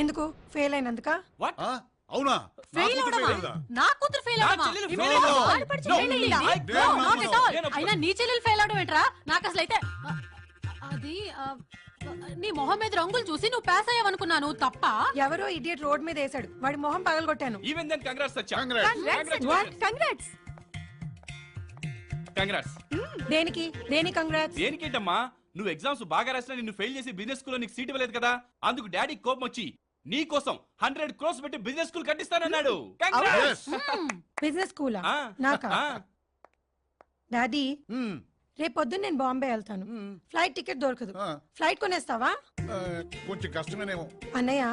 ఎందుకు ఫెయిల్ అయినందుక? అవునా? ఫెయిల్ అవడమా? నా కూతురు ఫెయిల్ అవడమా? అయినా నీ చెల్లెలు ఫెయిల్ అవడం ఏంట్రా? నాకు అసలు అయితే అది నీ మొహం మీద రంగులు చూసి నువ్వు పాస్ అయ్యావనుకున్నాను. తప్ప ఎవరో ఇడియట్ రోడ్ మీద వేసాడు, వాడి మొహం పగలగొట్టాను. దేనికి కంగ్రాట్స్? దేనికేంటమ్మా, నువ్వు ఎగ్జామ్స్ బాగా రాసినా నిన్ను ఫెయిల్ చేసి బిజినెస్ స్కూల్లో నీకు సీట్ ఇవ్వలేదు కదా, అందుకు డాడీ కోపం వచ్చి నీ కోసం 100 crores పెట్టి బిజినెస్ స్కూల్ కట్టిస్తానన్నాడు. బిజినెస్ స్కూలా? నాకా? డాడీ రేపు పొద్దున్న నేను బాంబే వెళ్తాను, ఫ్లైట్ టికెట్ దొరకదు, ఫ్లైట్ కొనేస్తావా? కొంచెం కష్టమేనేమో. అన్నయ్య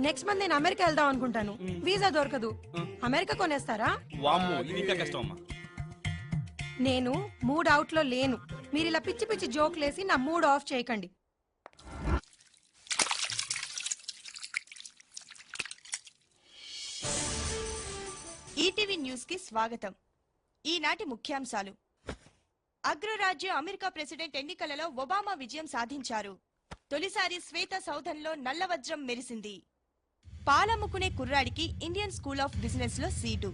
నెక్స్ట్ మంత్ నేను అమెరికా వెళ్దాం అనుకుంటాను, వీసా దొరకదు, అమెరికా కొనేస్తారా? నేను మూడ్ అవుట్ లో లేను, మీరు ఇలా పిచ్చి పిచ్చి జోక్లేసి నా మూడ్ ఆఫ్ చేయకండి. ఈటీవీ న్యూస్ కి స్వాగతం. ఈనాటి ముఖ్యాంశాలు: అగ్రరాజ్యం అమెరికా ప్రెసిడెంట్ ఎన్నికలలో ఒబామా విజయం సాధించారు. తొలిసారి శ్వేత సౌధంలో నల్లవజ్రం మెరిసింది. పాలమ్ముకునే కుర్రాడికి ఇండియన్ స్కూల్ ఆఫ్ బిజినెస్ లో సీటు.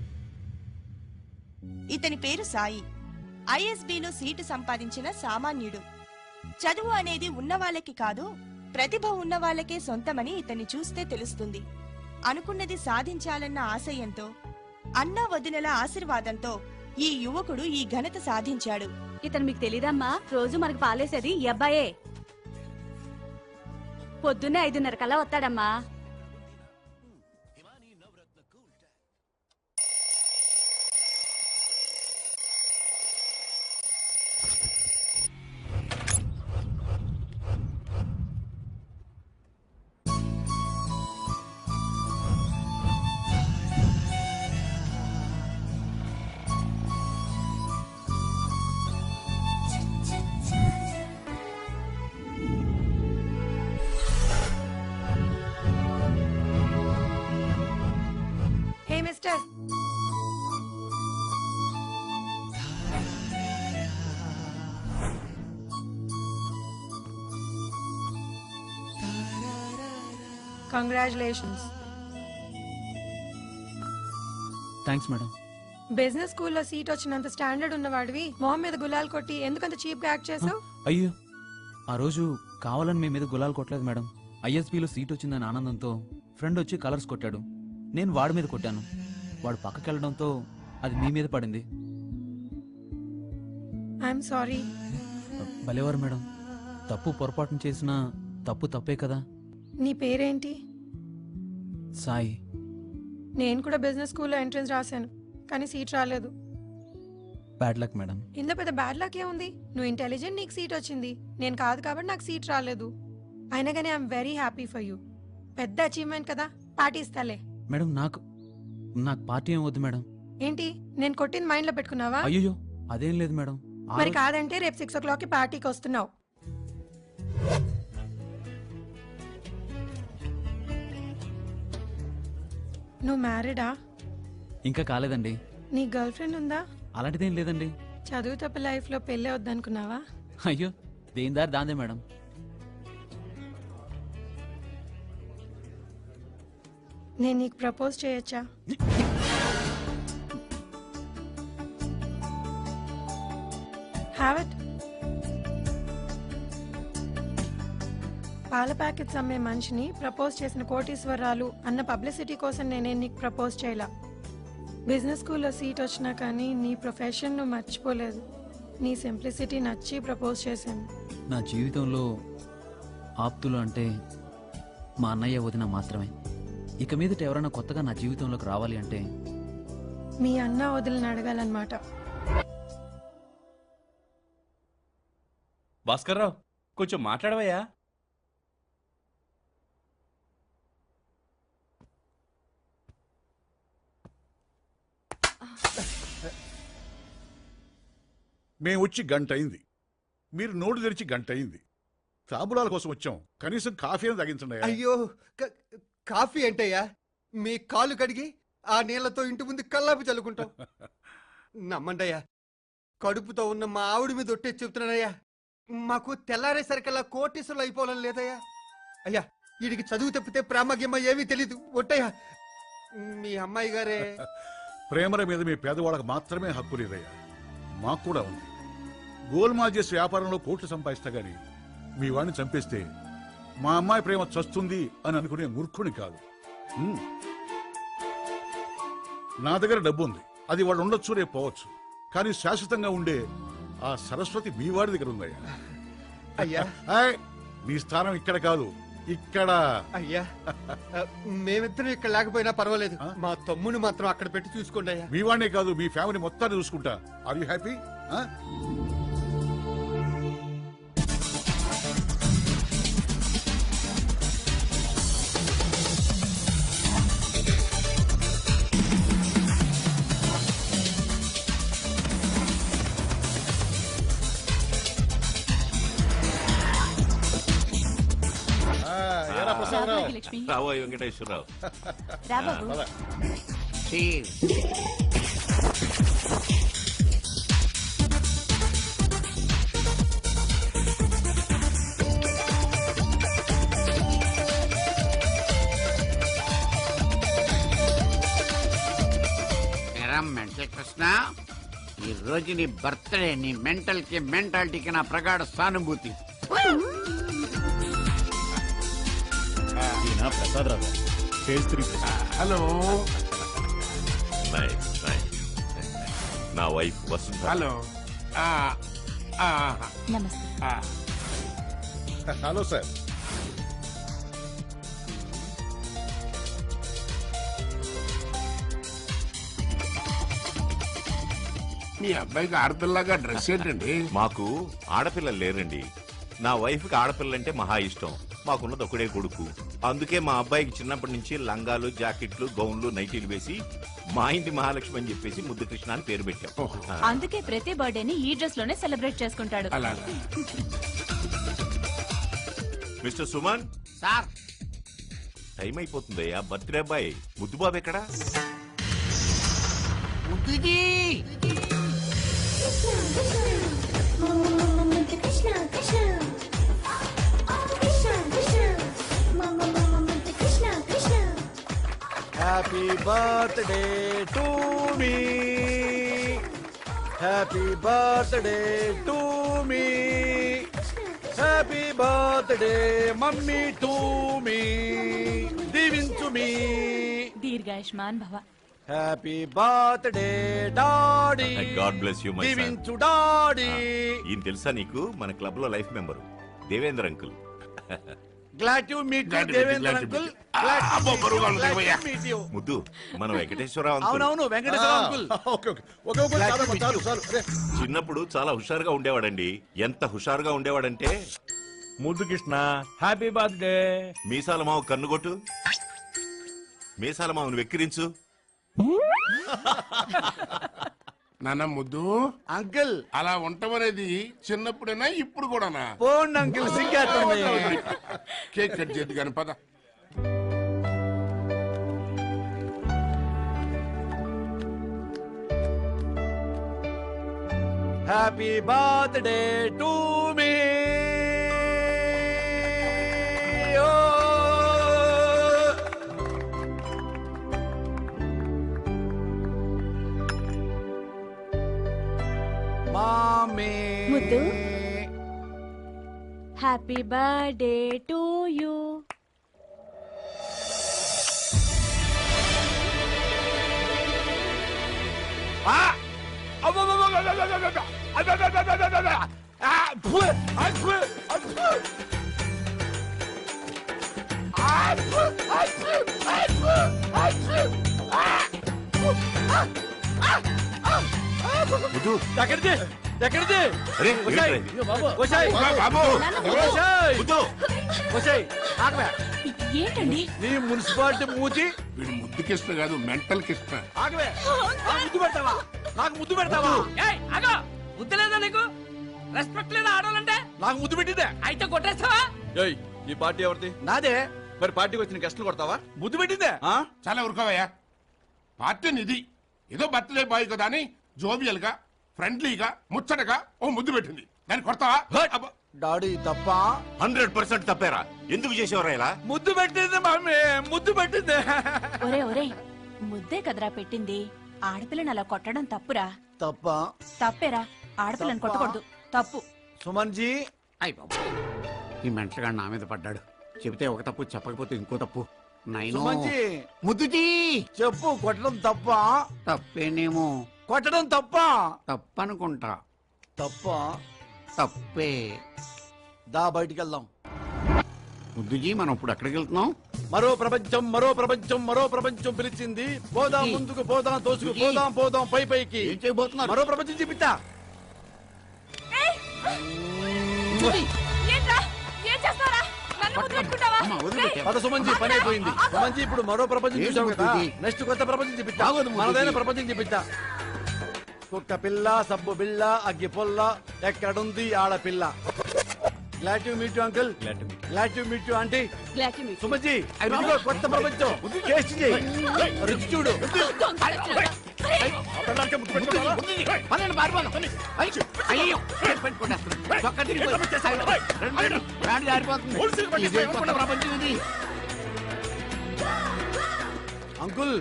ఇతని పేరు సాయి. ఐఎస్బీలో సీటు సంపాదించిన సామాన్యుడు. చదువు అనేది ఉన్నవాళ్ళకి కాదు, ప్రతిభ ఉన్నవాళ్లకే సొంతమని ఇతన్ని చూస్తే తెలుస్తుంది. అనుకున్నది సాధించాలన్న ఆశయంతో, అన్నా వదినల ఆశీర్వాదంతో ఈ యువకుడు ఈ ఘనత సాధించాడు. ఇతను మీకు తెలీదమ్మా, రోజు మనకు పాలేసేది ఈ అబ్బాయే. పొద్దున్నే 5:30 కల్లా వస్తాడమ్మా. కంగ్రాచులేషన్స్. Thanks madam. బిజినెస్ స్కూల్లో సీట్ వచ్చినంత స్టాండర్డ్ ఉన్నవాడివి మొహం మీద గులాల్ కొట్టి ఎందుకంత చీప్ గా యాక్ట్ చేసావు? అయ్యో, ఆ రోజు కావాలని మీ మీద గులాల్ కొట్టలేదు మేడం. ఐఎస్బీలో సీట్ వచ్చిందని ఆనందంతో ఫ్రెండ్ వచ్చి కలర్స్ కొట్టాడు, నేను వాడి మీద కొట్టాను. వాడు పక్కకి వెళ్ళడంతో అది మీ మీద పడింది. I'm sorry. భలేవారు మేడం, తప్పు పొరపాటును చేసినా తప్పు తప్పే కదా. నీ పేరేంటి? సాయి. నేను కూడా బిజినెస్ స్కూల్లో ఎంట్రన్స్ రాశాను, కానీ సీట్ రాలేదు. Bad luck madam. ఇందులో పెద్ద బ్యాడ్ లక్ ఏముంది? నువ్వు ఇంటెలిజెంట్, నీకు సీట్ వచ్చింది. నేను కాదు కాబట్టి నాకు సీట్ రాలేదు. అయినా కానీ I'm very happy for you. పెద్ద అచీవ్మెంట్ కదా, పార్టీ ఇస్తాలే. మేడం నాకు పార్టీ ఏం వద్దు మేడం. ఏంటి, నేను కొట్టింది మైండ్ లో పెట్టుకున్నావా? అయ్యో అదేం లేదు మేడం. మరి కాదంటే రేపు 6 o'clock పార్టీకి వస్తున్నావు. నువ్వు మ్యారీడా? ఇంకా కాలేదండి. నీ గర్ల్ ఫ్రెండ్ ఉందా? అలాంటిదేం లేదండి. చదువు తప్ప లైఫ్ లో పెళ్ళే వద్దనుకున్నావా? అయ్యో, దేని దారి దాందే మేడం. నేను నీకు ప్రపోజ్ చేయొచ్చా? Have it. పాల ప్యాకెట్స్ అమ్మే మనిషిని ప్రపోజ్ చేసిన కోటీశ్వరాలు అన్న పబ్లిసిటీ కోసం నేనే నీకు ప్రపోజ్ చేయలా. బిజినెస్ స్కూల్లో సీట్ వచ్చినా కానీ నీ ప్రొఫెషన్ నువ్వు మర్చిపోలేదు. నీ సింప్లిసిటీ నచ్చి ప్రపోజ్ చేశాను. నా జీవితంలో ఆప్తులు అంటే మా అన్నయ్య వదిన మాత్రమే. ఇక మీదట ఎవరైనా కొత్తగా నా జీవితంలోకి రావాలి అంటే మీ అన్న వదిలిని అడగాలన్నమాట. భాస్కర్ రావు, కొంచెం మాట్లాడవయ్యా. మేము వచ్చి గంట అయింది, మీరు నోటు తెరిచి గంట అయింది. తాబులాల కోసం వచ్చాం, కనీసం కాఫీ అని తగ్గించండి. అయ్యో, కాఫీ ఏంటయ్యా? మీ కాళ్ళు కడిగి ఆ నీళ్లతో ఇంటి ముందు కల్లాపి చల్లుకుంటాం. నమ్మండయ్యా, కడుపుతో ఉన్న మా ఆవిడ మీద ఒట్టే చెప్తున్నానయ్యా, మాకు తెల్లారేసరికల్లా కోటీసులు అయిపోవాలని లేదయ్యా. అయ్యా, వీడికి చదువు తప్పితే ప్రేమ గిమ్మ ఏమీ తెలీదు. ఒట్టయ్య, మీ అమ్మాయి గారే. ప్రేమల మీద మీ పేదవాళ్ళకి మాత్రమే హక్కు లేదయ్యా, మాకు కూడా ఉంది. గోల్మాల్ చేసి వ్యాపారంలో కోట్లు సంపాదిస్తా గాని మీ వాడిని చంపేస్తే మా అమ్మాయి ప్రేమ చస్తుంది అని అనుకునే మూర్ఖుని కాదు. నా దగ్గర డబ్బు ఉంది, అది వాడు ఉండొచ్చు, రేపు పోవచ్చు. కానీ శాశ్వతంగా ఉండే ఆ సరస్వతి మీ వాడి దగ్గర ఉందయ్యా. అయ్యా నీ స్థానం ఇక్కడ కాదు, ఇక్కడ. అయ్యా, మేమిద్దరం ఇక్కడ లేకపోయినా పర్వాలేదు, మా తమ్ముని మాత్రం అక్కడ పెట్టి చూసుకోండి అయ్యా. మీ వాడినే కాదు, మీ ఫ్యామిలీ మొత్తాన్ని చూసుకుంటా. Are you happy? Lakshmi Rao Venkateswararao. రా బాబు. మెంటల్ కృష్ణ, ఈ రోజు నీ బర్త్డే. నీ మెంటల్ కి మెంటాలిటీకి నా ప్రగాఢ సానుభూతి. హలో, నా వైఫ్ వసుంధర. హలో. నమస్తే. Hello sir. మీ అబ్బాయికి ఆడపిల్లగా డ్రెస్ ఏంటండి? మాకు ఆడపిల్లలు లేరండి. నా వైఫ్ కి ఆడపిల్లంటే మహా ఇష్టం. మాకున్నది ఒకడే కొడుకు. అందుకే మా అబ్బాయికి చిన్నప్పటి నుంచి లంగాలు, జాకెట్లు, గౌన్లు, నైటీలు వేసి మా ఇంటి మహాలక్ష్మి అని చెప్పేసి ముద్దు కృష్ణ అని పేరు పెట్టాం. అందుకే ప్రతి బర్త్డేని ఈ డ్రెస్ లోనే సెలబ్రేట్ చేసుకుంటాడు. అలాగా. మిస్టర్ సుమన్ సార్, టైం అయిపోతుందయ్యా. బర్త్డే అబ్బాయి ముద్దు బాబు ఎక్కడా? ముద్దుజీ. హ్యాపీ బర్త్డే టు మీ, హ్యాపీ బర్త్డే టు మీ, హ్యాపీ బర్త్డే మమ్మీ టు మీ, దీవించు మీ. దీర్ఘాయుష్మాన్ భవ. Happy birthday daddy, God bless you my son. దీవించు డాడీ. ఈయన తెలుసా నీకు? మన క్లబ్ లో life member Devendra uncle. Glad to meet you Devendra uncle. అబ్బో, బరువుగా ఉంది భయ్యా. ముద్దు మన వెంకటేశ్వరరావు అంకుల్. అవునవును, Venkateswara uncle. Okay okay okay okay, చాలు, చాలు, చాలు. అరే, చిన్నప్పుడు చాలా హుషారుగా ఉండేవాడండి. ఎంత హుషారుగా ఉండేవాడంటే, ముద్దు కృష్ణ హ్యాపీ బర్త్డే. మీసాల మావు కన్నుగొట్టు, మీసాల మావును వెక్కిరించు. నాన్న ముద్దు అంకుల్. అలా ఉండమనేది చిన్నప్పుడేనా ఇప్పుడు కూడానా? పోండి అంకుల్, సింగేస్తుంది. కేక్ కట్ చేద్దు కానీ పద. హ్యాపీ బర్త్డే టు మీ. ముద్దు, హ్యాపీ బర్త్డే టు యూ. ముద్దు ఎక్కడిది ఎక్కడిది? అరే, ఒసేయ్, ఏంట్రా ఇది? బాబు, ఒసేయ్, బాబు, ఒసేయ్, ముద్దు ఒసేయ్, ఆగవే. ఏంటండి? నీ మున్సిపాలిటీ మూతి. వీడు ముద్దు కృష్ణ కాదు, మెంటల్ కృష్ణ. ఆగవే. నాకు ముద్దు పెడతావా? నాకు ముద్దు పెడతావా? బుద్ధి లేదా నీకు? రెస్పెక్ట్ లేదా ఆడాలంటే? నాకు ముద్దు పెట్టిందే. అయితే కొట్టేస్తావా? ఏయ్, ఈ పార్టీ ఎవరిది? నాదే. మరి పార్టీకి వచ్చిన గెస్టులు కొడతావా? ముద్దు పెట్టిందే. చాలా ఊరుకోవయ్యా. పార్టీ నిధి ఏదో బర్త్డే బాయ్ కదా అని జోవియల్ గా, ఫ్రెండ్లీగా, ముచ్చటగా ఓ ముద్దు పెట్టింది. దాన్ని కొడతావా? అబ్బా. డాడీ తప్ప 100% తప్పేరా. ఎందుకు చేసేవరా ఇలా? ముద్దు పెట్టింది మమ్మీ, ముద్దు పెట్టింది. ఒరే ఒరే, ముద్దే కదరా పెట్టింది. ఆడపిల్లని అలా కొట్టడం తప్పురా. తప్ప తప్పేరా, ఆడపిల్లని కొట్టకూడదు, తప్పు. సుమన్ జీ. అయ్య బాబు, ఈ మెంటలుగా నా మీద పడ్డాడు. చెబితే ఒక తప్పు, చెప్పకపోతే ఇంకో తప్పు. సుమన్ జీ, ముద్దుజీ చెప్పు, కొట్టడం తప్ప? తప్పేనేమో. కొట్టడం తప్ప? తప్పనుకుంటా. తప్ప? తప్పే. దా బయటికి వెళ్దాం. ముద్దుజీ, మనం ఇప్పుడు ఎక్కడికి వెళ్తున్నాం? మరో ప్రపంచం, మరో ప్రపంచం, మరో ప్రపంచం పిలిచింది. పోదాం ముందుకు, పోదాం తోసుకు, పోదాం పోదాం పై పైకి. ఏం చేయబోతున్నారు? మరో ప్రపంచం చూపిస్తా. అమ్మా, వదిలిపెట్టే. పద సుమన్ జీ, పని అయిపోయింది. సుమన్ జీ, ఇప్పుడు మరో ప్రపంచం ఏంటి చూసావు కదా, ముద్దుజీ? నెక్స్ట్ కొత్త ప్రపంచం చూపిస్తా. ఆగదు ముద్దుజీ. మనదైన ప్రపంచం చూపిస్తా. కుక్క పిల్ల, సబ్బు బిళ్ళ, అగ్గి పొల్ల, ఎక్కడుంది ఆడపిల్ల. Glad to meet you uncle. Glad to meet you aunty. Suman ji, ఇదిగో కొత్త ప్రపంచం. టేస్ట్ చేయి, రుచి చూడు. పదండి, పారిపోదాం. అయ్యో, పెట్టుకుంటేస్తున్నాడు. చొక్కా తిరిగిపోయి. రండి, రాణి జారిపోతుంది. ఇదే కొత్త ప్రపంచం ఇది. అంకుల్,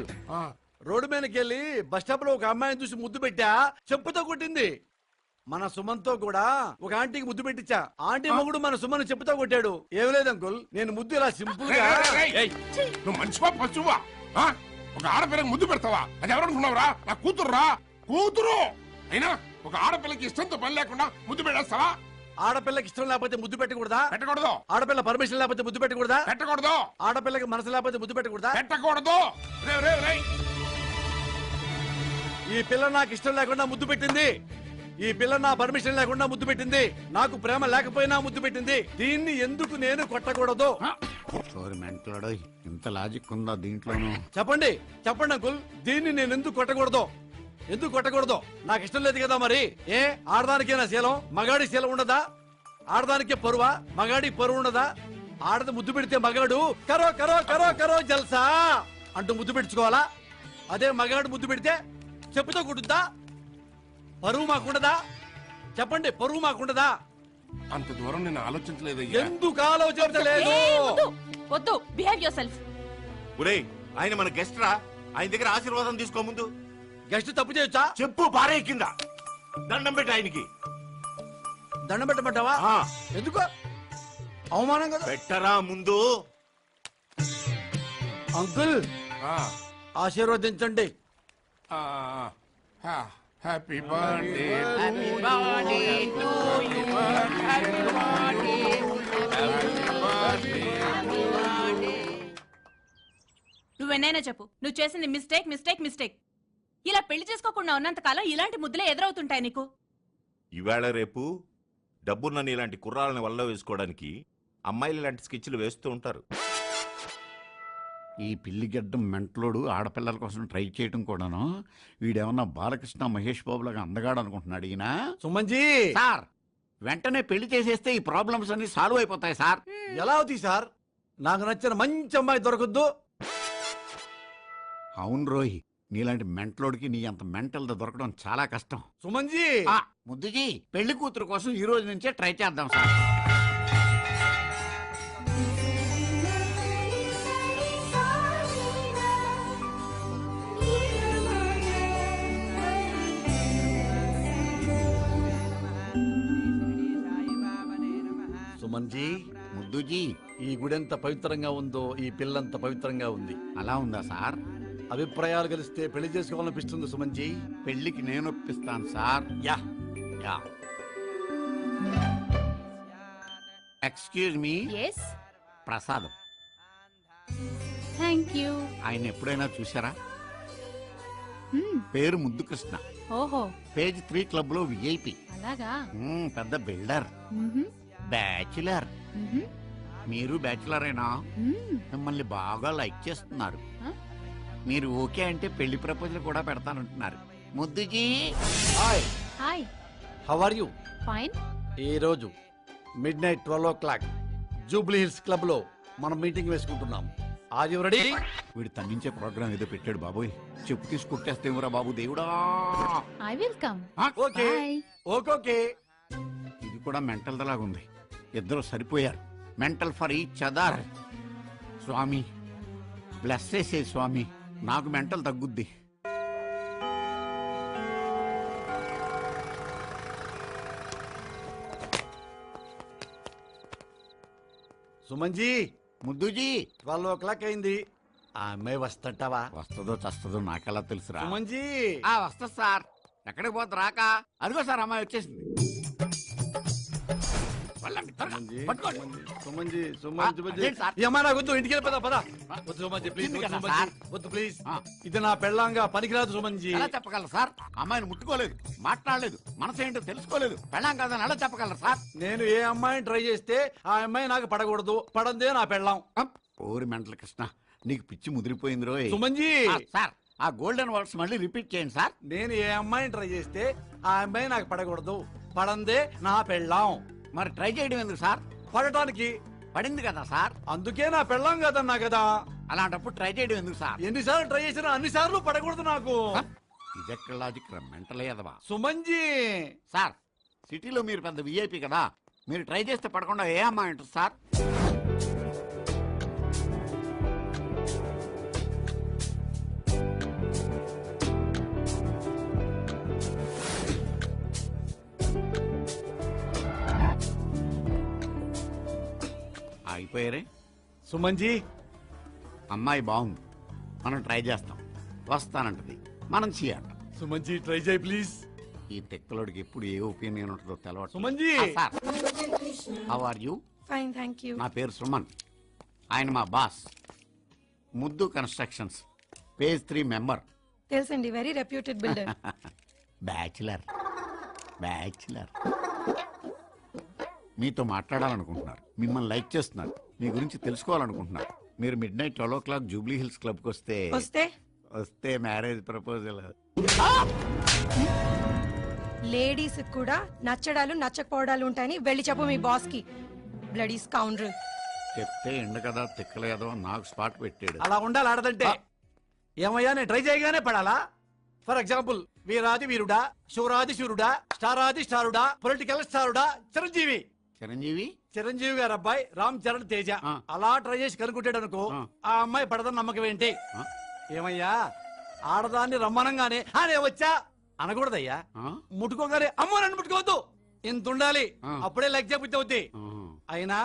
రోడ్డు మీదకి వెళ్ళి బస్ స్టాప్ లో ఒక అమ్మాయిని చూసి ముద్దు పెట్టా, చెప్పుతో కొట్టింది. మన సుమన్తో కూడా ఒక ఆంటీకి ముద్దు పెట్టించా. ఆంటీ మొగుడు మన సుమన్ చెప్పుతో కొట్టాడు. ఏం లేదు అంకుల్, నేను ముద్దు ఇలా సింపుల్ గా. నువ్వు మనిషివా పశువా? ఒక ఆడపిల్లకి ముద్దు పెడతావా? అది ఎవరనుకున్నావురా? నా కూతురురా, కూతురు. అయినా ఒక ఆడపిల్లకి ఇష్టంతో పని లేకుండా ముద్దు పెట్టేస్తావా? ఆడపిల్లకి ఇష్టం లేకపోతే ముద్దు పెట్టకూడదా? పెట్టకూడదు. ఆడపిల్ల పర్మిషన్ లేకపోతే ముద్దు పెట్టకూడదా? పెట్టకూడదు. ఆడపిల్లకి మనసు లేకపోతే ముద్దు పెట్టకూడదా? పెట్టకూడదు. ఈ పిల్ల నాకు ఇష్టం లేకుండా ముద్దు పెట్టింది. ఈ పిల్ల నా పర్మిషన్ లేకుండా ముద్దు పెట్టింది. నాకు ప్రేమ లేకపోయినా ముద్దు పెట్టింది. దీన్ని ఎందుకు నేను కొట్టకూడదు? మెంటలాడో, ఇంత లాజిక్ ఉందా దీంట్లోనూ? చెప్పండి, చెప్పండి అంకుల్, దీన్ని నేను ఎందుకు కొట్టకూడదు? ఎందుకు కొట్టకూడదు? నాకు ఇష్టం లేదు కదా మరి. ఏ ఆడదానికేనా శీలం, మగాడి శీలం ఉండదా? ఆడదానికే పరువా, మగాడి పరువు ఉండదా? ఆడది ముద్దు పెడితే మగాడు కరో కరో కరో కరో జల్సా అంటూ ముద్దు పెట్టుకోవాలా? అదే మగాడు ముద్దు పెడితే చెప్పుతో కొట్టుద్దా? పరువు మాకుండదా? చెప్పండి, పరువు మాకుండదా? అంత దూరం నేను ఆలోచించలేదయ్యా. ఎందుకు ఆలోచించలేదు? వద్దు, బిహేవ్ యువర్ సెల్ఫ్. ఒరేయ్, ఆయన మన గెస్ట్ రా. ఆయన దగ్గర ఆశీర్వాదం తీసుకో. ముందు గెస్ట్ తప్పు చేయొచ్చా? చెప్పు పారే కింద దండం పెట్టి ఆయనకి. దండం పెట్టమంటావా? ఎందుకు? అవమానం కదా. పెట్టరా ముందు. అంకుల్, ఆశీర్వదించండి. Happy birthday. Happy birthday to you. Happy birthday. నువ్వెన్నైనా చెప్పు, నువ్వు చేసింది మిస్టేక్ మిస్టేక్ మిస్టేక్. ఇలా పెళ్లి చేసుకోకుండా ఉన్నంత కాలం ఇలాంటి ముద్దులే ఎదురవుతుంటాయి నీకు. ఈవేళ రేపు డబ్బున్న ఇలాంటి కుర్రాలని వల్ల వేసుకోవడానికి అమ్మాయిలు ఇలాంటి స్కెచ్లు వేస్తూ ఉంటారు. ఈ పిల్లిగడ్డం మెంటలోడు ఆడపిల్లల కోసం ట్రై చేయడం కూడాను. వీడేమన్నా బాలకృష్ణ మహేష్ బాబులాగా అందగాడు అనుకుంటున్నాడు ఈయన. సుమన్జీ సార్, వెంటనే పెళ్లి చేసేస్తే ఈ ప్రాబ్లమ్స్ అన్ని సాల్వ్ అయిపోతాయి సార్. ఎలా అవుతాయి సార్? నాకు నచ్చిన మంచి అమ్మాయి దొరకద్దు. అవును రోహి, నీలాంటి మెంటలోడికి నీ అంత మెంటల్ దొరకడం చాలా కష్టం. సుమన్జీ, ముద్దుజీ, పెళ్లి కూతురు కోసం ఈ రోజు నుంచే ట్రై చేద్దాం సార్. సుమన్జీ, ముద్దుజీ, ఈ గుడి ఎంత పవిత్రంగా ఉందో ఈ పిల్లంత పవిత్రంగా ఉంది. అలా ఉందా సార్? అభిప్రాయాలు కలిస్తే పెళ్లి చేసుకోవాలనిపిస్తుంది సుమన్జీ. పెళ్లికి నేను ఒప్పిస్తాను sir. Yeah yeah. Excuse me. ప్రసాదం. Thank you. ఆయన ఎప్పుడైనా చూసారా? పేరు ముద్దు కృష్ణ. ఓహో, పేజ్ 3 క్లబ్ లో విఐపి. అలాగా. పెద్ద బిల్డర్. బ్యాచులర్. మీరు బ్యాచులరేనా? మిమ్మల్ని బాగా లైక్ చేస్తున్నారు. మీరు ఓకే అంటే పెళ్లి ప్రపోజల్ కూడా పెడతానంటున్నారు. Mudduji. Hi. Hi. How are you? Fine. ఈ రోజు midnight 12 o'clock Jubilee hills club లో మనం మీటింగ్ వేసుకుంటున్నాం. Are you ready? వీడు తన్నించే ప్రోగ్రామ్ ఏదో పెట్టాడు బాబోయ్. చెప్పు తీసుకొట్టేస్తేమరా బాబు దేవుడా. I will come. Okay okay. ఇది కూడా మెంటల్ దలాగుంది. ఇద్దరు సరిపోయారు. Mental for each other. స్వామి బ్లెస్ చేసే స్వామి, నాకు మెంటల్ తగ్గుద్ది. సుమన్జీ, ముద్దుజీ, 12 అయింది. ఆ అమ్మాయి వస్తుంటావా? వస్తుందో చస్తుందో నాకెలా తెలుసురా? సుమన్జీ, వస్తా సార్. ఎక్కడికి పోతా రాక? అదిగో సార్ అమ్మాయి వచ్చేసింది. వెళ్ళండి, త్వరగా. పట్టుకోండి. సుమన్జీ, అదేంటి సార్? ఈ అమ్మాయి నాకు వద్దు, ఇంటికి వెళ్ళిపోదా పదా. వద్దు సుమన్జీ, ప్లీజ్ ఎందుకు వద్దు కదా సుమన్జీ, సార్? వద్దు ప్లీజ్. ఆ. ఇది నా పెళ్ళంగా పనికిరాదు సుమన్జీ. ఎలా చెప్పగలరు సార్? అమ్మాయిని ముట్టుకోలేదు, మాట్లాడలేదు, మనసు ఏంటో తెలుసుకోలేదు, పెళ్ళాం కాదని ఎలా చెప్పగలరు సార్? నేను ఏ అమ్మాయిని ట్రై చేస్తే ఆ అమ్మాయి నాకు పడకూడదు, పడందే నా పెళ్ళాం. ఓరి మెంటల్ కృష్ణ, నీకు పిచ్చి ముదిరిపోయింది రోయ్. సుమన్జీ, సార్ ఆ గోల్డెన్ వర్డ్స్ మళ్ళీ రిపీట్ చేయండి సార్. నేను ఏ అమ్మాయిని ట్రై చేస్తే ఆ అమ్మాయి నాకు పడకూడదు, పడందే నా పెళ్ళాం. మరి ట్రై చేయడం ఎందుకు సార్? పడటానికి. పడింది కదా సార్, అందుకే నా పెళ్ళాం కదన్నా కదా. అలాంటప్పుడు ట్రై చేయడం ఎందుకు సార్? ఎన్నిసార్లు ట్రై చేసినా అన్నిసార్లు పడకూడదు నాకు. ఇదెక్కడ లాజిక్ రా మెంటల్ ఎదవా. సుమన్జీ, సార్ సిటీలో మీరు పెద్ద విఐపి కదా, మీరు ట్రై చేస్తే పడకుండా ఏ అమ్మాయి ఉంటుంది సార్? అయిపోయారే. సుమన్జీ, అమ్మాయి బాగుంది, మనం ట్రై చేస్తాం, వస్తానంటది, మనం చేయాలి. సుమన్జీ ట్రై చేయి ప్లీజ్. ఈ తెక్కలోడికి ఎప్పుడు ఏ ఒపీనియన్ ఉంటుందో తెలవదు. Sumanji, how are you? Fine, thank you. నా పేరు సుమన్, ఆయన మా బాస్. ముద్దు కన్స్ట్రక్షన్స్, పేజ్ 3 మెంబర్. తెలుసండి, వెరీ రెప్యూటెడ్ బిల్డర్. బ్యాచిలర్. మీతో మాట్లాడాలనుకుంటున్నారు, మిమ్మల్ని లైక్ చేస్తున్నారు, మీ గురించి తెలుసుకోవాలనుకుంటున్నారు. మీరు midnight 12 o'clock Jubilee hills club కి వస్తే మ్యారేజ్ ప్రపోజల్. లేడీస్ కూడా నచ్చడాలు నచ్చకపోవడాలు ఉంటాయని వెళ్ళి చెప్పు మీ బాస్ కి. బ్లడీ స్కౌండర్. చెప్తే ఎండ కదా తిక్కలేదో నాకు స్పాట్ పెట్టాడు. అలా ఉండాలి ఆడదంటే. ఏమయ్యా, నేను ట్రై చేయగానే పడాలా? ఫర్ ఎగ్జాంపుల్, వీరాది వీరుడా, శూరాది శూరుడా, స్టారాది స్టారుడా, పొలిటికల్ స్టారుడా, చిరంజీవి. చిరంజీవి గారు అబ్బాయి రామ్ చరణ్ తేజ. అలా ట్రై చేసి కనుక్కుంటాడు అనుకో, ఆ అమ్మాయి పడదని నమ్మకం ఏంటి? ఏమయ్యా, ఆడదాన్ని రమ్మనంగానే నేను వచ్చా అనకూడదయ్యా. ముట్టుకోగానే అమ్మో నన్ను ముట్టుకోవద్దు, ఇంత ఉండాలి, అప్పుడే లైక్ చేయబుద్ధి అవుద్ది. అయినా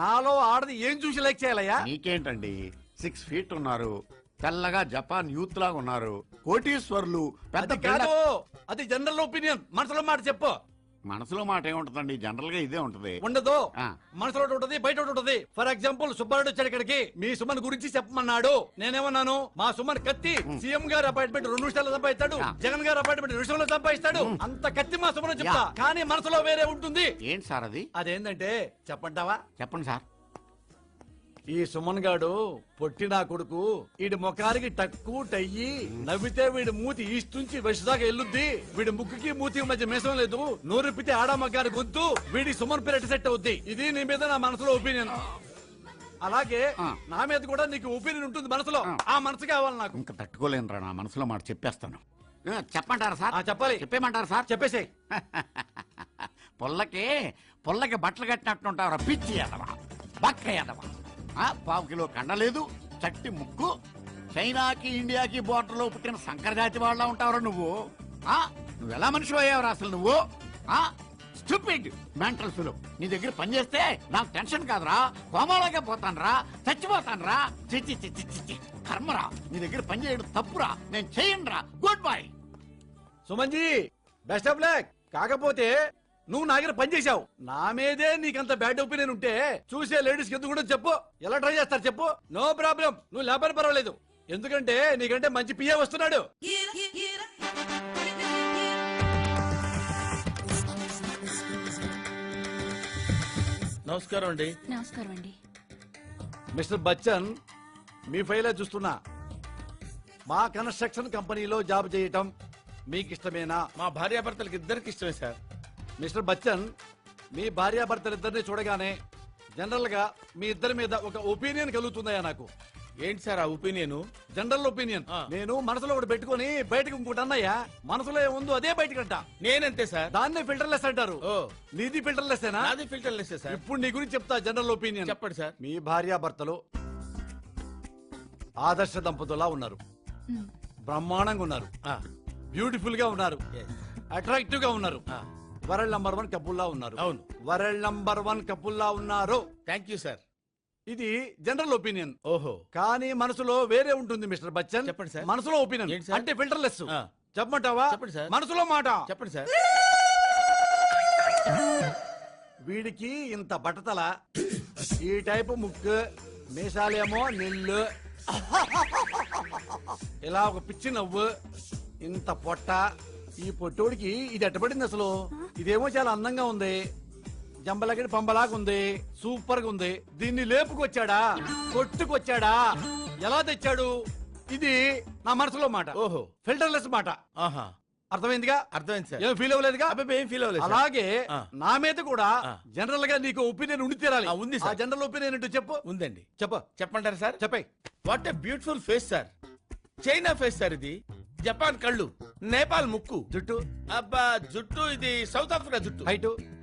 నాలో ఆడది ఏం చూసి లైక్ చేయాలయ్యా? నీకేంటండి, 6 feet ఉన్నారు, తెల్లగా జపాన్ యూత్ లాగా ఉన్నారు, కోటీశ్వర్లు, పెద్ద కాదు. అది జనరల్ ఒపీనియన్, మనసులో మాట చెప్పు. మనసులో మాట ఏముంటదండి, జనరల్ గా ఇదే ఉంటది. ఉండదు, మనసులో ఉంటది, బయట ఉంటది. ఫర్ ఎగ్జాంపుల్, సుబ్బారెడ్డి వచ్చాడు ఇక్కడికి, మీ సుమన్ గురించి చెప్పమన్నాడు. నేనేమన్నాను, మా సుమన్ కత్తి, సీఎం గారు అపాయింట్మెంట్ 2 నిమిషాల్లో సంపాదిస్తాడు, జగన్ గారు అపాయింట్మెంట్ 2 నిమిషాల్లో సంపాదిస్తాడు. అంత కత్తి మా సుమన్ చెప్తా, కానీ మనసులో వేరే ఉంటుంది. ఏంటి సార్ అది? అదేంటంటే చెప్పంటావా? చెప్పండి సార్. ఈ సుమన్ గాడు పొట్టి నా కొడుకు, వీడి ముఖానికి టక్కు టయ్యి, నవ్వితే వీడి మూతి ఈస్ట్ నుంచి వెస్ట్ దాకా ఎల్లుద్ది, వీడి ముక్కుకి మూతి మధ్య మేసం లేదు, నోరెప్పితే ఆడామగారి గొంతు, వీడి సుమన్ పేరు సెట్ అవుద్ది. ఇది నీ మీద నా మనసులో ఒపీనియన్. అలాగే నా మీద కూడా నీకు ఒపీనియన్ ఉంటుంది మనసులో. ఆ మనసు కావాలి నాకు. ఇంకా తట్టుకోలేనురా, నా మనసులో మాట చెప్పేస్తాను. చెప్పంటారా సార్? చెప్పాలి. చెప్పేమంటారా సార్? చెప్పేసేయ్. పొల్లకి బట్టలు కట్టినట్టుంటావురా పిచ్చి ఎదవా, బక్క ఎదవా. 1/4 కిలో కండలేదు, చట్టి ముక్కు, చైనాకి ఇండియాకి బోర్డర్లో పుట్టిన సంకర జాతి వాళ్ళ ఉంటావురా నువ్వు. నువ్వెలా మనిషి అయ్యావురా అసలు నువ్వు? Stupid mental fellow. నీ దగ్గర పని చేస్తే నాకు టెన్షన్ కాదురా, కోమాలోకే పోతానురా, చచ్చిపోతానురా. చిచ్చి చిచ్చి చిచ్చి కర్మరా, నీ దగ్గర పని చేయడం తప్పురా, నేను చెయ్యనురా. Good bye. Sumanji, best of luck. కాకపోతే నువ్వు నా దగ్గర పని చేశావు, నా మీదే నీకంత బ్యాడ్ ఒపీనియన్ ఉంటే చూసే లేడీస్ ఎందుకు కూడా చెప్పు. ఎలా ట్రై చేస్తారు చెప్పు, నో ప్రాబ్లం, నువ్వు లేపని పర్వాలేదు. ఎందుకంటే నీకంటే మంచి పిఏ వస్తున్నాడు. నమస్కారం అండి. నమస్కారం అండి. మిస్టర్ బచ్చన్, మీ ఫైలే చూస్తున్నా. మా కన్స్ట్రక్షన్ కంపెనీలో జాబ్ చేయటం మీకు ఇష్టమేనా? మా భార్యాభర్తలకు ఇద్దరికి ఇష్టమే సార్. మిస్టర్ బచ్చన్, మీ భార్యాభర్తలిద్దరిని చూడగానే జనరల్ గా మీ ఇద్దరి మీద ఒక ఒపీనియన్ కలుగుతుందయ్యా నాకు. ఏంటి సార్ ఆ ఒపీనియన్? General opinion. నేను మనసులో ఒకటి పెట్టుకొని బయటకు ఇంకోటి అన్నయ్యా. మనసులో ఏముందో అదే బయటకంట. నేనంతే సార్. దాన్నే ఫిల్టర్లెస్ అంటారు. నీది ఫిల్టర్లెస్సేనా? నాది ఫిల్టర్లెస్ సార్. ఇప్పుడు నీ గురించి చెప్తా జనరల్ ఒపీనియన్. చెప్పండి సార్. మీ భార్యాభర్తలు ఆదర్శ దంపతులా ఉన్నారు. బ్రహ్మాండంగా ఉన్నారు. బ్యూటిఫుల్ గా ఉన్నారు. అట్రాక్టివ్ గా ఉన్నారు. వరల్డ్ నంబర్ 1 కపుల్లా ఉన్నారు. అవును, వరల్డ్ నంబర్ 1 కపుల్లా ఉన్నారు. Thank you sir. ఇది జనరల్ ఒపీనియన్. ఓహో, కానీ మనసులో వేరే ఉంటుంది మిస్టర్ బచ్చన్. చెప్పండి సార్. మనసులో ఒపీనియన్ అంటే ఫిల్టర్లెస్. చెప్పమంటావా? చెప్పండి సార్. మనసులో మాట చెప్పండి సార్. వీడికి ఇంత బట్టతల, ఈ టైపు ముక్కు, మీసాలేమో నిల్లు, ఇలా ఒక పిచ్చి నవ్వు, ఇంత పొట్ట. ఈ పొట్టోడికి ఇది ఎట్టబడింది అసలు? ఇదేమో చాలా అందంగా ఉంది, జంబలగడి పంబలాగా ఉంది, సూపర్ గా ఉంది. దీన్ని లేపుకొచ్చాడా, కొట్టుకొచ్చాడా, ఎలా తెచ్చాడు? ఇది నా మనసులో మాట. ఓహో, ఫిల్టర్లెస్ మాట. ఆహా, అర్థమైందిగా? అర్థమైంది సార్. ఏం ఫీల్ అవ్వలేదుగా? ఏం ఫీల్ అవ్వలేదు. అలాగే నా మీద కూడా జనరల్ గా నీకు ఒపీనియన్ ఉండి తీరాలి. ఉంది ఆ సార్. జనరల్ ఒపీనియన్ ఏంటో చెప్పు. ఉందండి. చెప్పమంటారా సార్? చెప్పాయి. What a beautiful face sir. China face sir ఇది. జపాన్ కళ్ళు, నేపాల్ ముక్కు, జుట్టు, అబ్బా జుట్టు ఇది సౌత్ ఆఫ్రికా జుట్టు.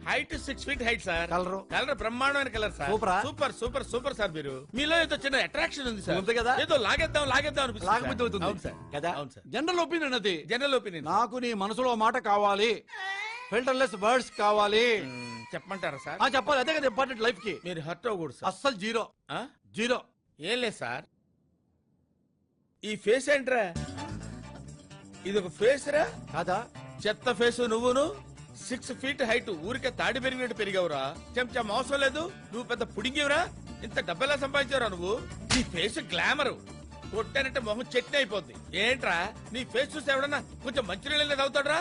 Height 6 feet height sir. Colour బ్రహ్మాండమైన colour sir. Super super super sir. మీలో ఏదో చిన్న అట్రాక్షన్ ఉంది సార్. ఉంది కదా? ఏదో లాగేద్దాం అనిపిస్తుంది. అవును సార్. కదా? అవును సార్. జనరల్ ఒపీనియన్ అది. General opinion. నాకు నీ మనసులో మాట కావాలి, ఫిల్టర్లెస్ వర్డ్స్ కావాలి. చెప్పమంటారా సార్? చెప్పాలి. అదే కదా ఇంపార్టెంట్ లైఫ్ కి. మీరు హర్ట్ అవ్వకూడదు సార్. అస్సలు జీరో. జీరో ఏం లేదు సార్. ఈ ఫేస్ ఏంట్రా? ఇది ఒక ఫేస్ రా కాదా? చెత్త ఫేస్. నువ్వును 6 feet హైట్, ఊరికే తాడి పెరిగినట్టు పెరిగావురా. చెంచా మోసం లేదు. నువ్వు పెద్ద పుడింగివరా. ఇంత డబ్బెలా సంపాదించావురా నువ్వు? నీ ఫేస్ గ్లామర్. కొట్టానంటే మొహం చట్నీ అయిపోద్ది. ఏంట్రా నీ ఫేస్ చూసి ఎవడన్నా కొంచెం మంచినీళ్ళ తాగుతాడరా?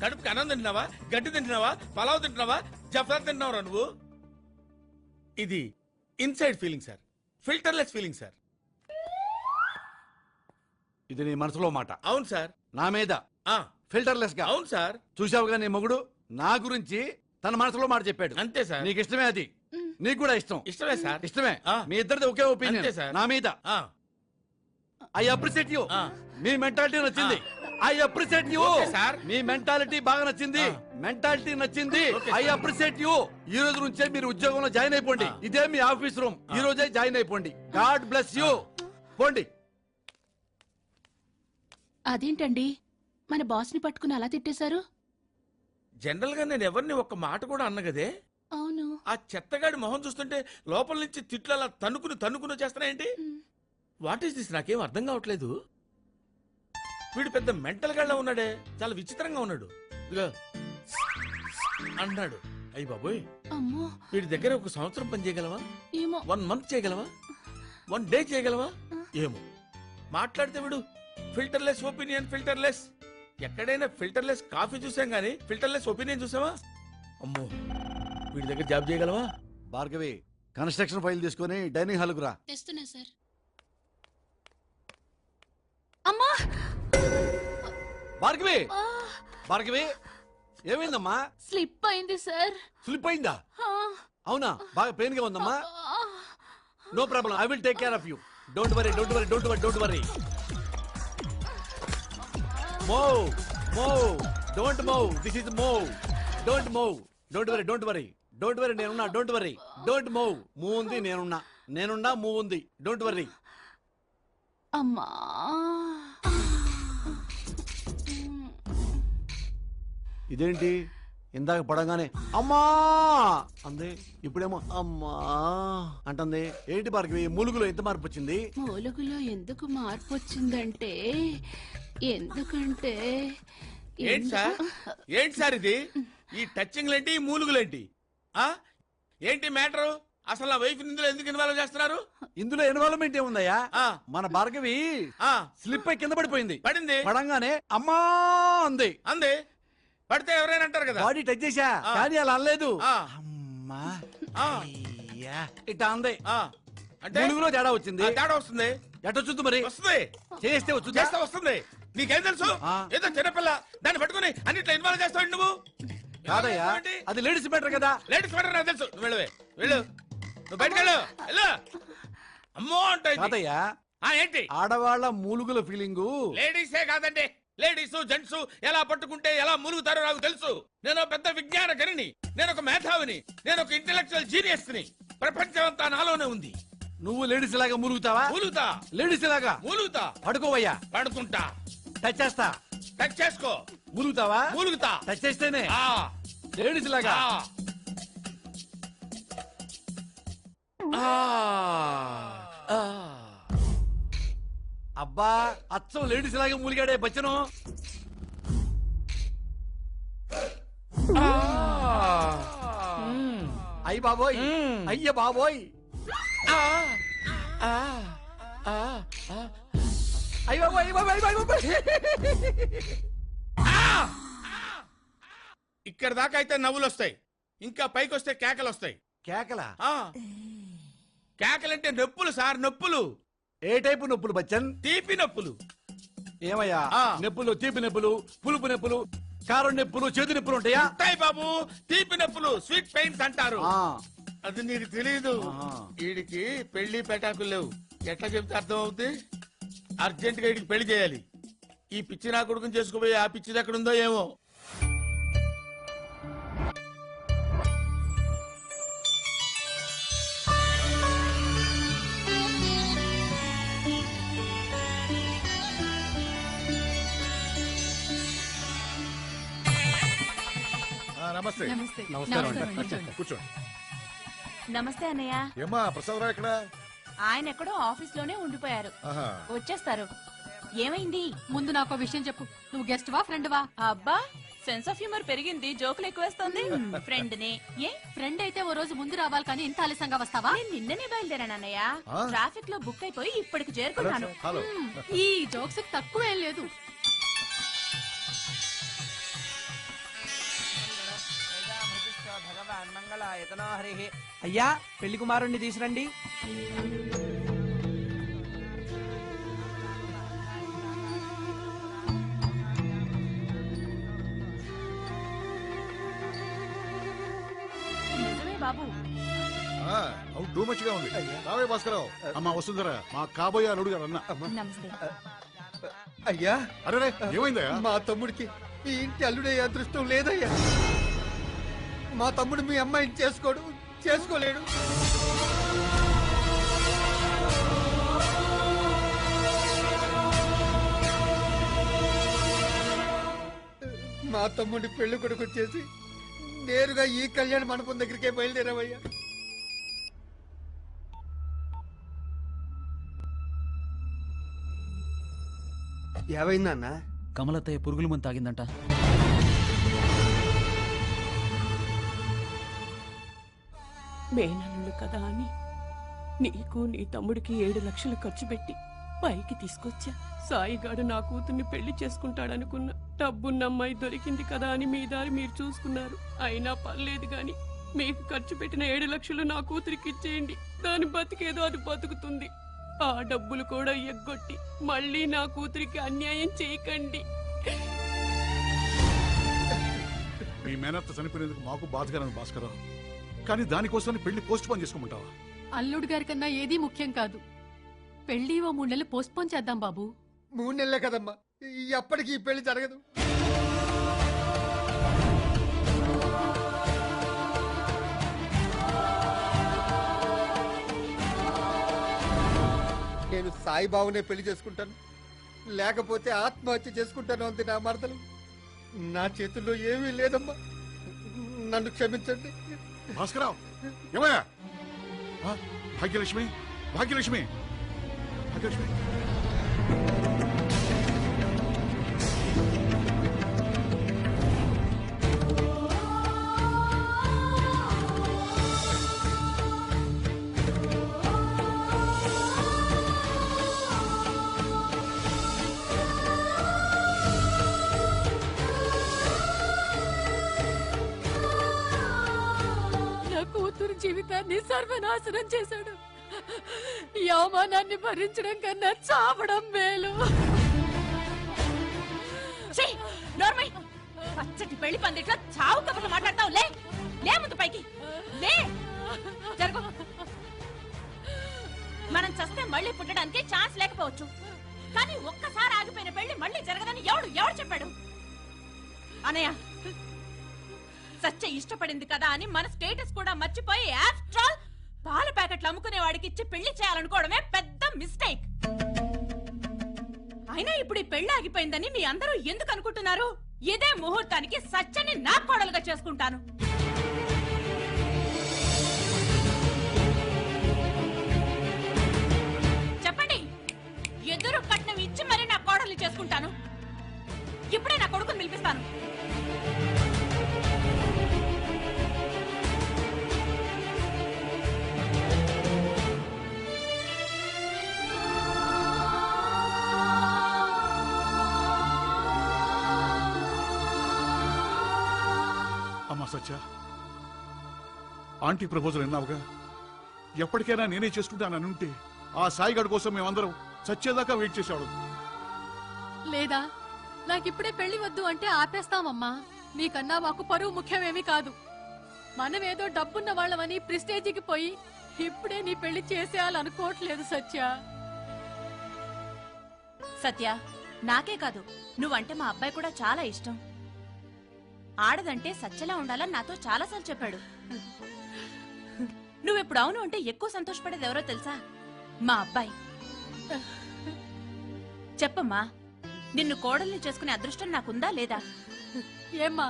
కడుపుకి అన్నం తింటున్నావా, గడ్డి తింటున్నావా, పలావ్ తింటున్నావా, జఫ్రా తింటున్నావురా నువ్వు? ఇది inside feeling sir, filterless feeling sir. ఇది నీ మనసులో మాట. అవును సార్. నా మీద ఫిల్టర్లెస్ గా. అవును సార్. చూసావుగా నీ మొగుడు నా గురించి తన మనసులో మాట చెప్పాడు. అంతే సార్. నీకు ఇష్టమే అది. నీకు కూడా ఇష్టం. ఇష్టమే సార్. ఇష్టమే. మీ ఇద్దరిది ఒకే ఒపీనియన్ నా మీద. I appreciate you. మీ మెంటాలిటీ నచ్చింది. I appreciate you. మీ మెంటాలిటీ బాగా నచ్చింది. మెంటాలిటీ నచ్చింది. I appreciate you. ఈ రోజు నుంచే మీరు ఉద్యోగంలో జాయిన్ అయిపోండి. ఇదే మీ ఆఫీస్ రూమ్. ఈ రోజే జాయిన్ అయిపోండి. God bless you. పోండి. అదేంటండి మన బాస్ ని పట్టుకుని అలా తిట్టేశారు? జనరల్ గా నేను ఎవరిని ఒక్క మాట కూడా అన్నగదే. అవును. ఆ చెత్తగాడి మొహం చూస్తుంటే లోపల నుంచి తిట్లు అలా తన్నుకుని చేస్తున్నాయేంటి? What is this? నాకేం అర్థం కావట్లేదు. వీడు పెద్ద మెంటల్ గాళ్ళ ఉన్నాడే, చాలా విచిత్రంగా ఉన్నాడు. ఇదిగో అన్నాడు. అయ్యి బాబోయ్, వీడి దగ్గర 1 సంవత్సరం పని చేయగలవా? 1 month చేయగలవా? 1 day చేయగలవా? ఏమో మాట్లాడితే వీడు ఫిల్టర్లెస్ ఒపీనియన్. ఫిల్టర్లెస్ ఎక్కడైనా ఫిల్టర్లెస్ కాఫీ చూసాం గానీ ఫిల్టర్లెస్ ఒపీనియన్ చూసావా? అమ్మో, వీడి దగ్గర జాబ్ చేయగలవా? భార్గవి, కన్స్ట్రక్షన్ ఫైల్ తీసుకొని డైనింగ్ హాల్ కు రా. తెస్తున్నా సార్. అమ్మా భార్గవి, భార్గవి ఏమైందమ్మా? స్లిప్ అయింది సార్. స్లిప్ అయిందా? అవునా? బాగా పెయిన్ గా ఉందమ్మా? No problem, I will take care of you. Don't worry, don't worry, don't worry, don't worry. Move, move, don't move. This is move. Don't move. Don't worry, don't worry. Don't worry, నేనున్నా. Don't worry. Don't move. Move ఉంది, నేనున్నా, move ఉంది. Don't worry. అమ్మా. ఇదేంటి ఇందాక పడంగానే అమ్మా అంది, ఇప్పుడేమో అమ్మా అంటుంది. ఏంటి భార్గవి, మూలుగులో ఎంత మార్పు వచ్చింది? మూలుగులో ఎందుకు మార్పు వచ్చిందంటే, ఎందుకంటే ఏంటి సార్ ఇది? ఈ టచింగ్లేంటి, ఈ మూలుగులేంటి? ఏంటి మ్యాటరు? అసలు నా వైఫ్ ఇందులో ఎందుకు ఇన్వాల్వ్ చేస్తున్నారు? ఇందులో ఇన్వాల్వ్మెంట్ ఏముందయ్యా? మన భార్గవి స్లిప్ అయి కింద పడిపోయింది. పడింది. పడంగానే అమ్మా అంది. పడితే ఎవరైనా అంటారు కదా. బాడీ టచ్ చేశా కానీ అలా అనలేదు. అమ్మా ఇట్లా అంది. అంటే మూలుగులో తేడా వచ్చింది. తేడా వస్తుంది. ఎట్టొచ్చుద్ది మరి? వస్తుంది. చేస్తే వస్తుంది. నీకేం తెలుసు? ఏదో చిన్నపిల్ల, దాన్ని పట్టుకుని అన్నిట్లో ఇన్వాల్వ్ చేస్తావు నువ్వు. కాదయ్యా, అది లేడీస్ మ్యాటర్ కదా. లేడీస్ మ్యాటర్ నాకు తెలుసు. నువ్వు వెళ్ళు, నువ్వు బయటకు వెళ్ళు. అమ్మో అంటే కాదయ్యా, ఏంటి ఆడవాళ్ళ మూలుగుల ఫీలింగు లేడీసే కాదండి, లేడీస్ జెంట్స్ ఎలా పట్టుకుంటే ఎలా మూలుగుతారో నాకు తెలుసు. నేను పెద్ద విజ్ఞాన గణిని, నేను ఒక మేధావిని, నేను ఒక ఇంటెలెక్చువల్ జీనియస్ ని. ప్రపంచం అంతా నాలోనే ఉంది. నువ్వు లేడీస్ లాగా మూలుగుతావా? మూలుగుతా. లేడీస్ లాగా మూలుగుతా. పడుకోవయ్యా. పడుకుంటా. టచ్ చేస్తా. టచ్ చేసుకో. మూలుగుతావా? మూలుగుతా. టచ్ చేస్తేనే లేడీస్ లాగా. అబ్బా అచ్చం లేడీస్ లాగా మూలిగాడే బచ్చను. అయ్య బాబోయ్, అయ్య బాబోయ్, అయ్య బాబోయ్, ఇక్కడ దాకా అయితే నవ్వులు వస్తాయి, ఇంకా పైకి వస్తే కేకలు వస్తాయి. కేకలా? కేకలంటే నొప్పులు సార్, నొప్పులు. ఏ టైపు నొప్పులు బచ్చన్? తీపి నొప్పులు. ఏమయ్యా, నొప్పులు తీపి నొప్పులు, పులుపు నొప్పులు, కారం నొప్పులు, చేదు నొప్పులు ఉంటాయా? ఉంటాయి బాబు. తీపి నొప్పులు స్వీట్ పెయిన్స్ అంటారు. అది నీకు తెలియదు. వీడికి పెళ్లి పెటాకులు లేవు. ఎట్లా చెప్తే అర్థం అవుతుంది? అర్జెంట్ గా వీడికి పెళ్లి చేయాలి. ఈ పిచ్చి నా కొడుకుని చేసుకోబోయి ఆ పిచ్చిది ఎక్కడుందో ఏమో. నమస్తే. కూర్చోండి. నమస్తే అన్నయ్య. ఏమ్మా ప్రసాదరావు ఎక్కడ? ఆయన ఎక్కడో ఆఫీస్ లోనే ఉండిపోయారు, వచ్చేస్తారు. ఏమైంది? ముందు నాకు విషయం చెప్పు. నువ్వు గెస్ట్ వా ఫ్రెండ్ వా? అబ్బా సెన్స్ ఆఫ్ హ్యూమర్ పెరిగింది, జోకులు ఎక్కువేస్తోంది. ఫ్రెండ్ నే. ఏ ఫ్రెండ్ అయితే ఓ రోజు ముందు రావాలి కానీ ఇంత ఆలస్యంగా వస్తావా? నేను నిన్ననే బయలుదేరాను అన్నయ్య. ట్రాఫిక్ లో బుక్ అయిపోయి ఇప్పటికి చేరుకున్నాను. ఈ జోక్స్ తక్కువేం లేదు. అయ్యా పెళ్లి కుమారుణ్ణి తీసురండి. నిజమే బాబు. అవును టూ మచ్ గా ఉంది. రావే భాస్కరరావు. అమ్మా వసుంధరా, మా కాబోయే అల్లుడు గారు అన్న. నమస్తే. అయ్యా, అరే ఏమైందయ్యా? మా తమ్ముడికి ఈ ఇంటి అల్లుడే అదృష్టం లేదయ్యా. మా తమ్ముడు మీ అమ్మాయిని చేసుకోలేడు. మా తమ్ముడి పెళ్లి కొడుకు వచ్చేసి నేరుగా ఈ కళ్యాణ మండపం దగ్గరికే బయలుదేరావయ్యా. ఏమైందన్నా? కమలత్తయ్య పురుగుల మందు తాగిందంట. మేనల్లుడు కదా అని నీకు నీ తమ్ముడికి 7 లక్షలు ఖర్చు పెట్టి పైకి తీసుకొచ్చా. సాయిగాడు నా కూతుర్ని పెళ్లి చేసుకుంటాడనుకున్నా. డబ్బున్న అమ్మాయి దొరికింది కదా అని మీ దారి మీరు చూసుకున్నారు. అయినా పర్లేదు గాని మీకు ఖర్చు పెట్టిన 7 లక్షలు నా కూతురికి ఇచ్చేయండి. దాని బతికేదో అది బతుకుతుంది. ఆ డబ్బులు కూడా ఎగ్గొట్టి మళ్ళీ నా కూతురికి అన్యాయం చేయకండి. మీ మేనత్త చనిపోయినందుకు మాకు బాధగా భాస్కరరావు, కానీ దానికోసం పెళ్లి పోస్ట్ పోన్ చేసుకోమంటావా? అల్లుడు గారి కన్నా ఏదీ ముఖ్యం కాదు. పెళ్లి ఓ 3 నెలలు పోస్ట్ పోన్ చేద్దాం బాబు. 3 నెలలే కదమ్మా, ఎప్పటికీ ఈ పెళ్లి జరగదు. నేను సాయిబాబునే పెళ్లి చేసుకుంటాను, లేకపోతే ఆత్మహత్య చేసుకుంటాను అంతే నా మరదలు. నా చేతుల్లో ఏమీ లేదమ్మా, నన్ను క్షమించండి. భాస్కరరావు ఏమయ్యా? భాగ్యలక్ష్మి భాగ్యలక్ష్మి భాగ్యలక్ష్మి కూతురు జీవితాన్ని సర్వనాశనం చేశాడు. ఈ అవమానాన్ని భరించడం కన్నా చావడం మేలు. పచ్చటి పెళ్లి పందిట్లో చావు కబుర్లు మాట్లాడతావు. లే ముందు పైకి లే. జరుగు. మనం చస్తే మళ్ళీ పుట్టడానికి ఛాన్స్ లేకపోవచ్చు, కానీ ఒక్కసారి ఆగిపోయిన పెళ్లి మళ్ళీ జరగదని ఎవడు చెప్పాడు? అనయ్య, సత్య ఇష్టపడింది కదా అని మన స్టేటస్ కూడా మర్చిపోయి ఆఫ్టర్ ఆల్ పాల ప్యాకెట్లు అమ్ముకునే వాడికి ఇచ్చి పెళ్లి చేయాలనుకోవడమే పెద్ద మిస్టేక్. అయినా ఇప్పుడు ఈ పెళ్లి ఆగిపోయిందని మీ అందరూ ఎందుకు అనుకుంటున్నారు? ఇదే ముహూర్తానికి సత్యని నా కోడలుగా చేసుకుంటాను. చెప్పండి, ఎదురు కట్నం ఇచ్చి మరి నా కోడలు చేసుకుంటాను. ఇప్పుడే నా కొడుకుని పిలిపిస్తాను. అమ్మా సత్య, ఆంటీ ప్రపోజల్ విన్నావుగా. ఎప్పటికైనా నేనే చేసుకుంటానని ఉంటే ఆ సాయిగాడి కోసం మేమందరం సత్యదాకా వెయిట్ చేసేవాడు. లేదా నాకిప్పుడే పెళ్లి వద్దు అంటే ఆపేస్తామమ్మా. నీకన్నా మాకు పరువు ముఖ్యమేమీ కాదు. మనమేదో డబ్బున్న వాళ్ళమని ప్రిస్టేజీకి పోయి ఇప్పుడే నీ పెళ్లి చేసేయాలనుకోవట్లేదు సత్య. సత్య, నాకే కాదు, నువ్వంటే మా అబ్బాయి కూడా చాలా ఇష్టం. ఆడదంటే సత్యలా ఉండాలని నాతో చాలాసార్లు చెప్పాడు. నువ్వెప్పుడు అవును అంటే ఎక్కువ సంతోషపడేది ఎవరో తెలుసా? మా అబ్బాయి. చెప్పమ్మా, నిన్ను కోడల్ని చేసుకునే అదృష్టం నాకుందా లేదా? ఏమ్మా,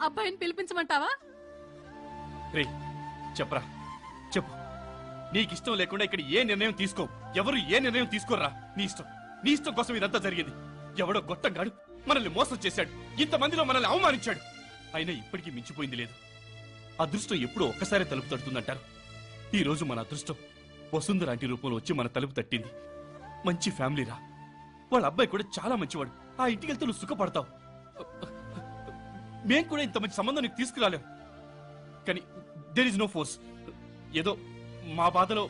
అబ్బాయిని పిలిపించమంటావా? చెప్పరా, చెప్పు. నీకిష్టం లేకుండా ఇక్కడ ఏ నిర్ణయం తీసుకో, ఎవరు ఏ నిర్ణయం తీసుకోర్రా. నీ ఇష్టం కోసం ఇదంతా జరిగింది. ఎవడో గొట్టంగాడు మనల్ని మోసం చేశాడు, ఇంతమందిలో మనల్ని అవమానించాడు. అయినా ఇప్పటికీ మించిపోయింది లేదు. అదృష్టం ఎప్పుడూ ఒక్కసారి తలుపు తడుతుందంటారు. ఈ రోజు మన అదృష్టం వసుంధరాంటి రూపంలో వచ్చి మన తలుపు తట్టింది. మంచి ఫ్యామిలీరా, వాళ్ళ అబ్బాయి కూడా చాలా మంచివాడు. ఆ ఇంటికి వెళ్తే నువ్వు సుఖపడతావు. మేం కూడా ఇంత మంచి సంబంధం నీకు తీసుకురాలేం. కానీ దేర్ ఇస్ నో ఫోర్స్. ఏదో మా బాధలో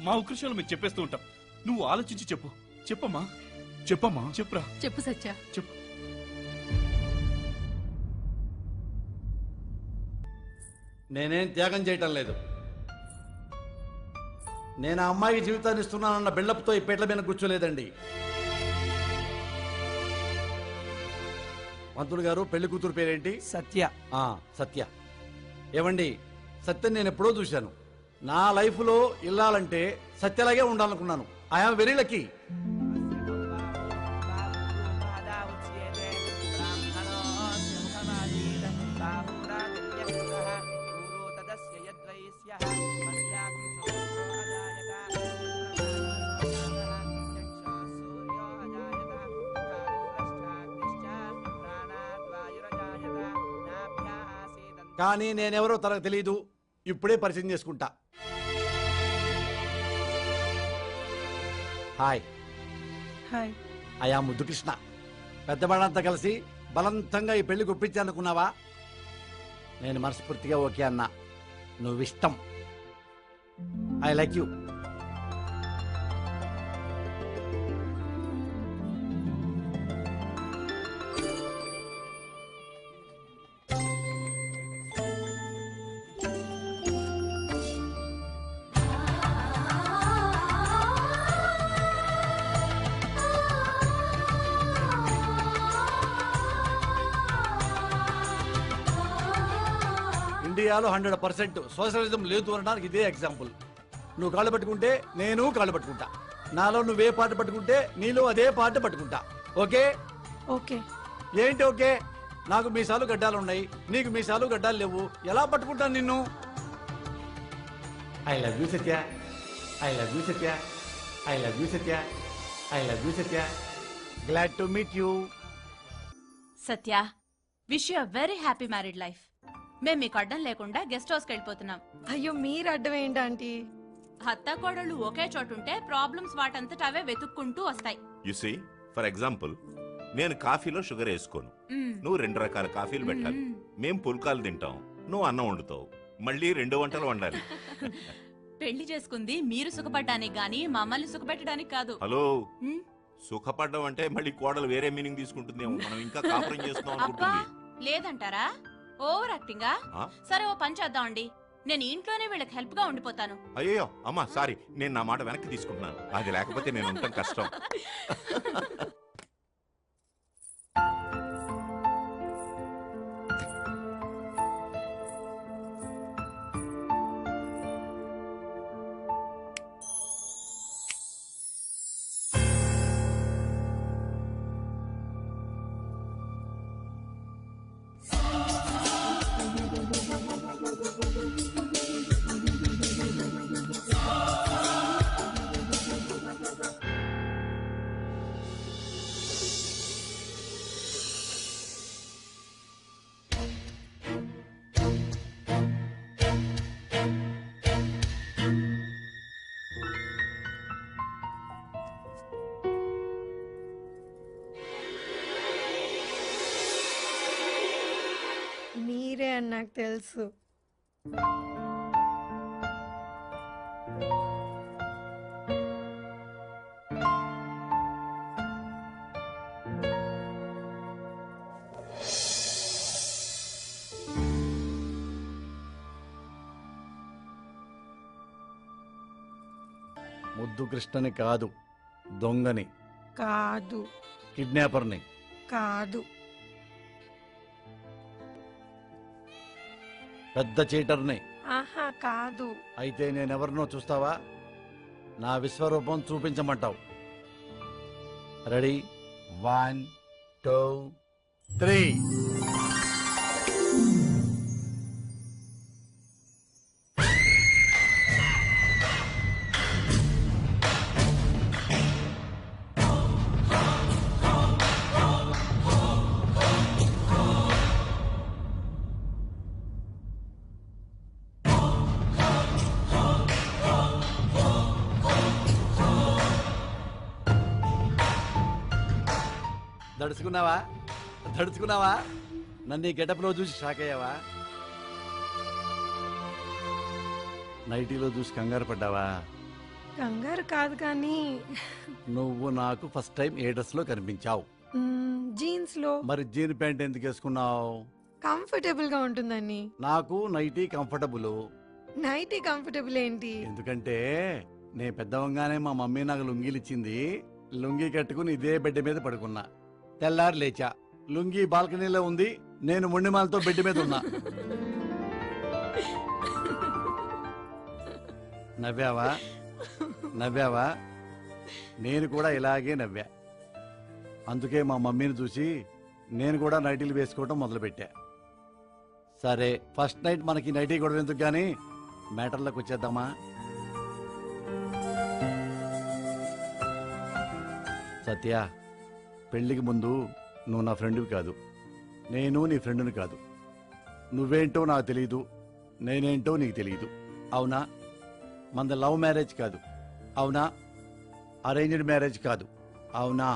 మా ఉకృషాలు మేము చెప్పేస్తూ ఉంటాం. నువ్వు ఆలోచించి చెప్పమ్మా. చెప్పురా. చెప్పు సత్య. చెప్పు. నేనేం త్యాగం చేయటం లేదు. నేను ఆ అమ్మాయికి జీవితాన్ని ఇస్తున్నానన్న బిల్డప్తో ఈ పేట్ల మీద కూర్చోలేదండి. మంత్రులు గారు, పెళ్లి కూతురు పేరేంటి? సత్య. సత్య. ఏవండి, సత్యం నేను ఎప్పుడో చూశాను. నా లైఫ్లో ఇల్లాలంటే సత్యలాగే ఉండాలనుకున్నాను. I am very lucky. కానీ నేనెవరో తనకు తెలీదు. ఇప్పుడే పరిచయం చేసుకుంటా. హాయ్. అయా ముద్దు కృష్ణ. పెద్దవాళ్ళంతా కలిసి బలవంతంగా ఈ పెళ్లి ఒప్పించాలనుకున్నావా? నేను మనస్ఫూర్తిగా ఓకే అన్నా. నువ్విష్టం. I like you. ఇండియాలో 100% సోషలిజం లేదు అనడానికి ఇదే ఎగ్జాంపుల్. నువ్వు కాళ్ళు పట్టుకుంటే నేను కాళ్ళు పట్టుకుంటా. నాలో నువ్వే పాట పట్టుకుంటే నీలో అదే పాట పట్టుకుంటా. ఓకే? ఓకే. ఏంటి ఓకే? నాకు మీసాలు గడ్డాలు ఉన్నాయి, నీకు మీసాలు గడ్డాలు లేవు. ఎలా పట్టుకుంటాను నిన్ను? I love you Satya. I love you Satya. I love you Satya. I love you Satya. Glad to meet you. Satya, wish you a very happy married life. మేము మీకు అడ్డం లేకుండా గెస్ట్ హౌస్కి వెళ్ళిపోతున్నాం. అయ్యో, మీరు అడ్డం ఏంటి ఆంటీ? అత్త కోడళ్ళు ఒకే చోటుంటే ప్రాబ్లమ్స్ వాటంతట అవే వెతుక్కుంటూ వస్తాయి. యు సీ, ఫర్ ఎగ్జాంపుల్, నేను కాఫీలో షుగర్ వేసుకోను, నువ్వు 2 రకాల కాఫీలు పెట్టాలి. మేం పుల్కాలు తింటాం, నువ్వు అన్నం వండుతావు, మళ్ళీ 2 వంటలు వండాలి. పెళ్లి చేసుకుంది మీరు సుఖపడ్డానికి గాని మమ్మల్ని సుఖపెట్టడానికి కాదు. హలో, సుఖపడ్డం అంటే మళ్ళీ కోడలు వేరే మీనింగ్ తీసుకుంటుందేమో. మనం ఇంకా కాపురం చేస్తున్నాం అబ్బా, అనుకుంటుంది. లేదంటారా? ఓవర్ యాక్టింగా? సరే, ఓ పని చేద్దామండి. నేను ఇంట్లోనే వీళ్ళకి హెల్ప్ గా ఉండిపోతాను. అయ్యో అమ్మా సారీ, నేను నా మాట వెనక్కి తీసుకుంటున్నాను. అది లేకపోతే నేను ఉండటం కష్టం. మీరే అని నాకు తెలుసు. ముద్దు కృష్ణని కాదు, దొంగని కాదు, కిడ్నాపర్ని కాదు, పెద్ద చీటర్ని. ఆహా కాదు. అయితే నేనెవరినో చూస్తావా? నా విశ్వరూపం చూపించమంటావు. రెడీ? 1 2 3. దడుచుకున్నావా? నన్ను ఈ గెటప్లో చూసి షాక్ అయ్యావా? నైటీలో చూసి కంగారు పడ్డావా? కంగారు కాదు కానీ నువ్వు నాకు ఫస్ట్ టైం ఏ డ్రెస్ లో కనిపించావు? జీన్స్ లో. మరి జీన్ ప్యాంట్ ఎందుకు వేసుకున్నావు? కంఫర్టబుల్ గా ఉంటుందని. నాకు నైటీ కంఫర్టబుల్. నైటీ కంఫర్టబుల్ ఏంటి? ఎందుకంటే నేను పెద్దవంగానే మా మమ్మీ నాకు లుంగీలు ఇచ్చింది. లుంగీ కట్టుకుని ఇదే బెడ్ మీద పడుకున్నా. తెల్లారి లేచా, లుంగీ బాల్కనీలో ఉంది, నేను మొండిమాలతో బెడ్ మీద ఉన్నా. నవ్వావా? నేను కూడా ఇలాగే నవ్వా. అందుకే మా మమ్మీని చూసి నేను కూడా నైటీలు వేసుకోవటం మొదలుపెట్టా. సరే, ఫస్ట్ నైట్ మనకి నైటీ గొడవ ఎందుకు గానీ మ్యాటర్లోకి వచ్చేద్దామా? సత్య, పెళ్లికి ముందు నువ్వు నా ఫ్రెండ్వి కాదు, నేను నీ ఫ్రెండ్ని కాదు. నువ్వేంటో నాకు తెలీదు, నేనేంటో నీకు తెలీదు. అవునా? మనది లవ్ మ్యారేజ్ కాదు. అవునా? అరేంజ్డ్ మ్యారేజ్ కాదు. అవునా?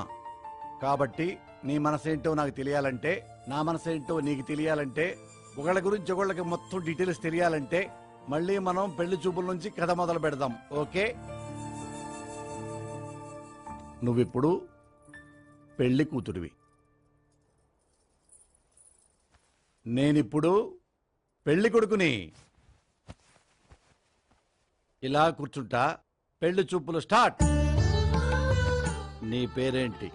కాబట్టి నీ మనసేంటో నాకు తెలియాలంటే, నా మనసేంటో నీకు తెలియాలంటే, ఒకళ్ళ గురించి ఒకళ్ళకి మొత్తం డీటెయిల్స్ తెలియాలంటే మళ్ళీ మనం పెళ్లి చూపుల నుంచి కథ మొదలు పెడదాం. ఓకే? నువ్విప్పుడు పెళ్లి కూతుడివి, నేనిప్పుడు పెళ్లి కొడుకుని. ఇలా కూర్చుంటా, పెళ్లి చూపులు స్టార్ట్. నీ పేరేంటి?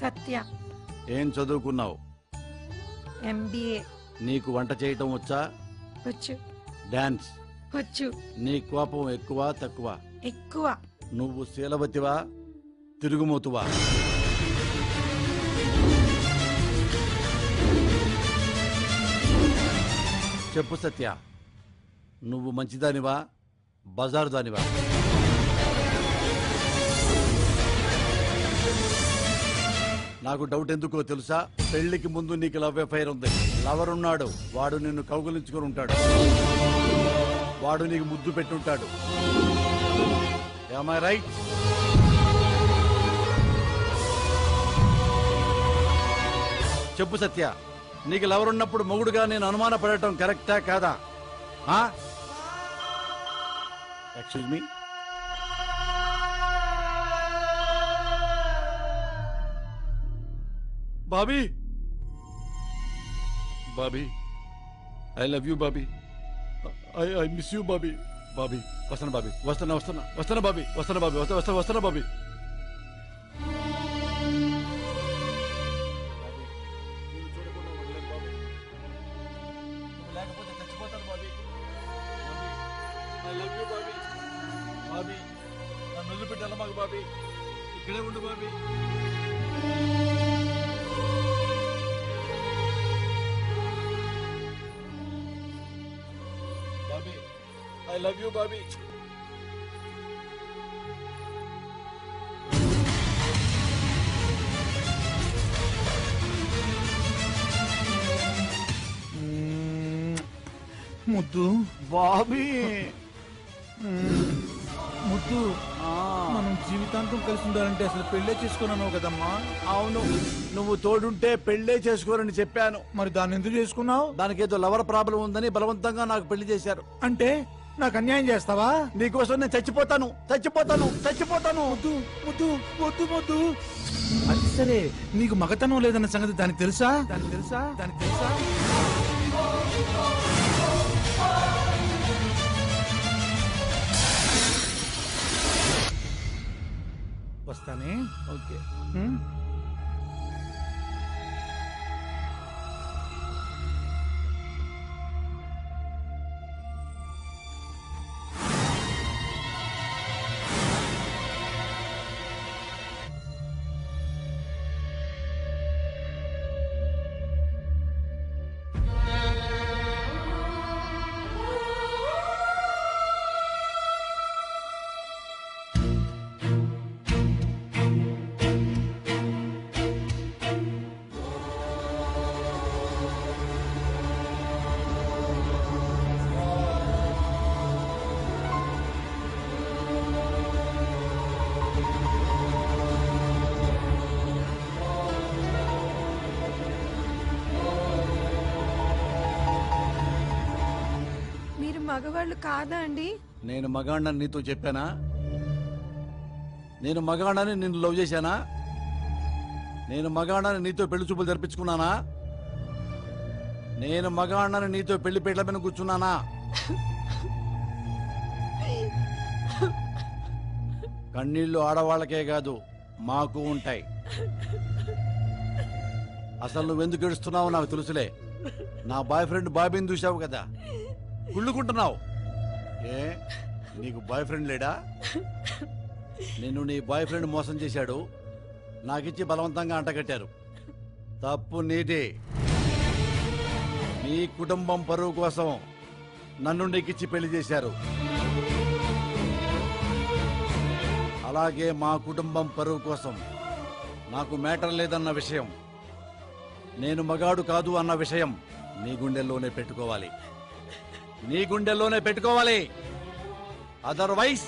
సత్య. ఏం చదువుకున్నావు? MBA. నీకు వంట చేయటం వచ్చా? వచ్చు. డాన్స్ వచ్చు. నీ కోపం ఎక్కువ తక్కువ? ఎక్కువ. నువ్వు శీలవతివా తిరుగుమోతువా? చెప్పు సత్య, నువ్వు మంచిదానివా బజారు దానివా? నాకు డౌట్ ఎందుకో తెలుసా? పెళ్లికి ముందు నీకు లవ్ అఫైర్ ఉంది. లవర్ ఉన్నాడు, వాడు నిన్ను కౌగులించుకొని ఉంటాడు, వాడు నీకు ముద్దు పెట్టుంటాడు. Am I right? చెప్పు సత్య, నీకు లవర్ ఉన్నప్పుడు మొగుడుగా నేను అనుమాన పడటం కరెక్టా కాదా? Excuse me. Bobby, Bobby, I love you Bobby, I miss you Bobby. Bobby వస్తాను బాబీ, వస్తాను బాబీ, వస్తాను బాబీ. లేకపోతే చచ్చిపోతాను Bobby. I love you Bobby. Bobby నన్ను వదిలిపెట్టాల మాకు బాబీ, ఇక్కడే ఉండు Bobby. Bobby I love you Bobby. ముద్దు బాబీ, ముద్దు మనం జీవితాంతం కలిసి ఉండాలంటే అసలు పెళ్ళే చేసుకున్నాను కదమ్మా. అవును, నువ్వు తోడుంటే పెళ్ళే చేసుకోరని చెప్పాను. మరి దాన్ని ఎందుకు చేసుకున్నావు? దానికి ఏదో లవర్ ప్రాబ్లం ఉందని బలవంతంగా నాకు పెళ్లి చేశారు. అంటే నాకు అన్యాయం చేస్తావా? నీకోసం నేను చచ్చిపోతాను. ముద్దు ముద్దు ముద్దు ముద్దు. అది సరే, నీకు మగతనం లేదన్న సంగతి దానికి తెలుసా? వస్తానే. ఓకే. మగవాళ్ళు కాదా అండి? నేను మగాణ్ణని నీతో చెప్పానా? నేను మగాణ్ణని నిన్ను లవ్ చేశానా? నేను మగాణ్ణని నీతో పెళ్లి చూపులు జరిపించుకున్నానా? నేను మగాణ్ణని నీతో పెళ్లి పీటల మీద కూర్చున్నానా? కన్నీళ్లు ఆడవాళ్ళకే కాదు, మాకు ఉంటాయి. అసలు నువ్వెందుకు ఏడుస్తున్నావు నాకు తెలుసులే. నా బాయ్ ఫ్రెండ్ బాబీని చూసావు కదా, కుళ్ళుకుంటున్నావు. ఏ నీకు బాయ్ ఫ్రెండ్ లేడా? నిన్ను నీ బాయ్ ఫ్రెండ్ మోసం చేశాడు, నాకిచ్చి బలవంతంగా అంటగట్టారు. తప్పు నీదే. నీ కుటుంబం పరువు కోసం నన్ను నీకిచ్చి పెళ్లి చేశారు. అలాగే మా కుటుంబం పరువు కోసం నాకు మ్యాటర్ లేదన్న విషయం, నేను మగాడు కాదు అన్న విషయం నీ గుండెల్లోనే పెట్టుకోవాలి. నీ గుండెల్లోనే పెట్టుకోవాలి. అదర్వైజ్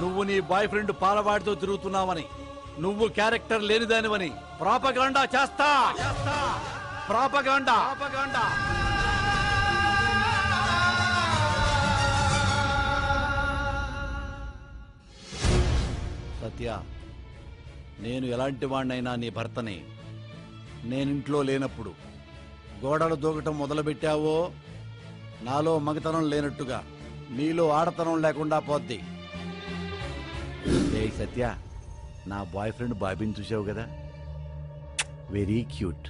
నువ్వు నీ బాయ్ ఫ్రెండ్ పాలవాడితో తిరుగుతున్నావని, నువ్వు క్యారెక్టర్ లేనిదానివని ప్రాపగాండా చేస్తా. ప్రాపగాండా. సత్య, నేను ఎలాంటి వాడినైనా నీ భర్తని. నేనింట్లో లేనప్పుడు గోడలు దూకటం మొదలుపెట్టావో నాలో మగతనం లేనట్టుగా నీలో ఆడతనం లేకుండా పోద్ది. సత్య, నా బాయ్ ఫ్రెండ్ బాబీని చూసావు కదా, వెరీ క్యూట్.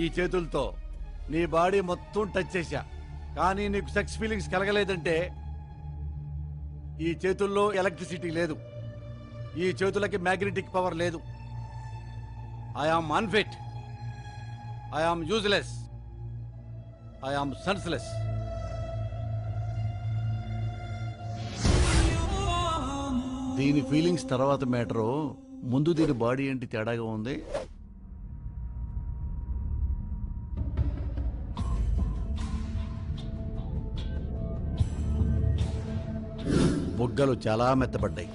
ఈ చేతులతో నీ బాడీ మొత్తం టచ్ చేశా, కానీ నీకు సెక్స్ ఫీలింగ్స్ కలగలేదంటే ఈ చేతుల్లో ఎలక్ట్రిసిటీ లేదు, ఈ చేతులకి మ్యాగ్నెటిక్ పవర్ లేదు. I am unfit, I am useless, I am senseless. దీని ఫీలింగ్స్ తర్వాత మ్యాటరు, ముందు దీని బాడీ ఏంటి తేడాగా ఉంది. బొగ్గలు చాలా మెత్తబడ్డాయి.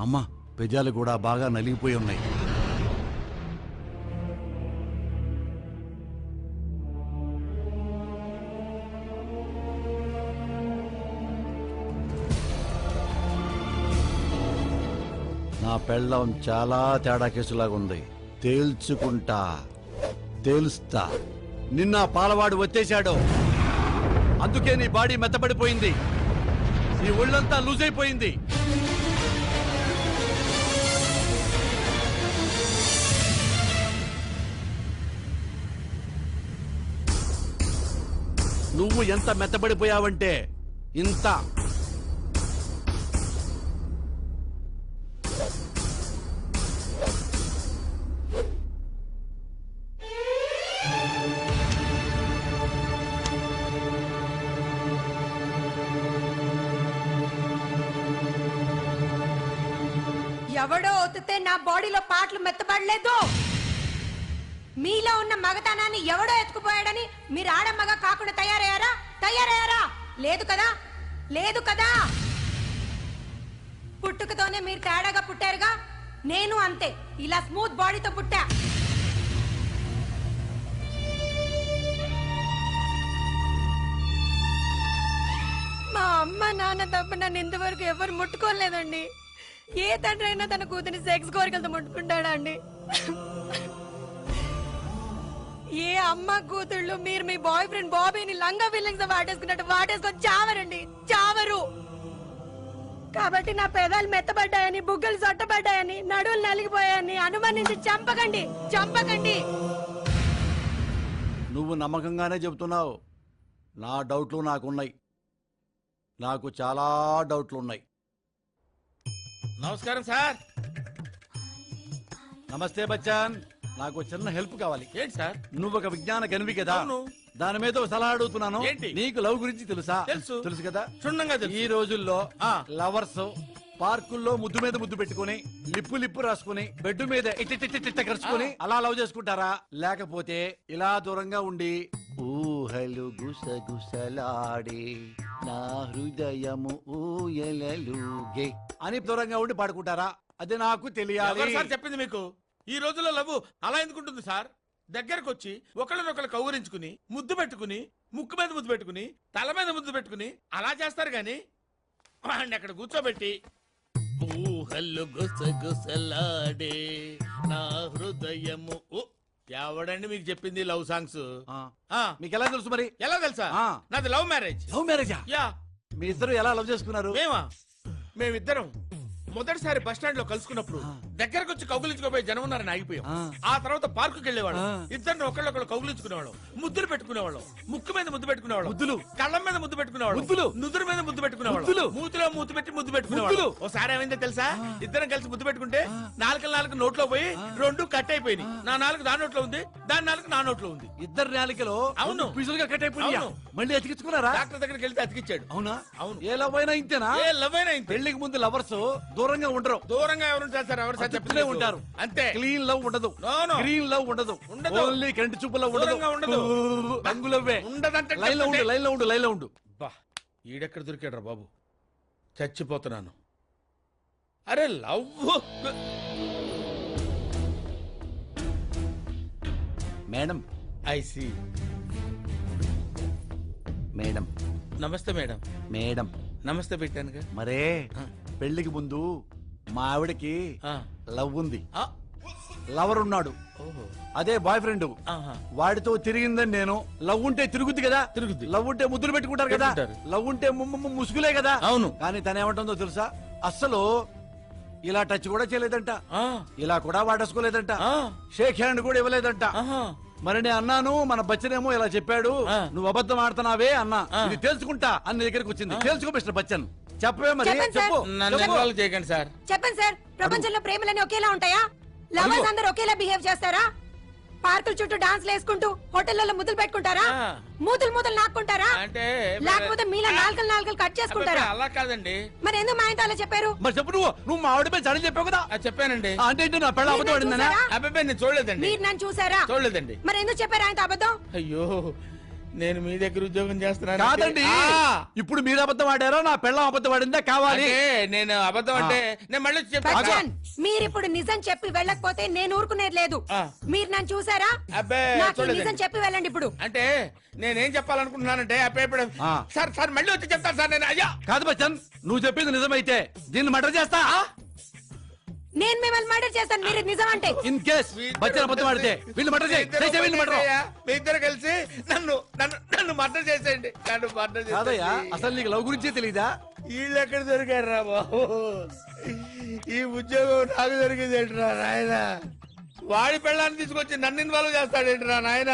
అమ్మా, పెదాలు కూడా బాగా నలిగిపోయి ఉన్నాయి. నా పెళ్ళం చాలా తేడా కేసులాగా ఉంది. తేల్చుకుంటా, తేలుస్తా. నిన్న పాలవాడు వచ్చేశాడు, అందుకే నీ బాడీ మెత్తబడిపోయింది, నీ ఒళ్ళంతా లూజ్ అయిపోయింది. నువ్వు ఎంత మెత్తబడిపోయావంటే ఇంత. ఎవడో ఒత్తితే నా బాడీలో పాటలు మెత్తబడలేదు. మీలో ఉన్న మగతనాన్ని ఎవడో ఎత్తుకుపోయాడని మీరు ఆడమ్మగా కాకుండా తయారయ్యారా? లేదు కదా, లేదు కదా. పుట్టుకతోనే మీరు తేడాగా పుట్టారుగా, నేను అంతే, ఇలా స్మూత్ బాడీతో పుట్టా. మా అమ్మ నాన్న తప్ప నన్ను ఇంతవరకు ఎవరు ముట్టుకోలేదండి. ఏ తండ్రి అయినా తన కూతుని సెక్స్ కోరికలతో ముట్టుకుంటాడా అండి? ఏ అమ్మ కూతుళ్ళు మీరు మీ బాయ్ ఫ్రెండ్ బాబీని లంగా ఫీలింగ్స్ వాటేసుకున్నట్టు వాటేసుకొని చావరండి, చావరు. కాబట్టి నా పెదాలు మెత్తబడ్డాయని, బుగ్గలు సొట్టబడ్డాయని, నడువులు నలిగిపోయాయని అనుమానించి చంపకండి. నువ్వు నమ్మకంగానే చెబుతున్నావు. నా డౌట్లు నాకున్నాయి, నాకు చాలా డౌట్లున్నాయి. నమస్కారం సార్. నమస్తే బచ్చన్, నాకు చిన్న హెల్ప్ కావాలి. ఏంటి సార్? నువ్వు ఒక విజ్ఞాన గనివి కదా, దాని మీద ఒక సలహా అడుగుతున్నాను. నీకు లవ్ గురించి తెలుసా? తెలుసు కదా, క్షుణ్ణంగా తెలుసు. ఈ రోజుల్లో లవర్స్ పార్కుల్లో ముద్దు మీద ముద్దు పెట్టుకుని, లిప్పు రాసుకుని, బెడ్ మీద ఇట్ట కరుచుకుని అలా లవ్ చేసుకుంటారా? లేకపోతే ఇలా దూరంగా ఉండి ఊహలు గుసగుసలాడే నా హృదయము ఊయలలుగే అని దూరంగా ఉండి పాడుకుంటారా? అది నాకు తెలియాలి. ఎవరు సార్ చెప్పింది మీకు? ఈ రోజుల్లో లవ్ అలా ఎందుకుంటుంది సార్? దగ్గరకు వచ్చి ఒకళ్ళనొకళ్ళు కౌగురించుకుని, ముద్దు పెట్టుకుని, ముక్కు మీద ముద్దు పెట్టుకుని, తల మీద ముద్దు పెట్టుకుని అలా చేస్తారు గాని వాడిని అక్కడ కూర్చోబెట్టి ఊహల్లు గుసగుసలాడే నా హృదయము. ఎవడండి మీకు చెప్పింది లవ్ సాంగ్స్? మీకు ఎలా తెలుసు మరి? ఎలా తెలుసా? నాది లవ్ మ్యారేజ్. లవ్ మ్యారేజా? యా. మీ ఇద్దరు ఎలా లవ్ చేసుకున్నారు? మేమిద్దరం మొదటిసారి బస్ స్టాండ్ లో కలుసుకున్నప్పుడు దగ్గరకు వచ్చి కౌగులించుకోపోయి జనం ఉన్నారని ఆగిపోయాం. ఆ తర్వాత పార్కుకి వెళ్ళేవాడు, ఇద్దరు ఒకళ్ళొకళ్ళు కౌగులించుకునేవాళ్ళం, ముద్దులు పెట్టుకునేవాళ్ళం, ముక్కు మీద ముద్దు పెట్టుకునేవాళ్ళం, ముద్దులు కళ్ళం మీద ముద్దు పెట్టుకునేవాళ్ళం, ముద్దులు నుదురు మీద ముద్దు పెట్టుకునేవాళ్ళం, మూతిలో మూతి పెట్టి ముద్దు పెట్టుకునేవాళ్ళం. ఒకసారి ఏమైందో తెలుసా? ఇద్దరం కలిసి ముద్దు పెట్టుకుంటే నాలుగు నోట్లో పోయి రెండు కట్ అయిపోయినాయి. నా నాలుగు దాని నోట్లో ఉంది, దాని నాలుగు నా నోట్లో ఉంది. ఇద్దరు నాలుకలో అవును పీసులుగా కట్ అయిపోయినా మళ్ళీ అతికించుకున్నారా? డాక్టర్ దగ్గరికి వెళ్తే అతికిచ్చాడు. అవునా? అవును. ఏ లవ్ అయినా ఇంతేనా? ఏ లవ్ అయినా ఇంతే. పెళ్లికి ముందు లవర్స్ దూరంగా ఉండరు. దూరంగా ఎవరు చేస్తారు? ఎవరు చెప్తూనే ఉంటారు. అంతే. క్లీన్ లవ్ ఉండదు, గ్రీన్ లవ్ ఉండదు, ఓన్లీ కంటి చూపులో ఉండదు, రంగులవ్వే ఉండదంటే. లైన్ లో ఉండు. బా, ఈడెక్కడ దొరికాడు రా బాబు, చచ్చిపోతున్నాను. అరే love madam. I see. Madam. నమస్తే మేడం. మేడం నమస్తే పెట్టానుగా. మరే పెళ్లికి ముందు మా ఆవిడకి లవ్ ఉంది, లవర్ ఉన్నాడు, అదే బాయ్ ఫ్రెండ్. వాడితో తిరిగిందని నేను. లవ్ ఉంటే తిరుగుద్ది కదా, లవ్ ఉంటే ముద్దులు పెట్టుకుంటారు కదా, లవ్ ఉంటే ముసుగులే కదా. అవును. కానీ తనేమంటుందో తెలుసా? అస్సలు ఇలా టచ్ కూడా చేయలేదంట, ఇలా కూడా వాడేసుకోలేదంట, షేక్ హ్యాండ్ కూడా ఇవ్వలేదంట. మరి నేను అన్నాను, మన బచ్చనేమో ఇలా చెప్పాడు, నువ్వు అబద్ధం ఆడుతున్నావే అన్నా. ఇది తెలుసుకుంటా అని దగ్గరికి వచ్చింది. తెలుసుకో మిస్టర్ బచ్చన్, చెప్పవే మరి. చెప్పు. చేయకండి సార్. చెప్పండి సార్, ప్రపంచంలో ప్రేమలన్నీ ఒకేలా ఉంటాయా? లవర్స్ అందరూ ఒకేలా బిహేవ్ చేస్తారా? పార్కుల చుట్టూ డాన్స్ వేసుకుంటూ హోటళ్లలో ముద్దులు పెట్టుకుంటారా? మూతులు నాకుంటారా? లేకపోతే మీలా నాలుకలు కట్ చేసుకుంటారా? అలా కాదండి. మరి ఎందుకు మా ఆయనతో అలా చెప్పారు? మరి చెప్పు. నువ్వు మా ఆవిడపై చడి చెప్పావు కదా. చెప్పానండి. అంటే నా పెళ్ళ అబద్ధం ఆడిందనా? అబ్బాయి నేను చూడలేదండి. మీరు నన్ను చూసారా? చూడలేదండి. మరి ఎందుకు చెప్పారు ఆయనతో అబద్ధం? అయ్యో, నేను మీ దగ్గర ఉద్యోగం చేస్తున్నాను కాదండి. ఇప్పుడు మీరు అబద్ధం ఆడారా, నా పెళ్ళం అబద్ధం ఆడిందా? కావాలి. నేను అబద్ధం అంటే నేను మళ్ళీ చెప్తాను. మీరు ఇప్పుడు నిజం చెప్పి వెళ్ళకపోతే నేను ఊరుకునేది లేదు. మీరు నన్ను చూసారా? నాకు నిజం చెప్పి వెళ్ళండి ఇప్పుడు. అంటే నేనేం చెప్పాలనుకుంటున్నానంటే అప్పుడు సార్ మళ్ళీ వచ్చి చెప్తాను సార్. నేను అయ్యా కాదు బచ్చన్, నువ్వు చెప్పింది నిజమైతే దీన్ని మర్డర్ చేస్తా. నేను మిమ్మల్ని మర్డర్ చేస్తాను. మీరు ఇది నిజం అంటే ఇన్ కేస్ బచ్చన్ అబద్ధం ఆడితే వీళ్ళు మర్డర్ చేయి వీళ్ళు మర్డర్. మీ ఇద్దరు కలిసి నన్ను నన్ను నన్ను మర్డర్ చేసేయండి. నన్ను మర్డర్ కాదయ్యా, అసలు నీకు లవ్ గురించే తెలీదా? వీళ్ళు ఎక్కడ దొరికారు రా బాబు? ఈ ఉద్యోగం నాకు దొరికింది ఏంట్రా నాయన? వాడి పెళ్ళాన్ని తీసుకొచ్చి నన్ను ఇన్వాల్వ్ చేస్తాడేంట్రా నాయన?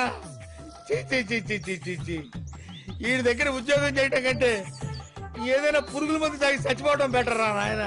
వీడి దగ్గర ఉద్యోగం చేయటం కంటే ఏదైనా పురుగుల మందు తాగి చచ్చిపోవడం బెటర్ రా నాయన.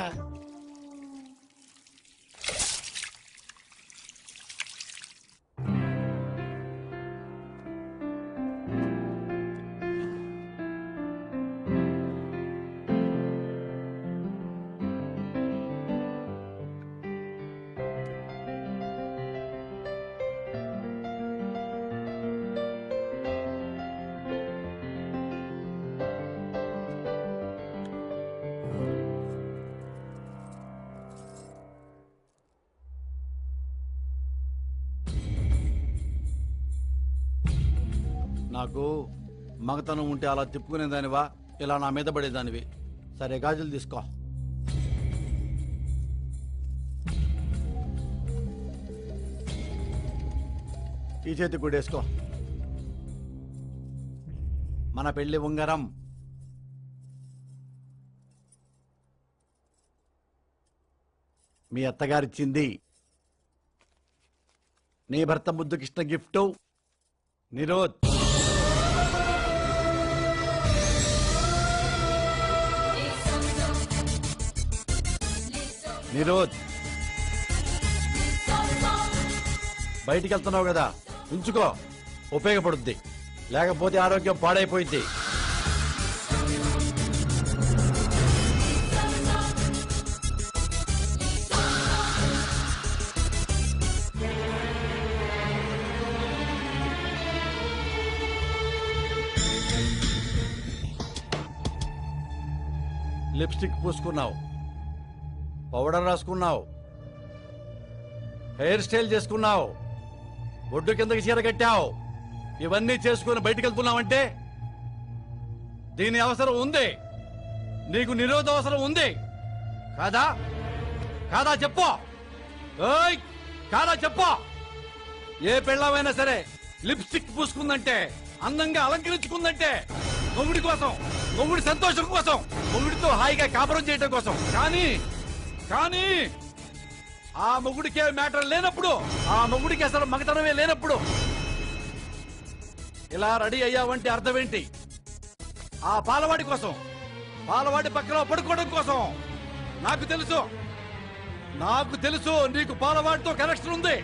నాకు మగతనం ఉంటే అలా తిప్పుకునేదానివా, ఇలా నా మీద పడేదానివి? సరే గాజులు తీసుకో. ఈ చేతి కూడా వేసుకో. మన పెళ్లి ఉంగరం. మీ అత్తగారిచ్చింది. నీ భర్త ముద్దుకిష్ట గిఫ్ట్. నిరోధ్. నిరోధ్, బయటికి వెళ్తున్నావు కదా, ఉంచుకో, ఉపయోగపడుద్ది. లేకపోతే ఆరోగ్యం పాడైపోయింది. లిప్స్టిక్ పూసుకున్నావు, పౌడర్ రాసుకున్నావు, హెయిర్ స్టైల్ చేసుకున్నావు, ఒడ్డు కిందకి చీర కట్టావు. ఇవన్నీ చేసుకుని బయటికి వెళ్తున్నావంటే దీని అవసరం ఉంది. నీకు నిరోధ అవసరం ఉంది కాదా? కాదా చెప్పు. ఏయ్, కాదా చెప్పు. ఏ పెళ్ళమైనా సరే లిప్స్టిక్ పూసుకుందంటే, అందంగా అలంకరించుకుందంటే మొగుడి కోసం, మొగుడి సంతోషం కోసం, మొగుడితో హాయిగా కాపురం చేయడం కోసం. కానీ ఆ మొగుడికే మ్యాటర్ లేనప్పుడు, ఆ మొగుడికి అసలు మగతనమే లేనప్పుడు ఇలా రెడీ అయ్యావంటే అర్థం ఏంటి? ఆ పాలవాడి కోసం, పాలవాడి పక్కన పడుకోవడం కోసం. నాకు తెలుసు నీకు పాలవాడితో కనెక్షన్ ఉంది.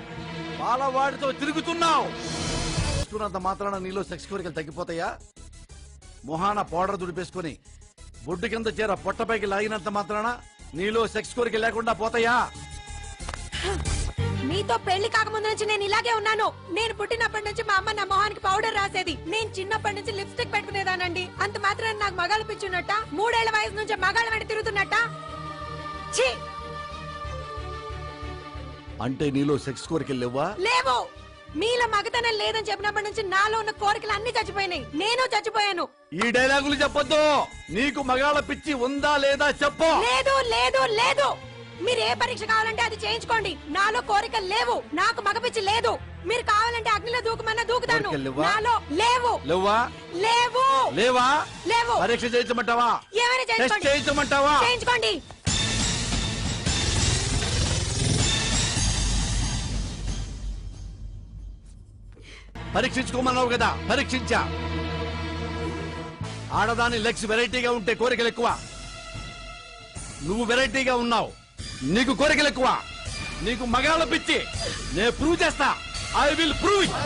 పాలవాడితో తిరుగుతున్నావు. చూస్తున్నంత మాత్రాన నీలో సెక్స్ కోరికలు తగ్గిపోతాయా? మొహాన పౌడర్ దుడిపేసుకుని బొడ్డు కింద చీర పొట్టపైకి లాగినంత మాత్రాన నీలో సెక్స్ కోరిక లేకుండా పోతాయా? మీతో పెళ్లి కాకముందు నుంచి నేను ఇలాగే ఉన్నాను. నేను పుట్టినప్పటి నుంచి మా అమ్మ నా మొహానికి పౌడర్ రాసేది. నేను చిన్నప్పటి నుంచి లిప్స్టిక్ పెట్టుకునేదానండి. అంత మాత్రం నాకు మగాళ్ళు పిచ్చున్నట్ట? 3 ఏళ్ల వయసు నుంచి మగాళ్ళ వెంట తిరుగుతున్నట్ట? ఛీ! అంటే నీలో సెక్స్ కోరికలు లేవా? లేవు. మీలో మగతనం లేదని చెప్పినప్పటి నుంచి నాలో ఉన్న కోరికలు అన్ని చచ్చిపోయినాయి. నేను చచ్చిపోయాను. ఈ డైలాగులు చెప్పొద్దు. నీకు మగాళ్ళ పిచ్చి ఉందా లేదా చెప్పు. లేదు లేదు లేదు. మీరు ఏ పరీక్ష కావాలంటే అది చేయించుకోండి. నాలో కోరికలు లేవు. నాకు మగపిచ్చి లేదు. మీరు కావాలంటే అగ్నిలో దూకమన్నా దూకుతాను. నాలో లేవు. లేవా? లేవు. లేవా? లేవు. పరీక్ష చేయించమంటావా? ఏమైనా టెస్ట్ చేయించమంటావా? చేయించుకోండి. పరీక్షించుకోమన్నావు కదా, పరీక్షించా. ఆడదాని లెగ్స్ వెరైటీగా ఉంటే కోరికలు ఎక్కువ. నువ్వు వెరైటీగా ఉన్నావు, నీకు కోరికలు ఎక్కువ. నీకు మగాళ్ళ పిచ్చి. నేను ప్రూవ్ చేస్తా. I will prove it.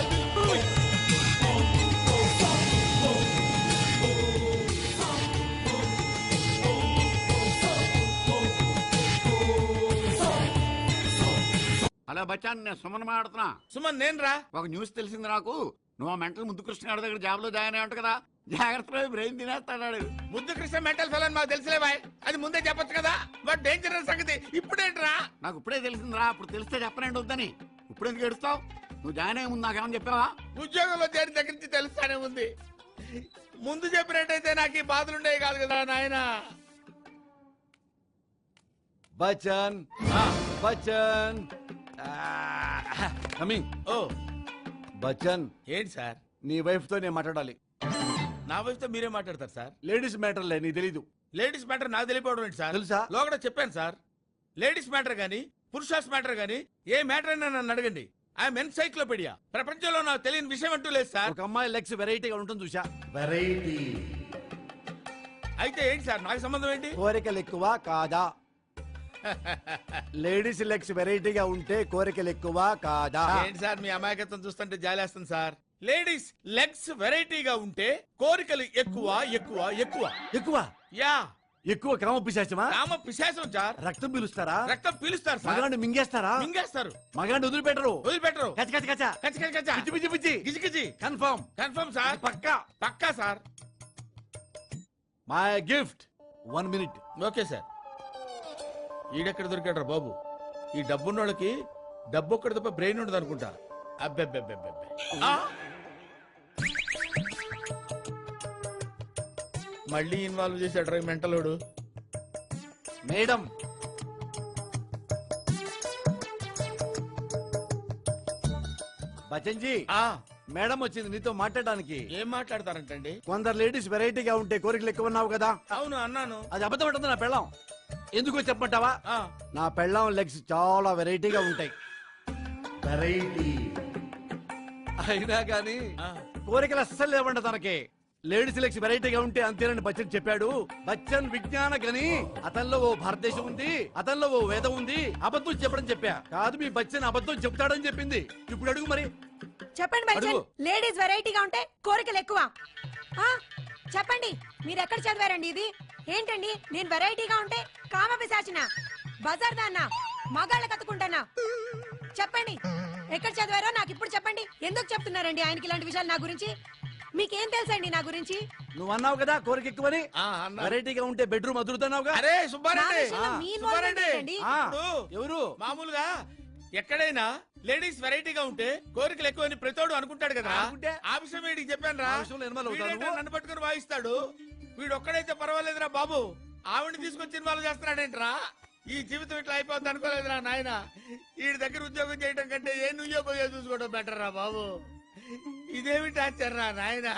Hello Bachchan, నేను సుమన్ మాట్లాడుతున్నా. సుమన్ నేను రా. ఒక న్యూస్ తెలిసింది నాకు. నువ్వు ఆ మెంటల్ ముద్దు కృష్ణ గారి దగ్గర జాబ్ లో జాయిన్ అయ్యి కదా. జాగ్రత్తలో బ్రెయిన్ తినేస్తాడు. ముద్దు కృష్ణ మెంటల్ ఫెల్ అని మాకు తెలిసిలే బాయ్. అది ముందే చెప్పొచ్చు కదా. బట్ డేంజరస్ సంగతి ఇప్పుడేంట్రా? నాకు ఇప్పుడే తెలిసిందిరా. అప్పుడు తెలిస్తే చెప్పనండి వద్దని. ఇప్పుడు ఎందుకు ఏడుస్తావు? నువ్వు జాయిన్ అయ్యే ముందు నాకేమని చెప్పావా? ఉద్యోగంలో చేరిన దగ్గర నుంచి తెలుస్తానే ఉంది. ముందు చెప్పినట్టయితే నాకు ఈ బాధలుండేవి కాదు కదా నాయన. బచ్చన్ బచ్చన్ కమింగ్. ఓ బచ్చన్, ఏంటి సార్? నీ వైఫ్ తో నేను మాట్లాడాలి. నా వైఫ్ తో మీరే మాట్లాడతారు సార్? లేడీస్ మ్యాటర్లే, నీకు తెలీదు. లేడీస్ మ్యాటర్ నాకు తెలియపోవడం ఏంటి సార్? తెలుసా? లోగడ చెప్పాను సార్. లేడీస్ మ్యాటర్ గానీ పురుషాస్ మ్యాటర్ గానీ ఏ మ్యాటర్ అయినా నన్ను అడగండి. I'm encyclopaedia. ప్రపంచంలో నాకు తెలియని విషయం అంటూ లేదు సార్. ఒక అమ్మాయి లెగ్స్ వెరైటీగా ఉంటుంది చూసా. వెరైటీ అయితే ఏంటి సార్? నాకు సంబంధం ఏంటి? కోరికలు ఎక్కువ కాదా? లేడీస్ లెగ్స్ వెరైటీగా ఉంటే కోరికలు ఎక్కువ కాదా? ఏంటి సార్ మీ అమాయకత్వం చూస్తుంటే జాలేస్తుంది సార్. లేడీస్ లెగ్స్ వెరైటీగా ఉంటే కోరికలు ఎక్కువ ఎక్కువ ఎక్కువ ఎక్కువ. యా, ఎక్కువ కామ పిశాచమా? కామ పిశాచం సార్. రక్తం పీలుస్తారా? రక్తం పీలుస్తారు సార్. మగాడిని మింగేస్తారా? మింగేస్తారు. మగాడిని వదిలిపెట్టరు. వదిలిపెట్టరు. కచ్చ కచ్చ కచ్చ కచ్చి కచ్చి కచ్చ పిచ్చి పిచ్చి పిచ్చి గిచి గిచి కన్ఫర్మ్. Confirm sir. పక్కా పక్కా sir. My gift 1 minute. Okay sir. ఈడెక్కడ దొరికాడ్రా బాబు? ఈ డబ్బున్నోళ్ళకి డబ్బు ఒక్కడి తప్ప బ్రెయిన్ ఉండదు అనుకుంటా. అబ్బెబ్బెబ్బెబ్బెబ్బె. మళ్ళీ ఇన్వాల్వ్ చేశాడు మెంటలోడు. మేడం, బచన్జీ, మేడం వచ్చింది నీతో మాట్లాడడానికి. ఏం మాట్లాడతారంటండి? కొందరు లేడీస్ వెరైటీగా ఉంటే కోరికలు ఎక్కువ ఉన్నావు కదా. అవును అన్నాను. అది అబద్ధం ఉంటుంది. నా పెళ్ళం ఎందుకో చెప్పమంటావా? నా పెళ్ళం లెగ్స్ చాలా వెరైటీగా ఉంటాయి. వెరైటీ అయినా గానీ కోరికలు అస్సలు లేవండి తనకి. లేడీస్ లెగ్స్ వెరైటీగా ఉంటే అంతేనని బచ్చన్ చెప్పాడు. బచ్చన్ విజ్ఞాన గని, అతనిలో ఓ భారతదేశం ఉంది, అతనిలో ఓ వేదం ఉంది. అబద్ధం చెప్పడం చెప్పా కాదు, మీ బచ్చన్ అబద్ధం చెప్తాడని చెప్పింది. ఇప్పుడు అడుగు మరి. చెప్పండి బచ్చన్, లేడీస్ వెరైటీగా ఉంటే కోరికలు ఎక్కువ. చెప్పండి, మీరు ఎక్కడ చదివారండి ఇది? ఏంటండి, నేను వెరైటీగా ఉంటే కామ పిశాచినా, బజార్ దాన్నా, మగాళ్ళ కత్తుకుంటానా? చెప్పండి, ఎక్కడ చదివారో నాకు ఇప్పుడు చెప్పండి. ఎందుకు చెప్తున్నారండి ఆయనకి ఇలాంటి విషయాలు నా గురించి? మీకేం తెలుసండి నా గురించి? నువ్వు అన్నావు కదా కోరిక ఎక్కువని. వెరైటీగా ఉంటే బెడ్రూమ్ అదురుతున్నావుగా. అరే సుబ్బారెడ్డి, మీ ఇన్వాల్వ్మెంట్ ఏంటండి? ఎవరు మామూలుగా ఎక్కడైనా లేడీస్ వెరైటీగా ఉంటే కోరికలు ఎక్కువ అని ప్రతోడు అనుకుంటాడు కదా. ఆ విషయం వీడికి చెప్పాను రా. నన్ను పట్టుకుని వాయిస్తాడు. వీడు ఒక్కడైతే పర్వాలేదురా బాబు, ఆవిడని తీసుకొచ్చి ఇన్వాల్వ్ చేస్తున్నాడేంట్రా? ఈ జీవితం ఇట్లా అయిపోద్ది అనుకోలేదురా నాయన. వీడి దగ్గర ఉద్యోగం చేయడం కంటే ఏ నుయ్యో పోయో చూసుకోవడం బెటర్ రా బాబు. ఇదేమి టార్చర్ రా నాయన.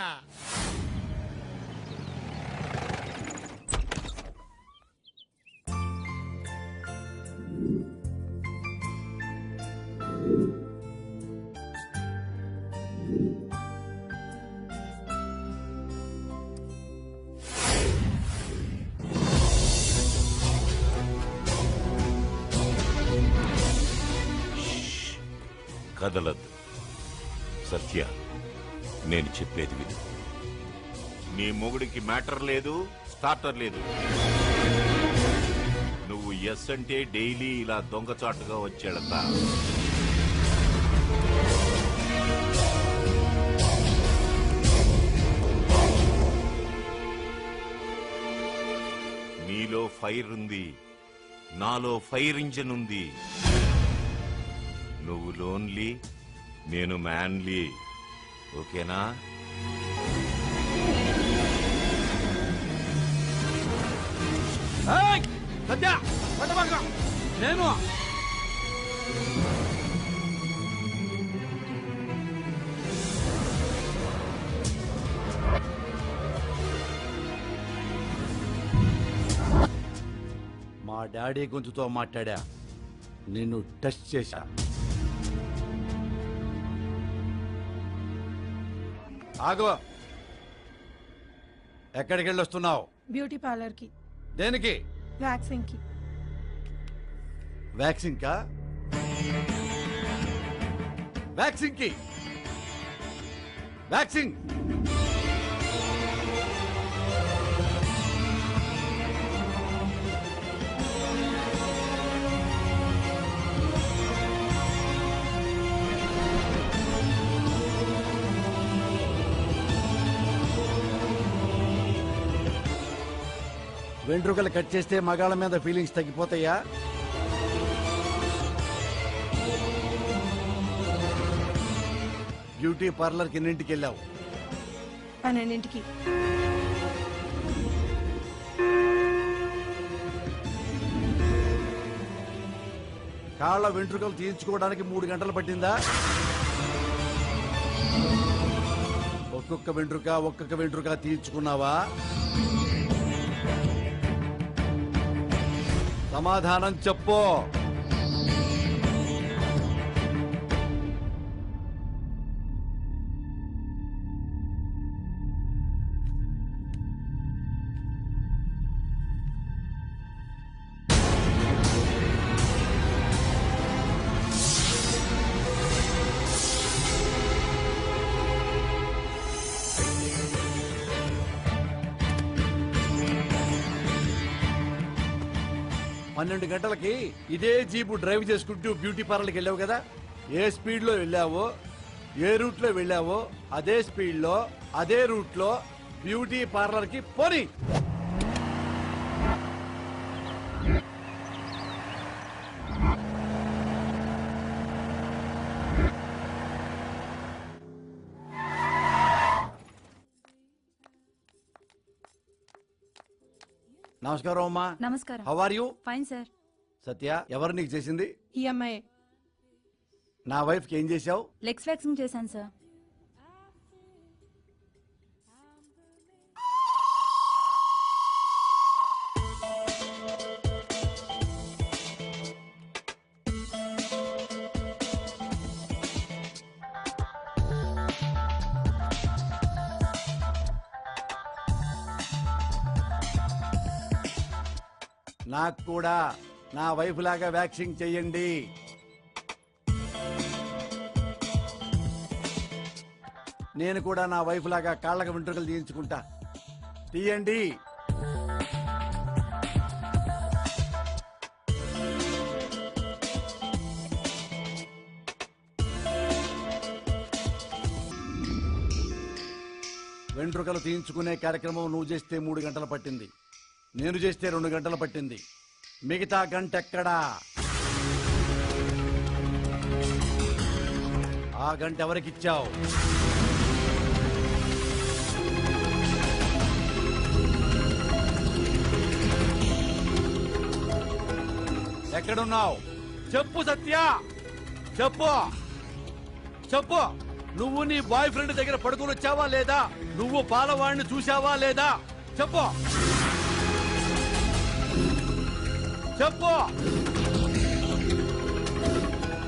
కదలద్దు సత్య, నేను చెప్పేది విను. నీ మొగుడికి మ్యాటర్ లేదు, స్టార్టర్ లేదు. నువ్వు ఎస్ అంటే డైలీ ఇలా దొంగచాటుగా వచ్చేడతా. నీలో ఫైర్ ఉంది, నాలో ఫైర్ ఇంజన్ ఉంది. నువ్వు లోన్లీ, నేను మ్యాన్లీ. ఓకేనా? నేను మా డాడీ గొంతుతో మాట్లాడా, నిన్ను టచ్ చేశా. ఆగో, ఎక్కడికి వెళ్ళొస్తున్నావు? బ్యూటీ పార్లర్ కి. దేనికి? వ్యాక్సింగ్ కి. వ్యాక్సిన్ కా? వ్యాక్సిన్ కి? వ్యాక్సిన్ వెంట్రుకలు కట్ చేస్తే మగాళ్ళ మీద ఫీలింగ్స్ తగ్గిపోతాయా? బ్యూటీ పార్లర్కి ఎన్నింటికి వెళ్ళావు? 12ంటికి. కాళ్ళ వెంట్రుకలు తీయించుకోవడానికి 3 గంటలు పట్టిందా? ఒక్కొక్క వెంట్రుక తీయించుకున్నావా? సమాధానం చెప్పు. పన్నెండు గంటలకి ఇదే జీపు డ్రైవ్ చేసుకుంటూ బ్యూటీ పార్లర్కి వెళ్ళావు కదా? ఏ స్పీడ్లో వెళ్ళావో, ఏ రూట్లో వెళ్ళావో అదే స్పీడ్లో అదే రూట్లో బ్యూటీ పార్లర్కి పోనీ. నమస్కారం అమ్మా. నమస్కారం. How are you? Fine sir. Satya, ఎవరు నీకు చేసింది? ఈ అమ్మాయి. నా వైఫ్ కి ఏం చేశావు? లెగ్స్ వ్యాక్సింగ్ చేశాను సార్. నాకు కూడా నా వైఫ్ లాగా వ్యాక్సింగ్ చెయ్యండి. నేను కూడా నా వైఫ్ లాగా కాళ్ళకు వెంట్రుకలు తీయించుకుంటా. తీయండి. వెంట్రుకలు తీయించుకునే కార్యక్రమం నువ్వు చేస్తే 3 గంటలు పట్టింది, నేను చేస్తే 2 గంటలు పట్టింది. మిగతా గంట ఎక్కడా? ఆ గంట ఎవరికిచ్చావు? ఎక్కడున్నావు? చెప్పు సత్య, చెప్పు చెప్పు. నువ్వు నీ బాయ్ ఫ్రెండ్ దగ్గర పడుకొని వచ్చావా లేదా? నువ్వు పాలవాడిని చూసావా లేదా? చెప్పు చెప్పు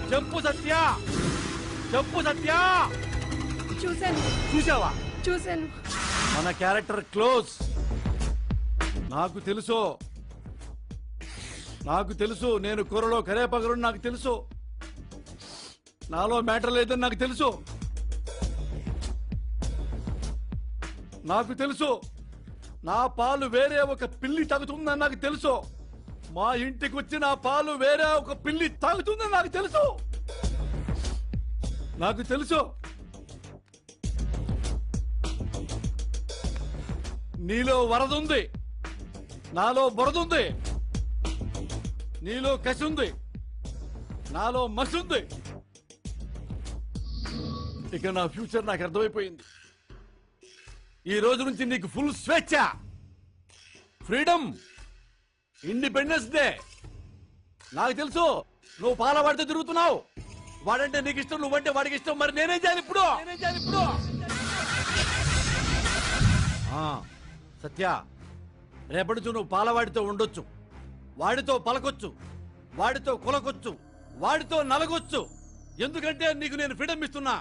చెప్పు సత్య, చెప్పు సత్య. చూశాను. చూసావా? చూశాను. మన క్యారెక్టర్ క్లోజ్. నాకు తెలుసు, నాకు తెలుసు. నేను కూరలో కరేపగరుని నాకు తెలుసు. నాలో మ్యాటర్ లేదని నాకు తెలుసు. నాకు తెలుసు నా పాలు వేరే ఒక పిల్లి తాగుతుందని నాకు తెలుసు. మా ఇంటికి వచ్చి నా పాలు వేరే ఒక పిల్లి తాగుతుందని నాకు తెలుసు. నాకు తెలుసు. నీలో వరదుంది, నాలో బురదుంది. నీలో కసి ఉంది, నాలో మసుంది. ఇక నా ఫ్యూచర్ నాకు అర్థమైపోయింది. ఈ రోజు నుంచి నీకు ఫుల్ స్వేచ్ఛ, ఫ్రీడమ్, ఇండిపెండెన్స్ డే. నాకు తెలుసు నువ్వు పాలవాడితో తిరుగుతున్నావు. వాడంటే నీకు ఇష్టం, నువ్వంటే వాడికి ఇష్టం. మరి నేనేం చేయాలి ఇప్పుడు? సత్య, రేపటి నుంచి నువ్వు పాలవాడితో ఉండొచ్చు, వాడితో పలకొచ్చు, వాడితో కులకొచ్చు, వాడితో నలగొచ్చు. ఎందుకంటే నీకు నేను ఫ్రీడమ్ ఇస్తున్నా,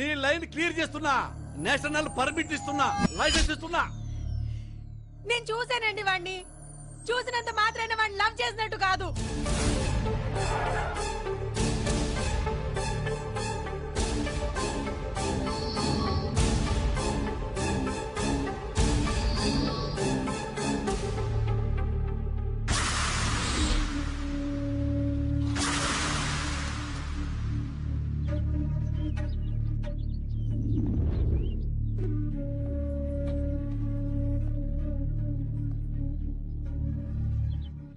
నీ లైన్ క్లియర్ చేస్తున్నా, నేషనల్ పర్మిట్ ఇస్తున్నా, లైసెన్స్ ఇస్తున్నా. నేను చూశానండి వాడిని. చూసినంత మాత్రాన వాడిని లవ్ చేసినట్టు కాదు.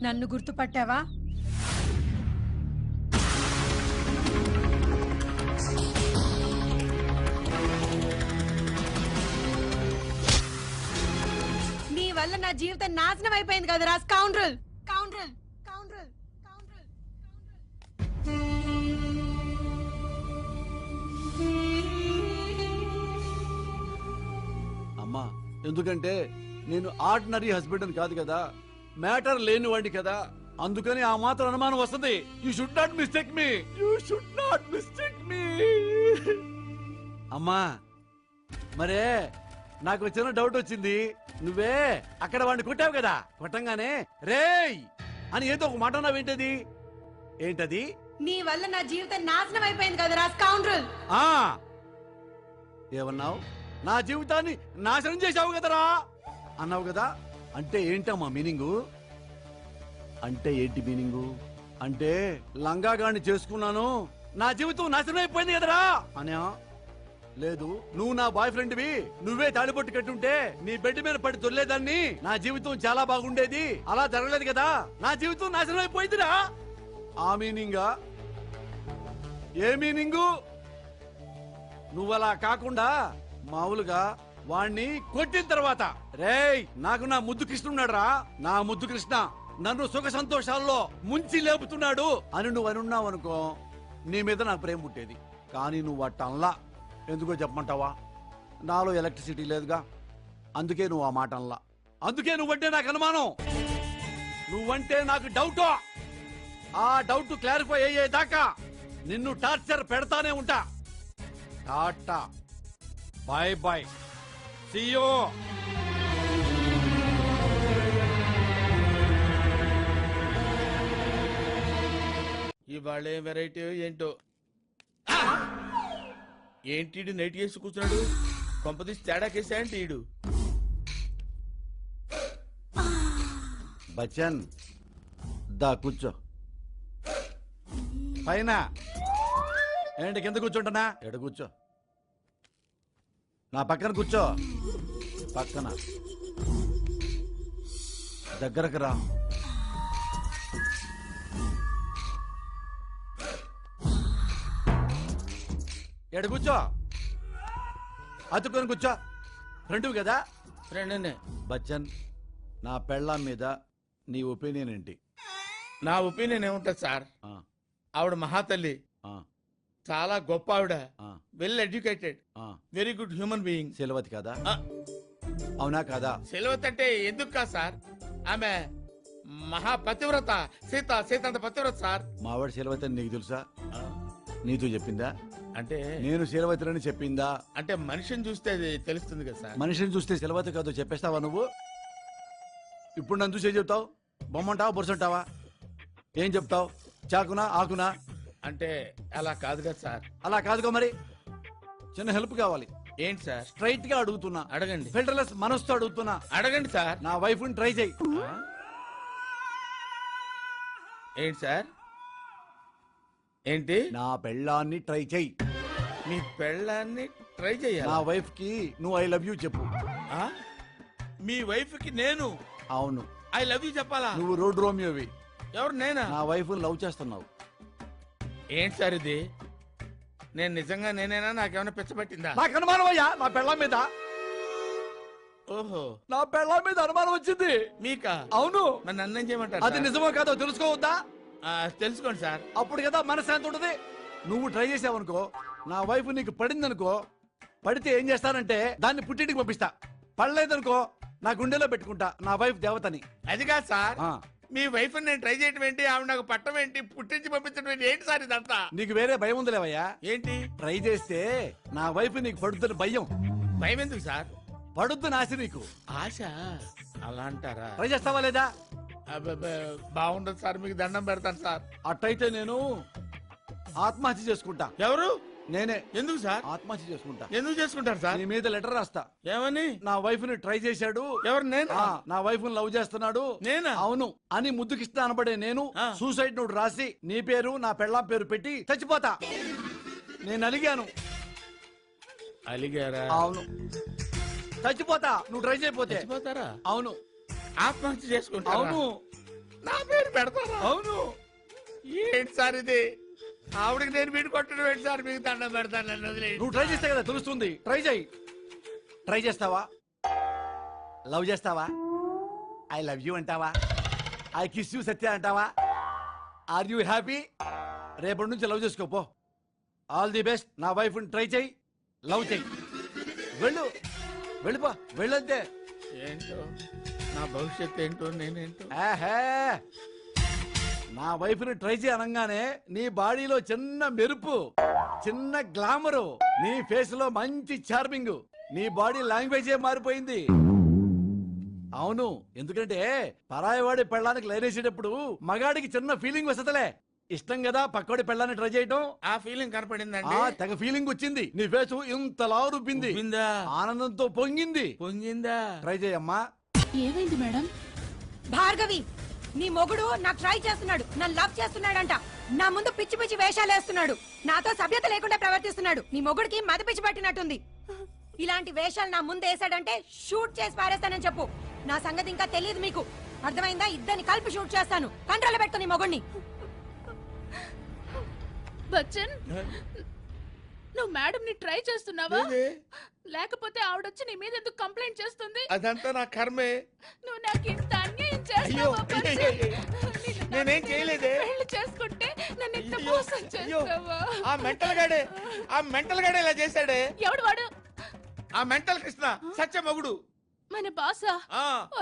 నన్ను గుర్తుపట్టావా? నీ వల్ల నా జీవితం నాశనం అయిపోయింది కదరా స్కౌండ్రల్. కౌండ్రల్ కౌండ్రల్ కౌండ్రల్. ఎందుకంటే నేను ఆర్డినరీ హస్బెండ్ అని కాదు కదా, మ్యాటర్ లేని వాడిని కదా, అందుకని ఆ మాత్రం అనుమానం వస్తుంది. You should not mistake me, you should not mistake me. అమ్మా మరే నాకు చిన్న డౌట్ వచ్చింది. నువ్వే అక్కడ వాడిని కొట్టావు కదా, కొట్టంగానే రేయ్ అని ఏదో ఒక మాట అన్నావు. ఏంటది? ఏంటది? నీ వల్ల నా జీవితం నాశనం అయిపోయింది కదరా స్కౌండ్రల్. ఏమన్నావు? నా జీవితాన్ని నాశనం చేశావు కదరా అన్నావు కదా. అంటే ఏంటమ్మా మీనింగు? అంటే ఏంటి మీనింగు? అంటే లంగాగాన్ని చేసుకున్నాను, నా జీవితం నాశనం అయిపోయింది కదరా అనా? లేదు, నువ్వు నా బాయ్ ఫ్రెండ్వి, నువ్వే తాళిబొట్టు కట్టుంటే నీ బెడ్ మీద పడి దొర్లేదాన్ని, నా జీవితం చాలా బాగుండేది. అలా జరగలేదు కదా, నా జీవితం నాశనం అయిపోయిందిరా. ఆ మీనింగా? ఏ మీనింగు? నువ్వలా కాకుండా మామూలుగా వాణ్ణి కొట్టిన తర్వాత, రేయ్ నాకు నా ముద్దు కృష్ణ ఉన్నాడురా, నా ముద్దు కృష్ణ నన్ను సుఖ సంతోషాల్లో ముంచి లేపుతున్నాడు అని నువ్వు అనున్నావు అనుకో, నీ మీద నాకు ప్రేమ పుట్టేది. కానీ నువ్వు అట్టంలా. ఎందుకో చెప్పమంటావా? నాలో ఎలక్ట్రిసిటీ లేదుగా, అందుకే నువ్వు ఆ మాట అనలా. అందుకే నువ్వంటే నాకు అనుమానం, నువ్వంటే నాకు డౌట్. ఆ డౌట్ క్లారిఫై అయ్యేదాకా నిన్ను టార్చర్ పెడతానే ఉంటా. టాటా, బాయ్ బాయ్, సీ యూ. ఇవాళ ఏం వెరైటీ ఏంటో. ఏంటి నైట్ వేసి కూర్చున్నాడు? కొంపదీసి తేడా కేసా ఏంటి ఈడు? బచ్చన్ దా కూర్చో. పైన ఏంటి కింద కూర్చుంటానా? ఎడ కూర్చో, నా పక్కన కూర్చో. పక్కన దగ్గరకు రా. ఎడ కూర్చో, అతుక్కొని కూర్చో. ఫ్రెండ్ కదా? ఫ్రెండ్. బచ్చన్, నా పెళ్ళాం మీద నీ ఒపీనియన్ ఏంటి? నా ఒపీనియన్ ఏముంటది సార్, ఆవిడ మహాతల్లి, చాలా గొప్ప ఆవిడ, well educated, very good human being. శీలవతి కదా? అవునా కాదా? శీలవతి అంటే ఎందుకు కాదు సార్, ఆమె మహాపతివ్రత, సీత అంత పతివ్రత సార్. మావాడు శీలవతి అని నీకు తెలుసా? నీతో చెప్పిందా? అంటే నేను శీలవతిని చెప్పిందా? అంటే మనిషిని చూస్తే అది తెలుస్తుంది కదా సార్. మనిషిని చూస్తే శీలవతి కాదు చెప్పేస్తావా నువ్వు? ఇప్పుడు నన్ను చూసే చెప్తావు? బొమ్మంటావా బొరుసంటావా? ఏం చెప్తావు? చాకునా ఆకునా? అంటే అలా కాదు కదా సార్. అలా కాదుగా మరి. చిన్న హెల్ప్ కావాలి. ఏంటి సార్? స్ట్రైట్ గా అడుగుతున్నా, అడగండి. ఫిల్టర్లెస్ మనసుతో అడుగుతున్నా, అడగండి సార్. నా వైఫ్ ని ట్రై చేయి. ఏంటి సార్? ఏంటి? నా పెళ్ళాన్ని ట్రై చేయి. మీ పెళ్ళాన్ని ట్రై చేయాలి? నా వైఫ్ కి నువ్వు ఐ లవ్ యూ చెప్పు. మీ వైఫ్ కి నేను? అవును. ఐ లవ్ యూ చెప్పాలా? నువ్వు రోడ్ రోమియోవి. ఎవరు? నేనా? నా వైఫ్ లవ్ చేస్తున్నావు. ఏంటి సార్ ఇది? నేను నిజంగా నేనేనా? నాకేమైనా పిచ్చబట్టిందా? నాకు అనుమానం అయ్యా నా పెళ్ళాం మీద. ఓహో, నా పెళ్ళాం మీద అనుమానం వచ్చింది. మీకా? అవును. మరి నన్ను ఏం చేయమంటారు? అది నిజమో కాదో తెలుసుకోవద్దా? తెలుసుకోండి సార్. అప్పుడు కదా మనశ్శాంతి ఉంటుంది. నువ్వు ట్రై చేసావనుకో, నా వైఫ్ నీకు పడింది అనుకో, పడితే ఏం చేస్తానంటే దాన్ని పుట్టింటికి పంపిస్తా. పడలేదనుకో నా గుండెలో పెట్టుకుంటా నా వైఫ్ దేవతని. అది కాదు సార్, మీ వైఫ్ నేను ట్రై చేయడం ఏంటి, ఆవిడ నాకు పట్టం ఏంటి, పుట్టించి పంపించడం ఏంటి? ఏంటి సార్ ఇదంతా? నీకు వేరే భయం ఉందిలేవయ్యా. ఏంటి? ట్రై చేస్తే నా వైఫ్ నీకు పడుతున్న భయం. భయం ఎందుకు సార్? పడుతున్న ఆశ నీకు. ఆశ? అలా అంటారా? ట్రై చేస్తావా లేదా? బాగుండదు సార్, మీకు దండం పెడతాను సార్. అట్టయితే నేను ఆత్మహత్య చేసుకుంటా. ఎవరు? నేనే. ఎందుకు సార్ ఆత్మహత్య చేసుకుంటా? ఎందుకు చేసుకుంటారు సార్? నీ మీద లెటర్ రాస్తా. ఏమని? నా వైఫ్ ని ట్రై చేశాడు. ఎవరు? నేను. నా వైఫ్ ని లవ్ చేస్తున్నాడు. నేనా? అవును అని ముద్దుకిస్తా అనబడే నేను సూసైడ్ నోట్ రాసి నీ పేరు నా పెళ్ళాం పేరు పెట్టి చచ్చిపోతా. నేను అలిగాను. అలిగారా? అవును. చచ్చిపోతా నువ్వు ట్రై చేయకపోతే. చచ్చిపోతారా? అవును. ఆత్మహత్య చేసుకుంటా? అవును. నా పేరు పెడతారా? అవును. ఏంటి సార్ ఇది? ఆవిడకి నేను వీడు కొట్టడం ఏంటి సార్? మీకు దండం పెడతాను, నన్ను వదిలేయండి. నువ్వు ట్రై చేస్తే కదా తెలుస్తుంది. ట్రై చేయి. ట్రై చేస్తావా? లవ్ చేస్తావా? ఐ లవ్ యూ అంటావా? ఐ కిస్ యూ సత్య అంటావా? Are you happy? రేపటి నుంచి లవ్ చేసుకోపో. All the best. నా వైఫ్ ట్రై చేయి, లవ్ చేయి. వెళ్ళు, వెళ్ళిపో, వెళ్ళొద్దే. ఏంటో నా భవిష్యత్తు ఏంటో నేనేంటో. నా వైఫ్ ని ట్రై చేయనంగానే నీ బాడీలో చిన్న మెరుపు, చిన్న గ్లామరు, నీ ఫేస్ లో మంచి చార్మింగ్, నీ బాడీ లాంగ్వేజే మారిపోయింది. అవును, ఎందుకంటే పరాయవాడి పెళ్ళానికి లైనేసేటప్పుడు మగాడికి చిన్న ఫీలింగ్ వస్తలే. ఇష్టం కదా పక్కోడి పెళ్ళాన్ని ట్రై చేయటం. ఆ ఫీలింగ్ కనపడిందండి. తెగ ఫీలింగ్ వచ్చింది. నీ ఫేస్ ఇంతలా రుబ్బింది, ఆనందంతో పొంగింది. పొంగిందా? ట్రై చేయమ్మా. ఏమైంది మేడం? భార్గవి, నీ మొగుడు నాకు ట్రై చేస్తున్నాడు, నన్ను లవ్ చేస్తున్నాడంట. నా ముందు పిచ్చి పిచ్చి వేషాలు వేస్తున్నాడు, నాతో సభ్యత లేకుండా ప్రవర్తిస్తున్నాడు. నీ మొగుడికి మతి పిచ్చి పట్టినట్టుంది. ఇలాంటి వేషాలు నా ముందు వేసాడంటే షూట్ చేసి పారేస్తానని చెప్పు. నా సంగతి ఇంకా తెలియదు మీకు, అర్థమైందా? ఇద్దరిని కలిపి షూట్ చేస్తాను. కంట్రోల్ పెట్టుకో నీ మొగుడిని. బచ్చన్, నువ్వు మేడం ని ట్రై చేస్తున్నావా? లేకపోతే ఆవిడొచ్చి నీ మీద ఎందుకు కంప్లైంట్ చేస్తుంది? అదంతా నా కర్మే. నువ్వు నాకు ఇంత అన్యాయం చేస్తావా బచ్చన్? నేనేం చేయలేదే. పెళ్లి చేసుకుంటే నన్ను ఇంత మోసం చేస్తావా? ఆ మెంటల్ గాడే ఇలా చేశాడే. ఎవడు వాడు? ఆ మెంటల్ కృష్ణ, సత్య మొగుడు. మన బాసా?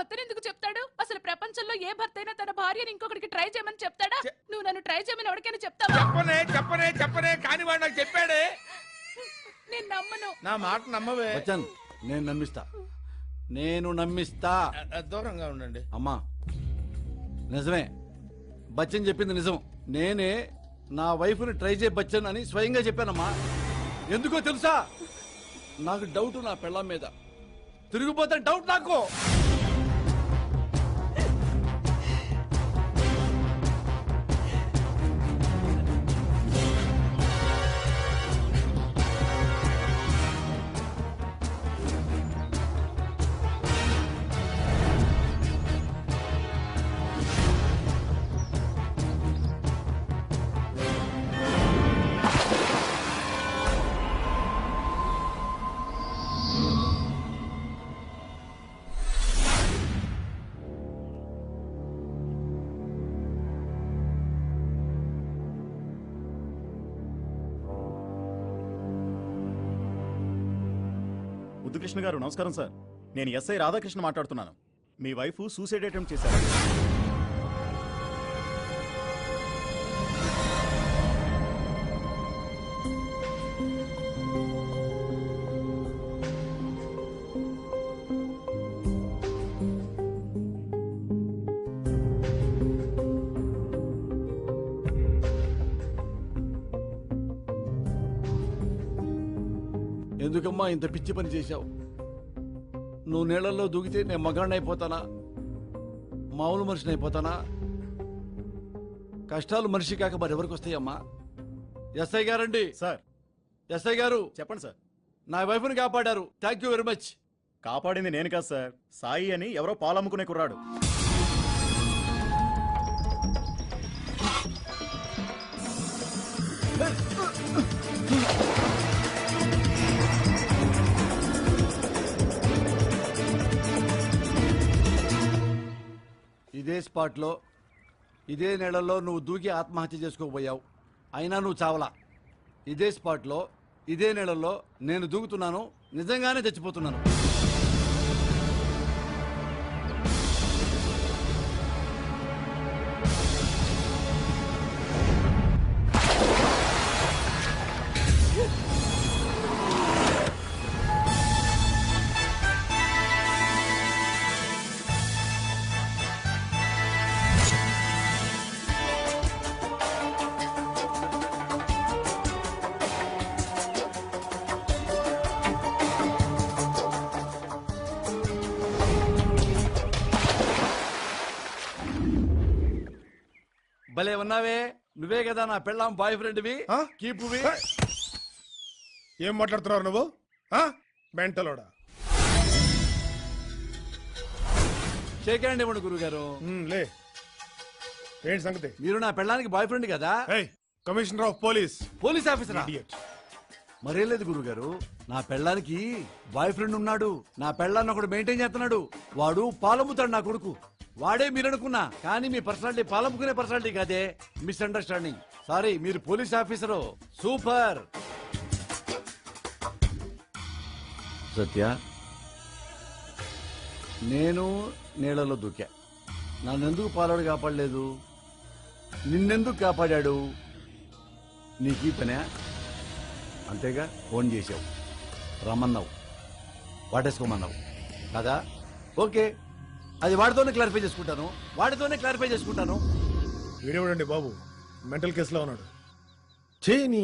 అతనెందుకు చెప్తాడు? అసలు ప్రపంచంలో ఏ భర్త అయినా తన భార్యని ఇంకొకరికి ట్రై చేయమని చెప్తాడా? నువ్వు నన్ను ట్రై చేయమని ఎవరికైనా చెప్తావా? చెప్పనే కానీ వాడు నాకు చెప్పాడే. నేను నమ్మను. నా మాట నమ్మవే. బచ్చన్, నేను నమ్మిస్తా. దూరంగా ఉండండి. అమ్మా, నిజమే, బచ్చన్ చెప్పింది నిజం. నేనే నా వైఫ్ ని ట్రై చేయ బచ్చన్ అని స్వయంగా చెప్పానమ్మా. ఎందుకో తెలుసా? నాకు డౌట్ నా పెళ్ళాం మీద. తిరిగిపోతే డౌట్ నాకు. ముద్దుకృష్ణ గారు నమస్కారం సార్. నేను ఎస్ఐ రాధాకృష్ణ మాట్లాడుతున్నాను. మీ వైఫ్ సూసైడ్ అటెంప్ట్ చేశారు. ఎందుకమ్మా ఇంత పిచ్చి పని చేశావు? నువ్వు నీళ్ళల్లో దూకితే నేను మగాడిని అయిపోతానా? మామూలు మనిషిని అయిపోతానా? కష్టాలు మనిషి కాక మరెవరికి వస్తాయమ్మా? ఎస్ఐ గారండి. సార్. ఎస్ఐ గారు చెప్పండి సార్. నా వైఫ్ని కాపాడారు. Thank you very much. కాపాడింది నేను కాదు సార్, సాయి అని ఎవరో పాలమ్ముకునే కుర్రాడు. ఇదే స్పాట్లో ఇదే నెలలో నువ్వు దూకి ఆత్మహత్య చేసుకోబోయావు. అయినా నువ్వు చావలా. ఇదే స్పాట్లో ఇదే నెలలో నేను దూకుతున్నాను, నిజంగానే చచ్చిపోతున్నాను. భలే ఉన్నావే, నువ్వే కదా నా పెళ్ళాం బాయ్ ఫ్రెండ్వి, కీపువి. ఏం మాట్లాడుతున్నావు నువ్వు? మెంటలోడా? షేక్ హ్యాండ్ ఇవ్వండి గురుగారు. లే, ఏంటి సంగతి? మీరు నా పెళ్ళానికి బాయ్ ఫ్రెండ్ కదా? Commissioner of police. పోలీస్ ఆఫీసరా? మరేం లేదు గురుగారు, నా పెళ్ళానికి బాయ్ ఫ్రెండ్ ఉన్నాడు. నా పెళ్ళాన్ని ఒకడు మెయింటైన్ చేస్తున్నాడు. వాడు పాలమ్ముతాడు నా కొడుకు. వాడే మీరు అనుకున్నా, కానీ మీ పర్సనాలిటీ పాలమ్ముకునే పర్సనాలిటీ కాదే. మిస్అండర్స్టాండింగ్. సారీ, మీరు పోలీస్ ఆఫీసరు. సూపర్. సత్య, నేను నీళ్ళలో దూకా. నన్నెందుకు పాలోడు కాపాడలేదు? నిన్నెందుకు కాపాడాడు? నీకీ పనే? అంతేగా. ఫోన్ చేసావు, రమ్మన్నావు, వాటేసుకోమన్నావు కదా? ఓకే, అది వాడితోనే క్లారిఫై చేసుకుంటాను. వీడేవాడండి బాబు, మెంటల్ కేసులో ఉన్నాడు. నీ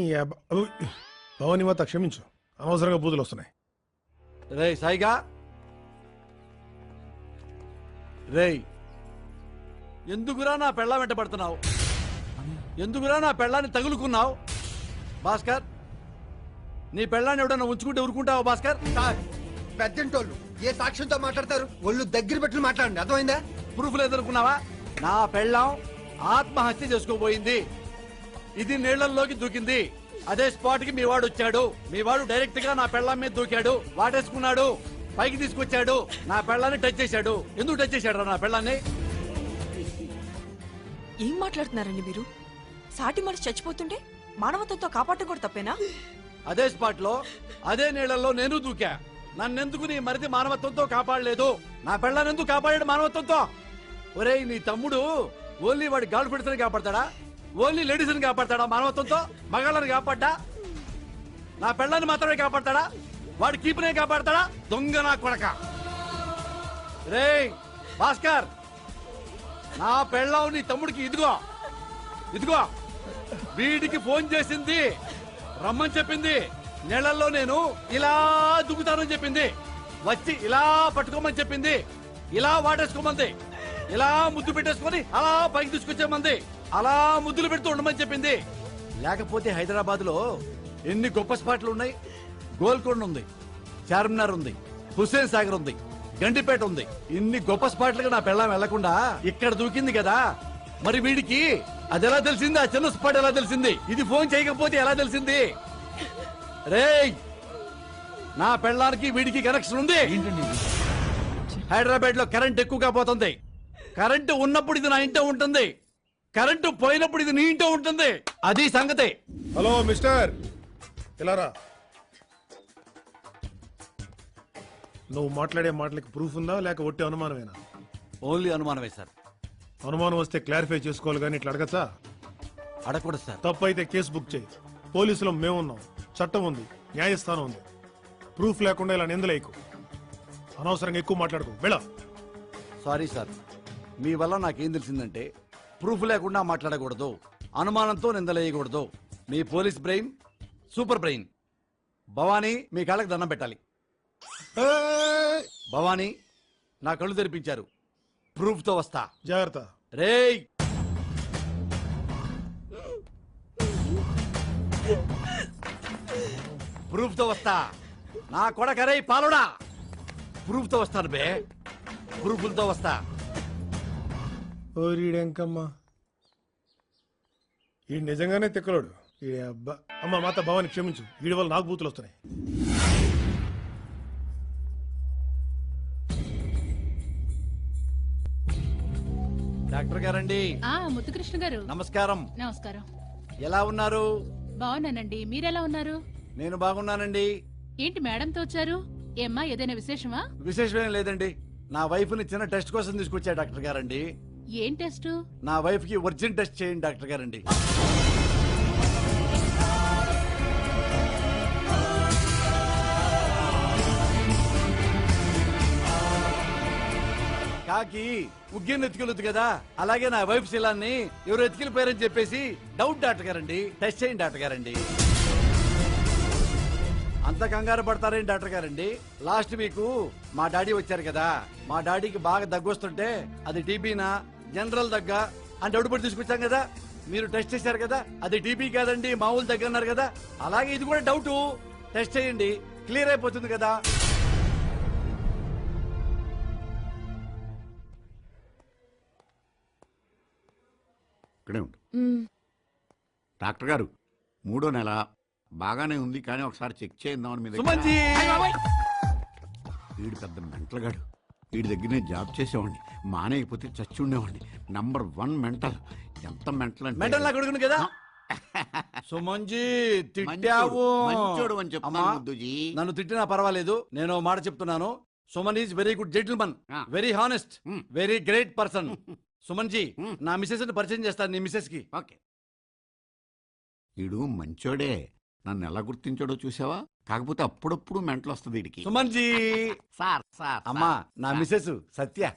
భవాని మాత క్షమించు, అనవసరంగా బూతులు వస్తున్నాయి. రేయ్ సాయిగా, రేయ్ ఎందుకురా నా పెళ్ళ వెంట పడుతున్నావు? ఎందుకురా నా పెళ్ళాన్ని తగులుకున్నావు? భాస్కర్, నీ పెళ్ళాన్ని ఎవడన్నా ఉంచుకుంటే ఊరుకుంటావా భాస్కర్? పెద్దంటోళ్ళు ఏ సాక్ష్యంతో మాట్లాడతారు? ఒళ్ళు దగ్గర పెట్టి మాట్లాడండి, అర్థమైందా? ప్రూఫ్ లేదనుకున్నావా? నా పెళ్ళాం ఆత్మహత్య చేసుకోబోయింది, ఇది నీళ్లలోకి దూకింది. అదే స్పాట్ కి మీ వాడు వచ్చాడు. మీ వాడు డైరెక్ట్ గా నా పెళ్ళాం మీద దూకాడు, వాటేసుకున్నాడు, పైకి తీసుకొచ్చాడు, నా పెళ్ళాన్ని టచ్ చేశాడు. ఎందుకు టచ్ చేశాడు నా పెళ్ళాన్ని? ఏం మాట్లాడుతున్నారండి మీరు? సాటి మనిషి చచ్చిపోతుంటే మానవత్వంతో కాపాడటం కూడా తప్పేనా? అదే స్పాట్ లో అదే నీళ్లలో నేను దూకా. నన్నెందుకు నీ మరిది మానవత్వంతో కాపాడలేదు? నా పెళ్ళాన్ని ఎందుకు కాపాడాడు మానవత్వంతో? ఒరేయ్, నీ తమ్ముడు ఓన్లీ వాడి గర్ల్ ఫ్రెండ్స్ ని కాపాడతాడా? ఓన్లీ లేడీస్ ని కాపాడతాడా మానవత్వంతో? మగాళ్ళని కాపాడ్డా? నా పెళ్ళాన్ని మాత్రమే కాపాడతాడా? వాడి కీపునే కాపాడతాడా? దొంగ నా కొడక! రేయ్ భాస్కర్, నా పెళ్ళాం నీ తమ్ముడికి ఇదిగో వీడికి ఫోన్ చేసింది, రమ్మని చెప్పింది. నీళ్లలో నేను ఇలా దుక్కుతానని చెప్పింది, వచ్చి ఇలా పట్టుకోమని చెప్పింది, ఇలా వాటేసుకోమంది, ఇలా ముద్దు పెట్టేసుకొని అలా పైకి తీసుకొచ్చేమంది, అలా ముద్దులు పెడుతూ ఉండమని చెప్పింది. లేకపోతే హైదరాబాద్ లో ఎన్ని గొప్ప స్పాట్లు ఉన్నాయి. గోల్కొండ ఉంది, చార్మినార్ ఉంది, హుస్సేన్ సాగర్ ఉంది, గండిపేట ఉంది. ఇన్ని గొప్ప స్పాట్లుగా నా పెళ్ళాం వెళ్లకుండా ఇక్కడ దూకింది కదా. మరి వీడికి అది ఎలా తెలిసింది? ఆ చిన్న స్పాట్ ఎలా తెలిసింది? ఇది ఫోన్ చేయకపోతే ఎలా తెలిసింది? రేయ్, నా పెళ్ళానికి వీడికి కనెక్షన్ ఉంది. హైదరాబాద్ లో కరెంట్ ఎక్కువగా పోతుంది. కరెంటు ఉన్నప్పుడు ఇది నా ఇంట్లో ఉంటుంది, కరెంటు పోయినప్పుడు ఇది నీ ఇంట్లో ఉంటుంది. అది సంగతి. హలో మిస్టర్, ఇలా రా. నువ్వు మాట్లాడే మాటలకి ప్రూఫ్ ఉందా లేక ఒట్టి అనుమానమేనా? ఓన్లీ అనుమానమే సార్. అనుమానం వస్తే క్లారిఫై చేసుకోవాలి కానీ ఇట్లా అడగచ్చా? అడగకూడదు సార్. తప్పు అయితే కేసు బుక్ చేయి. పోలీసులో మేమున్నాం, చట్టం ఉంది, న్యాయస్థానం ఉంది. ప్రూఫ్ లేకుండా ఇలా నిందలేకు. అనవసరంగా ఎక్కువ మాట్లాడుకో, వెళ్ళ. సారీ సార్, మీ వల్ల నాకేం తెలిసిందంటే ప్రూఫ్ లేకుండా మాట్లాడకూడదు, అనుమానంతో నిందలేయకూడదు. మీ police brain super brain. Bhavani, మీ కాళ్ళకి దండం పెట్టాలి. భవానీ, నా కళ్ళు తెరిపించారు. ప్రూఫ్ తో వస్తా, జాగ్రత్త. రేయ్, ప్రూఫ్ తో వస్తా. నా కొడక రేయ్ పాలుడా, ప్రూఫ్ తో వస్తాను బే, ప్రూఫ్లతో వస్తా. ఓరిడెంకమ్మా, ఈ నిజంగానే తిక్కలోడు. ఈ అబ్బా అమ్మ మాత భవాని క్షమించు, వీడి వల్ల నాకు బూతులు వస్తున్నాయి. డాక్టర్ గారండి. ముద్దుకృష్ణ గారు నమస్కారం. నమస్కారం. ఎలా ఉన్నారు? బాగున్నానండి, మీరెలా ఉన్నారు? నేను బాగున్నానండి. ఏంటి మేడంతో వచ్చారు? ఏమ్మా, ఏదైనా విశేషమా? విశేషమేం లేదండి. నా వైఫ్ ని చిన్న టెస్ట్ కోసం తీసుకొచ్చా డాక్టర్ గారండి. ఏం టెస్ట్? నా వైఫ్ కి వర్జిన్ టెస్ట్ చేయండి డాక్టర్ గారండి. కాకి ఉగ్గిని ఎత్తుకెళ్ళొద్దు కదా, అలాగే నా వైఫ్ శీలాన్ని ఎవరు ఎత్తుకెళ్ళిపోయారని చెప్పేసి డౌట్ డాక్టర్ గారండి. టెస్ట్ చేయండి డాక్టర్ గారండి. అంత కంగారు పడతారేంటి డాక్టర్ గారండి? లాస్ట్ వీక్ మా డాడీ వచ్చారు కదా, మా డాడీకి బాగా దగ్గు వస్తుంటే అది టీబీనా జనరల్ దగ్గ అని డౌట్ పడి తీసుకొచ్చాం కదా. మీరు టెస్ట్ చేశారు కదా, అది టీబీ కాదండి మామూలు దగ్గర అన్నారు కదా. అలాగే ఇది కూడా డౌట్, టెస్ట్ చేయండి, క్లియర్ అయిపోతుంది కదా. ఇక్కడే ఉండు. డాక్టర్ గారు, 3వ నెల బాగానే ఉంది, కానీ ఒకసారి చెక్ చేద్దామని మీద. వీడు పెద్ద మెంటల్గాడు. వీడి దగ్గర నేను జాబ్ చేసేవాడిని, మానేయకపోతే చచ్చి ఉండేవాడిని. Number 1 mental. ఎంత మెంటల్ అంటే మెంటల్ నాకు అడుగును కదా. సుమంజీ, తిట్టావు. మంచోడు అని చెప్తాను ముద్దుజీ. నన్ను తిట్టినా పర్వాలేదు, నేను మాట చెప్తున్నాను. Suman is very good gentleman, very honest, very great person. Suman ji, నా మిసెస్ ని పరిచయం చేస్తాను నీ మిసెస్ కి. ఓకే. ఈడు మంచోడే, నన్ను ఎలా గుర్తించాడో చూసావా? కాకపోతే అప్పుడప్పుడు మెంటలు వస్తుంది వీడికి. సుమన్ జీ. సార్ సార్ అమ్మా, నా మిసెస్ సత్య.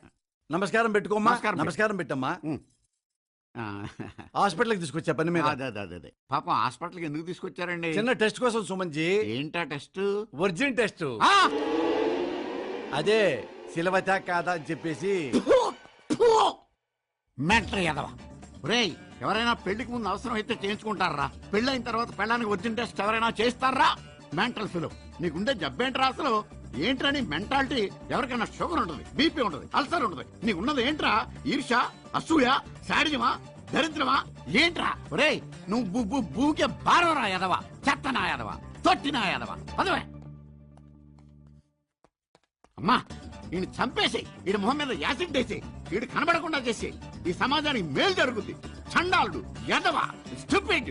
నమస్కారం పెట్టుకోమ్మా. నమస్కారం పెట్టమ్మా. హాస్పిటల్కి తీసుకొచ్చా పని మీద. అదే పాపం హాస్పిటల్కి ఎందుకు తీసుకొచ్చారండి? చిన్న టెస్ట్ కోసం సుమన్ జీ. ఏంటా టెస్ట్? Origin test. అదే సిలవతా కాదా అని చెప్పేసి. మెంటల్ ఎదవా. రేయ్, ఎవరైనా పెళ్లికి ముందు అవసరం అయితే చేయించుకుంటారా? పెళ్ళైన తర్వాత పెళ్ళానికి ఒరిజిన్ టెస్ట్ ఎవరైనా చేస్తారా? Mental fellow. నీకుండే జబ్బేంట్రా అసలు? ఏంట్రా నీ మెంటాలిటీ? ఎవరికైనా షుగర్ ఉంటుంది, బీపీ ఉంటుంది, అల్సర్ ఉంటుంది, నీకున్నది ఏంట్రా? ఈర్ష, అసూయ, శాడిజమా, దరిద్రమా? ఏంట్రా? ఒరేయ్, నువ్వు బూకే బారవరా ఎదవా, చెత్తనా ఎదవా, తొట్టినా ఎదవా. అదవే అమ్మా, ఈయన చంపేసి ఈడి మొహం మీద యాసిడ్ వేసి ఈడు కనబడకుండా చేసి ఈ సమాజానికి మేలు జరుగుద్ది. చండాలుడు, ఎదవా, స్టూపిడ్.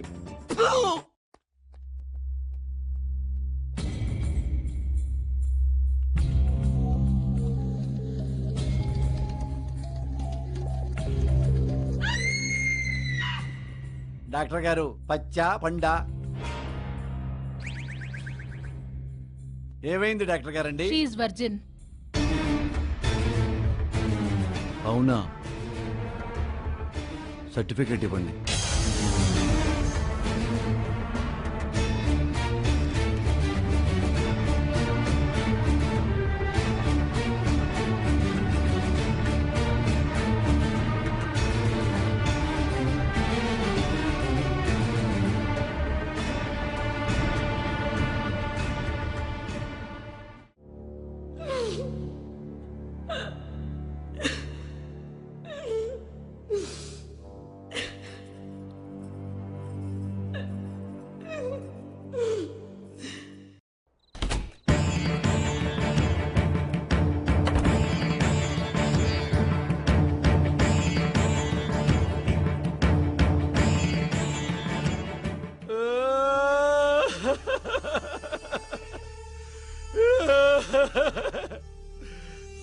డాక్టర్ గారు, పచ్చా పండా ఏమైంది డాక్టర్ గారండి? వర్జిన్. అవునా? సర్టిఫికేట్ ఇవ్వండి.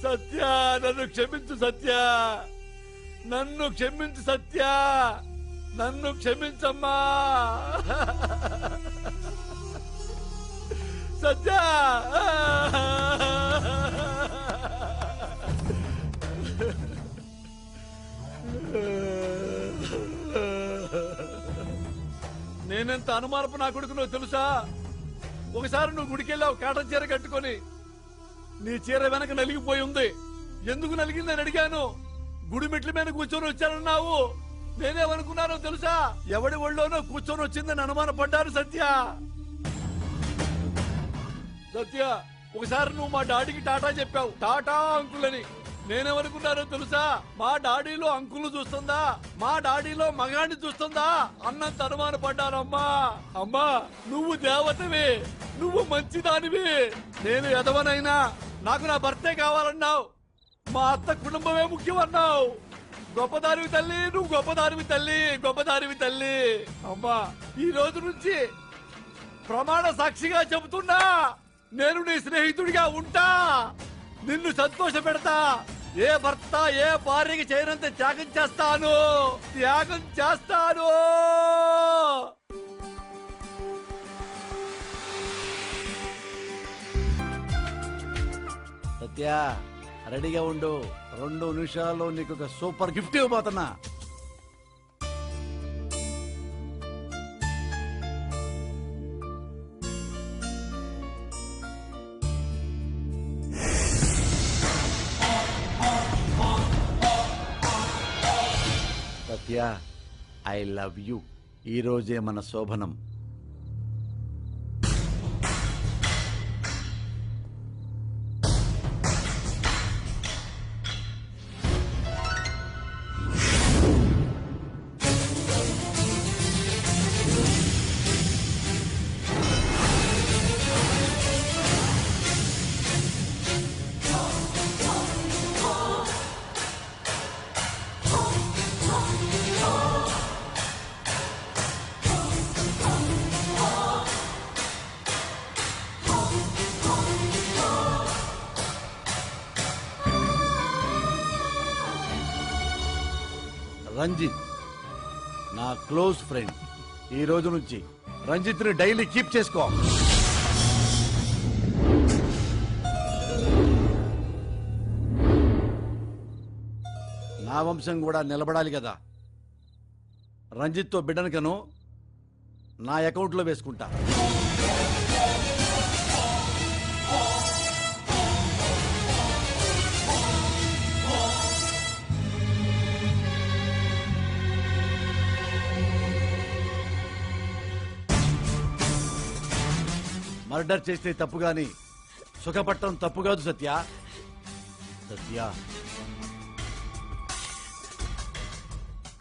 సత్య, నన్ను క్షమించు సత్య, నన్ను క్షమించు సత్య, నన్ను క్షమించమ్మా సత్య. నేనెంత అనుమానపు నా కొడుకునో తెలుసా? ఒకసారి నువ్వు గుడికెళ్ళావు కాటన్ చీర కట్టుకొని. నీ చీర వెనక నలిగిపోయి ఉంది. ఎందుకు నలిగిందని అడిగాను. గుడి మెట్ల మీద కూర్చొని వచ్చానన్నావు. నేనేమనుకున్నానో తెలుసా? ఎవడి ఒళ్ళోనో కూర్చొని వచ్చిందని అనుమానపడ్డాను సత్య. సత్య, ఒకసారి నువ్వు మా డాడీకి టాటా చెప్పావు, టాటా అంకుల్ అని. నేనేమనుకున్నానో తెలుసా? మా డాడీలో అంకుల్ చూస్తుందా, మా డాడీలో మగాడిని చూస్తుందా అన్నంత అనుమానపడ్డానమ్మా. అమ్మా, నువ్వు దేవతవి, నువ్వు మంచిదానివి. నేను ఎదవనైనా నాకు నా భర్తే కావాలన్నావు. మా అత్త కుటుంబమే ముఖ్యం అన్నావు. గొప్పదానివి తల్లి, నువ్వు గొప్పదానివి తల్లి, గొప్పదానివి తల్లి. అమ్మా, ఈ రోజు నుంచి ప్రమాణ సాక్షిగా చెబుతున్నా, నేను నీ స్నేహితుడిగా ఉంటా. నిన్ను సంతోష పెడతా. ఏ భర్త ఏ భార్యకి చేయనంత త్యాగం చేస్తాను, త్యాగం చేస్తాను. సత్య, రెడీగా ఉండు. 2 నిమిషాల్లో నీకు ఒక సూపర్ గిఫ్ట్ ఇవ్వబోతున్నా. Satya, I love you. ఈ రోజే మన శోభనం. రంజిత్ నా క్లోజ్ ఫ్రెండ్. ఈ రోజు నుంచి రంజిత్ ని డైలీ కీప్ చేసుకో. నా వంశం కూడా నిలబడాలి కదా. రంజిత్ తో బిడ్డను కను నా అకౌంట్లో వేసుకుంటా. మర్డర్ చేస్తే తప్పు గాని సుఖపట్టం తప్పు కాదు సత్య. సత్య,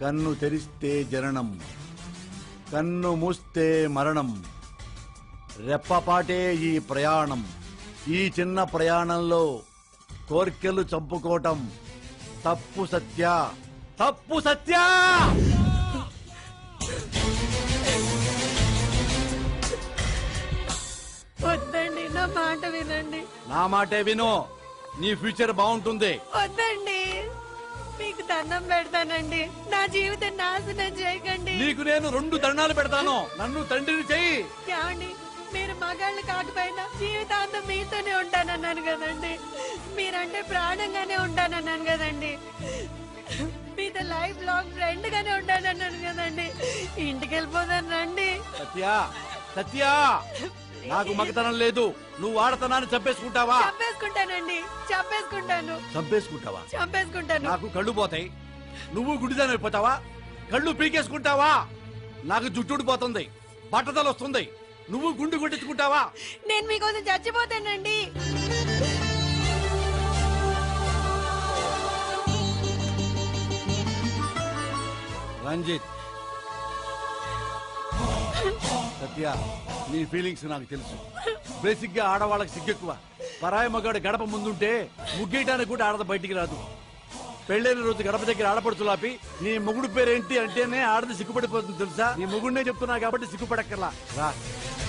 కన్ను తెరిస్తే జననం, కన్ను మూస్తే మరణం, రెప్పపాటే ఈ ప్రయాణం. ఈ చిన్న ప్రయాణంలో కోర్కెలు చంపుకోవటం తప్పు సత్య, తప్పు సత్య. వద్దండి, నా మాట వినండి. నా మాటే విను, నీ ఫ్యూచర్ బాగుంటుంది. వద్దండి, మీకు దండం పెడతానండి. నా జీవితం నాశనం చేయకండి. నీకు నేను 2 దండాలు పెడతాను. నన్ను తండ్రిని చెయ్యి. ఏమండి, మీరు మగాళ్ళు కాకపోయినా జీవితాంతం మీతోనే ఉంటానన్నాను కదండి. మీరంటే ప్రాణంగానే ఉంటానన్నాను కదండి. మీతో లైఫ్ లాంగ్ ఫ్రెండ్ గానే ఉంటానన్నాను కదండి. ఇంటికి వెళ్ళిపోతాను రండి. సత్య, సత్య, నాకు మగతనం లేదు. నువ్వు ఆడతనాన్ని చంపేసుకుంటావా? చంపేసుకుంటానండి, చంపేసుకుంటాను. చంపేసుకుంటావా? చంపేసుకుంటాను. నాకు కళ్ళు పోతాయి, నువ్వు గుడిదాని అయిపోతావా? కళ్ళు పీకేసుకుంటావా? నాకు జుట్టుడిపోతుంది, బట్టతలు వస్తుంది, నువ్వు గుండు కొట్టించుకుంటావా? నేను మీకోసం చచ్చిపోతానండి. రంజిత్, సత్య, నీ ఫీలింగ్స్ నాకు తెలుసు. బేసిక్ గా ఆడవాళ్ళకి సిగ్గెక్కువ. పరాయి మగాడు గడప ముందుంటే ముగ్గేయటానికి కూడా ఆడద బయటికి రాదు. పెళ్ళైన రోజు గడప దగ్గర ఆడపడుచులాపి నీ మొగుడు పేరేంటి అంటేనే ఆడది సిగ్గుపడిపోతుంది తెలుసా. నీ మొగుడినే చెప్తున్నా కాబట్టి సిగ్గుపడక్కర్లా. రా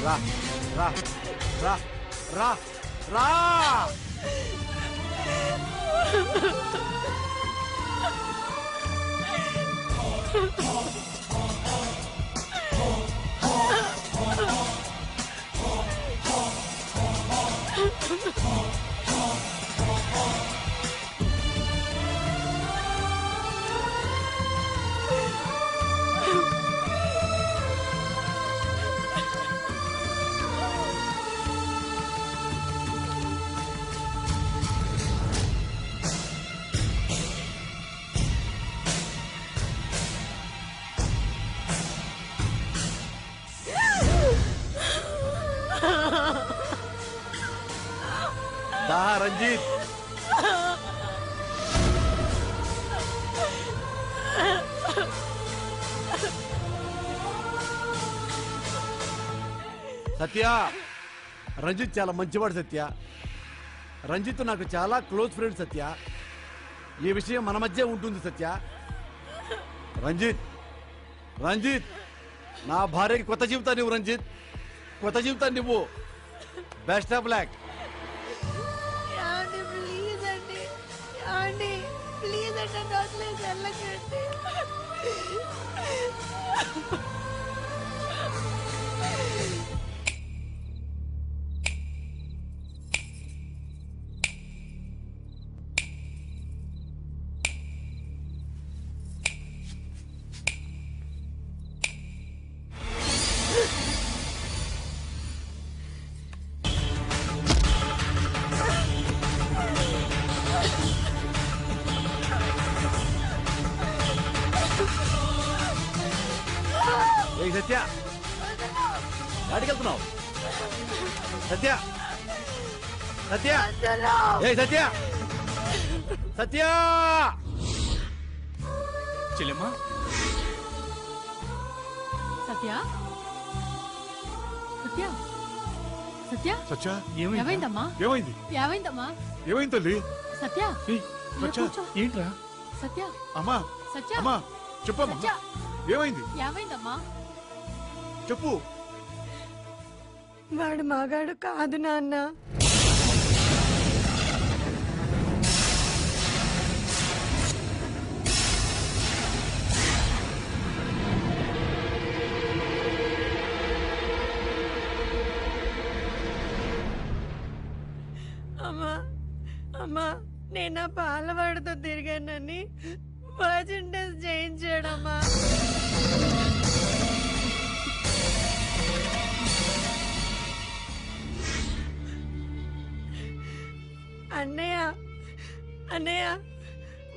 రా రా రా రా రా. దా రంజిత్. సత్య, రంజిత్ చాలా మంచివాడు సత్య. రంజిత్ నాకు చాలా క్లోజ్ ఫ్రెండ్ సత్య. ఈ విషయం మన మధ్య ఉంటుంది సత్య. రంజిత్, రంజిత్, నా భార్యకి కొత్త జీవితాన్ని ఇవ్వు రంజిత్, కొత్త జీవితాన్ని ఇవ్వు. Best of luck. ప్లీజ్ అండి, ప్లీజ్ అండి, వదిలేసి వెళ్ళకండి. ఏ సత్య, అడిగెళ్తున్నావు సత్య? సత్య, ఏ సత్య, సత్య. చెల్లెమ్మా, సత్య, సత్య, సత్య, సత్య, ఏమైందమ్మా? ఏమైంది? ఏమైందమ్మా? ఏమైంది తల్లి? సత్య, సత్య, ఏంట్రా? సత్య, అమ్మా, సత్య, అమ్మా, చెప్పమ్మా, సత్య, ఏమైంది? ఏమైందమ్మా? చెప్పు. వాడు మగాడు కాదు నాన్న. అమ్మా నేను ఆ పాలవాడితో తిరిగానని వర్జిన్ టెస్ట్ చేయించాడమ్మా. అన్నయ్య అన్నయ్య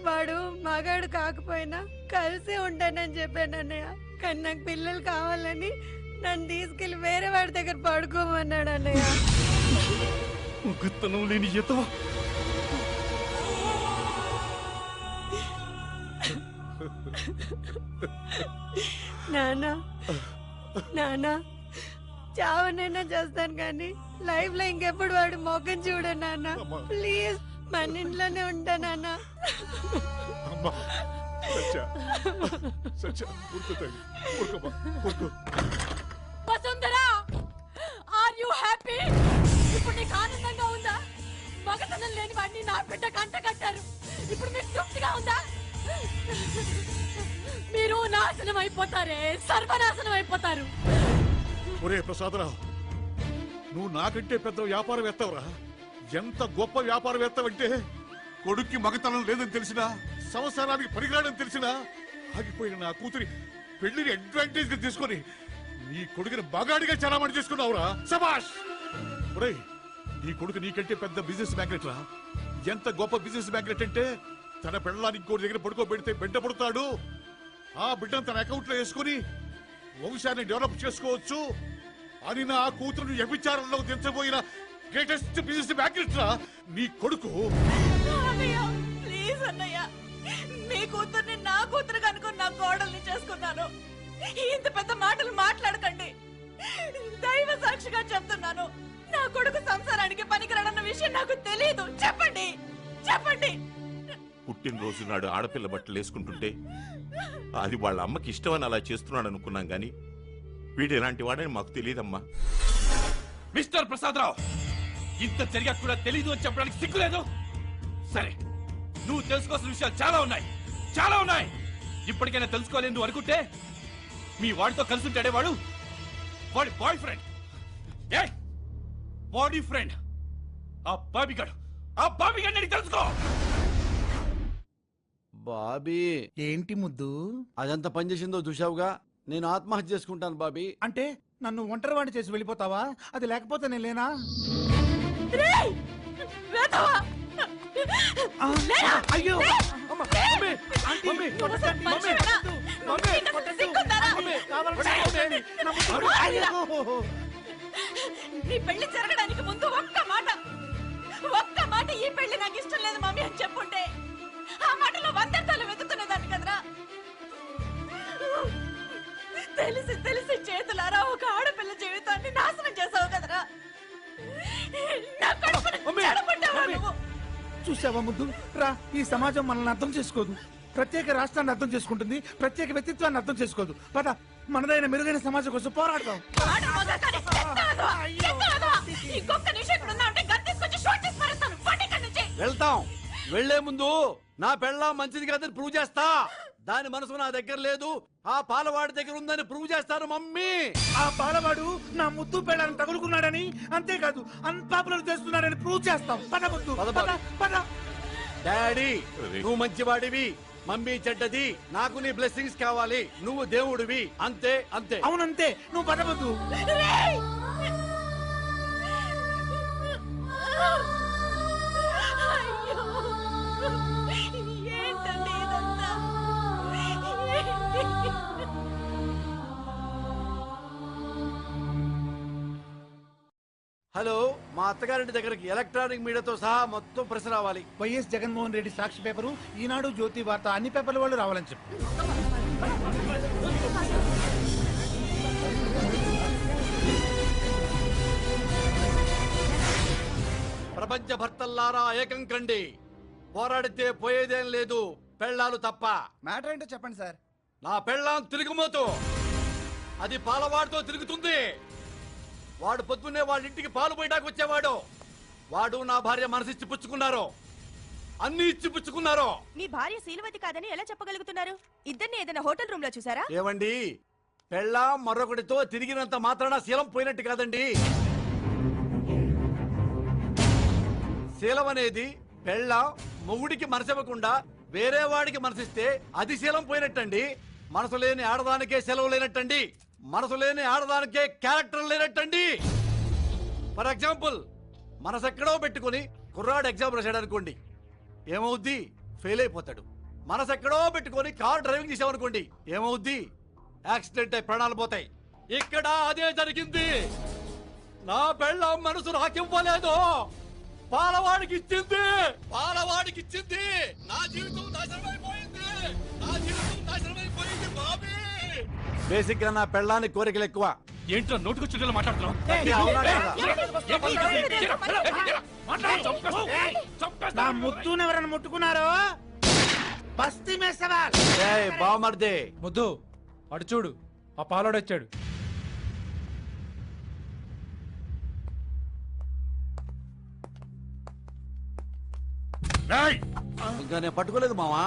వాడు మగాడు కాకపోయినా కలిసి ఉంటానని చెప్పాను అన్నయ్య. కానీ నాకు పిల్లలు కావాలని నన్ను తీసుకెళ్లి వేరే వాడి దగ్గర పడుకోమన్నాడు అన్నయ్య. గుత్తనం లేని ఎతో నానా నానా చావనైనా చేస్తాను కానీ లైఫ్ లో ఇంకెప్పుడు వాడు మొఖం చూడ నాన్న. ప్లీజ్ మన ఇంట్లోనే ఉంటా నాన్న. వసుంధరా, ఆర్ యు హ్యాపీ? ఇప్పుడు నీకు ఆనందంగా ఉందా? మగతనం లేని వాడిని నా బిడ్డ కంట కట్టారు. ఇప్పుడు మీకు తృప్తిగా ఉందా? మీరు నాశనం అయిపోతారే, సర్వనాశనం అయిపోతారు. ఒరే ప్రసాదరావు, నువ్వు నాకంటే పెద్ద వ్యాపారం ఎత్తవరా. ఎంత గొప్ప వ్యాపారం ఎత్తవంటే కొడుక్కి మగతనం లేదని తెలిసినా, సంవత్సరానికి పరిగణం తెలిసినా ఆగిపోయిన నా కూతురి పెళ్లిని అడ్వాంటేజ్ గా తీసుకొని నీ కొడుకుని బాగాడిగా చలామణి చేసుకున్నావురా. సబాష్! ఒరేయ్, నీ కొడుకు నీకంటే పెద్ద బిజినెస్ మ్యాగ్నెట్ రా. ఎంత గొప్ప బిజినెస్ మ్యాగ్నెట్ అంటే తన పెళ్ళాన్ని ఇంకోటి దగ్గర పడుకోబెడితే బిడ్డ పడుతాడు, ఆ బిడ్డను తన అకౌంట్ లో వేసుకుని వంశాన్ని డెవలప్ చేసుకోవచ్చు అని నా కూతురు వ్యభిచారంలో దించబోయిన గ్రేటెస్ట్ బిజినెస్ మ్యాగ్నెట్ రా నీ కొడుకు. ప్లీజ్ అన్నయ్య, మీ కూతుర్ని నా కూతురు కనుకొని నా కోడల్ని చేసుకున్నాను. ఇంత పెద్ద మాటలు మాట్లాడకండి. దైవ సాక్షిగా చెప్తున్నాను, నా కొడుకు సంసారానికి పనికిరాడన్న విషయం నాకు తెలియదు. చెప్పండి చెప్పండి. పుట్టినరోజు నాడు ఆడపిల్ల బట్టలు వేసుకుంటుంటే అది వాళ్ళ అమ్మకి ఇష్టమని అలా చేస్తున్నాడు అనుకున్నాం గాని వీడు ఎలాంటి వాడని మాకు తెలియదమ్మా. మిస్టర్ ప్రసాదరావు, ఇంత జరిగా కూడా తెలీదు అని చెప్పడానికి సిగ్గులేదు? సరే, నువ్వు తెలుసుకోవాల్సిన విషయాలు చాలా ఉన్నాయి, చాలా ఉన్నాయి. ఇప్పటికైనా తెలుసుకోలేదు నువ్వు అనుకుంటే మీ వాడితో కలిసి ఉంటాడే వాడు బాయ్ ఫ్రెండ్, బాడీ ఫ్రెండ్, ఆ బాబీగాడు నీకు తెలుసుకో. బాబీ ఏంటి ముద్దు? అదంతా పనిచేసిందో చూసావుగా. నేను ఆత్మహత్య చేసుకుంటాను బాబీ. అంటే నన్ను ఒంటరి వాడిని చేసి వెళ్ళిపోతావా? అది లేకపోతే నేను లేనా? అయ్యో నీ పెళ్లి జరగడానికి ముందు ఒక్క మాట ఈ పెళ్లి నాకు ఇష్టం లేదు మమ్మీ అని చెప్పుంటే ఆ మాటలో వందర్థాలు వెతుకునేదాన్ని కదరా. తెలిసి తెలిసి చేతులారా ఒక ఆడపిల్ల జీవితాన్ని నాశనం చేసావు కదరా. చూసావా ముద్దు, రా, ఈ సమాజం మనల్ని అర్థం చేసుకోదు. ప్రత్యేక రాష్ట్రాన్ని అర్థం చేసుకుంటుంది, ప్రత్యేక వ్యక్తిత్వాన్ని అర్థం చేసుకోదు. పద, మనదైన మెరుగైన సమాజం కోసం పోరాడదాం. ఇంకొక నిమిషం ఇక్కడ ఉన్నా అంటే గన్ తీసుకొచ్చి షాట్ చేసి పారేస్తాను. పోండి ఇక్కడి నుంచి. వెళ్తాం. వెళ్లే ముందు నా పెళ్ళాం మంచిది కాదని ప్రూవ్ చేస్తా. దాని మనసు నా దగ్గర లేదు, ఆ పాలవాడి దగ్గర ఉందని ప్రూవ్ చేస్తాను మమ్మీ. ఆ పాలవాడు నా ముద్దు పెళ్ళాన్ని తగులుకున్నాడని, అంతేకాదు అన్పాపులర్ చేస్తున్నాడని ప్రూవ్ చేస్తాం. పద ముద్దు, పద. డాడీ, నువ్వు మంచివాడివి, మమ్మీ చెడ్డది. నాకు నీ బ్లెస్సింగ్స్ కావాలి. నువ్వు దేవుడివి, అంతే అంతే. అవునంతే, నువ్వు పద ముద్దు. ఏంటండి ఇదంతా? హలో, మా అత్తగారింటి దగ్గరికి ఎలక్ట్రానిక్ మీడియాతో సహా మొత్తం ప్రెస్ రావాలి. వైఎస్ జగన్మోహన్ రెడ్డి సాక్షి పేపరు, ఈనాడు, జ్యోతి వార్త, అన్ని పేపర్ల వాళ్ళు రావాలని చెప్పు. ప్రపంచ భర్తల్లారా ఏకం కండి. పోరాడితే పోయేదేం లేదు, పెళ్ళాలు తప్ప. మ్యాటర్ ఏంటో చెప్పండి సార్. నా పెళ్ళాం తిరుగుమోతు, అది పాలవాడితో తిరుగుతుంది. వాడు పొద్దున్నే వాళ్ళ ఇంటికి పాలు పోయడానికి వచ్చేవాడు. వాడు నా భార్య మనసిచ్చి పుచ్చుకున్నారు, అన్ని ఇచ్చి పుచ్చుకున్నారు. మీ భార్య శీలవతి కాదని ఎలా చెప్పగలుగుతున్నారు? ఇద్దరిని ఏదైనా హోటల్ రూమ్ లో చూసారా? ఏవండి, పెళ్ళాం మరొకటితో తిరిగినంత మాత్రాన శీలం పోయినట్టు కాదండి. శీలం అనేది పెళ్ళాం మొగుడికి మనసివ్వకుండా వేరే వాడికి మనసిస్తే అది శీలం పోయినట్టండి. మనసు లేని ఆడదానికే సెలవు లేనట్టండి. మనసు లేని ఆడదానికే క్యారెక్టర్ లేనట్టండి. ఫర్ ఎగ్జాంపుల్, మనసెక్కడో పెట్టుకుని కుర్రాడు ఎగ్జామ్ రాశాడు అనుకోండి, ఏమవుద్ది? ఫెయిల్ అయిపోతాడు. మనసెక్కడో పెట్టుకుని కార్ డ్రైవింగ్ చేసామనుకోండి, ఏమవుద్ది? యాక్సిడెంట్ అయి ప్రాణాలు పోతాయి. ఇక్కడ అదే జరిగింది. నా పెళ్ళాం మనసు నాకివ్వలేదు, పాలవాడికి ఇచ్చింది. పాలవాడికి ఇచ్చింది. నా జీవితం నాశనమైపోయింది. నా జీవితం నాశనమైపోయింది బాబీ. బేసిక్ గా నా పెళ్ళానికి కోరికలు ఎక్కువ. ఏంటో నోటుకొచ్చేటట్లు మాట్లాడుతున్నావు? నా ముద్దును ఎవరైనా ముట్టుకున్నారో బస్తీ మే సవాల్. బామర్దే ముద్దు అడు చూడు, ఆ పాలోడు వచ్చాడు. ఇంకా నేను పట్టుకోలేదు మావా,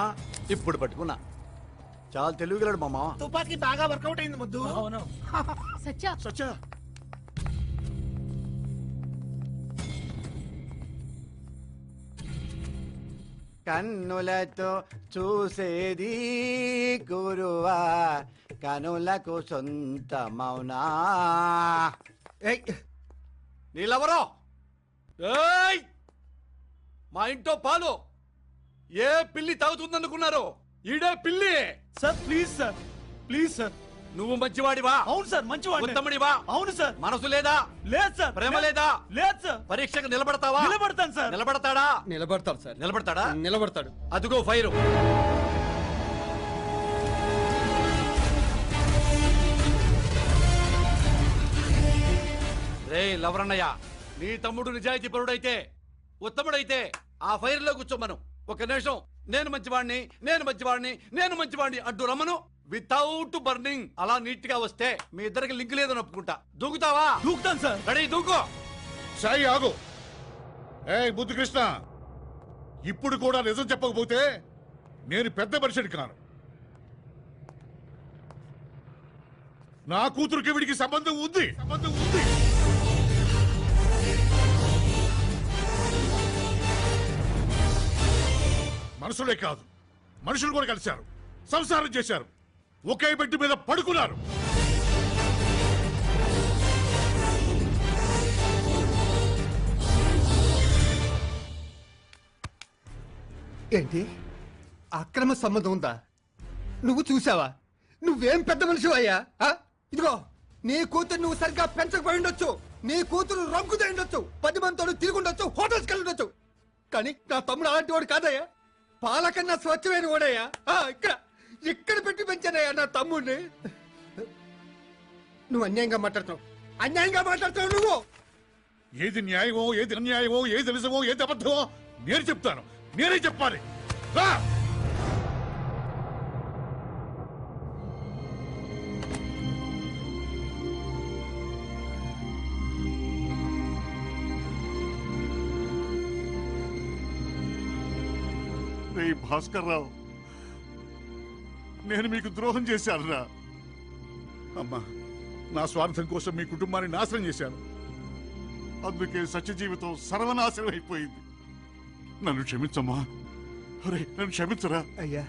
ఇప్పుడు పట్టుకున్నా. చాలా తెలివిగలడు మామా. తుపాకీ బాగా వర్కౌట్ అయింది ముద్దు. సత్య సత్య కన్నులతో చూసేది గురువా, కనులకు సొంతమౌనా. నీళ్ళెవరో? మా ఇంట్లో పాలు ఏ పిల్లి తాగుతుందనుకున్నారు? ఈడే పిల్లి. Sir please sir, please sir. నువ్వు మంచివాడివా? అవును సార్, మంచివాడిని. ఉత్తముడివా? అవును సార్. మనసు లేదా? లేదు సార్. ప్రేమ లేదా? లేదు సార్. పరీక్షకు నిలబడతావా? నిలబడతాను సార్. నిలబడతాడా? నిలబడతాడు సార్. నిలబడతాడా? నిలబడతాడు. అదుగో ఫైరు. రే లవరన్నయ్య, నీ తమ్ముడు నిజాయితీ పరుడైతే, ఉత్తముడైతే ఆ ఫైర్ లో కూర్చోమను. ఒక నిమిషం నేను మంచివాడిని, నేను మంచివాడిని, నేను మంచివాడిని అంటూ రమ్మను. వితౌట్ బర్నింగ్ అలా నీట్ గా వస్తే మీ ఇద్దరికి లింక్ లేదని ఒప్పుకుంటా. దూకుతావా? దూకుతాను సార్. రెడీ, దూకో. సాయి ఆగు. ఏ బుద్ధు కృష్ణ, ఇప్పుడు కూడా నిజం చెప్పకపోతే నేను పెద్ద మనిషిని కాను. నా కూతురుకి వీడికి సంబంధం ఉంది. మనుషులే కాదు, మనుషులు కూడా కలిశారు, సంసారం చేశారు, ఒకే బెడ్ మీద పడుకున్నారు. ఏంటి అక్రమ సంబంధం ఉందా? నువ్వు చూసావా? నువ్వేం పెద్ద మనిషి అయ్యా? ఇదిగో, నీ కూతురు నువ్వు సరిగ్గా పెంచకపోయి ఉండొచ్చు, నీ కూతురు రంకుతూ ఉండొచ్చు, 10 మందితో తిరుగుండొచ్చు, హోటల్స్కి వెళ్ళి ఉండొచ్చు. కానీ నా తమ్ముడు అలాంటి వాడు కాదయ్యా. పాలకన్నా స్వచ్ఛమైన వాడయ్యా. ఇక్కడ పెట్టి పెంచానయ్యా నా తమ్ముడిని. నువ్వు అన్యాయంగా మాట్లాడుతున్నావు నువ్వు. ఏది న్యాయమో, ఏది అన్యాయమో, ఏది నిజమో, ఏది అబద్ధమో నేను చెప్తాను. నేనే చెప్పాలి. రా. భాస్కర్ రావు, నేను మీకు ద్రోహం చేశానురా. అమ్మా, నా స్వార్థం కోసం మీ కుటుంబాన్ని నాశనం చేశాను. అందుకే సత్య జీవితం సర్వనాశనం అయిపోయింది. నన్ను క్షమించమ్మా. అరే, నన్ను క్షమించరా. అయ్యా,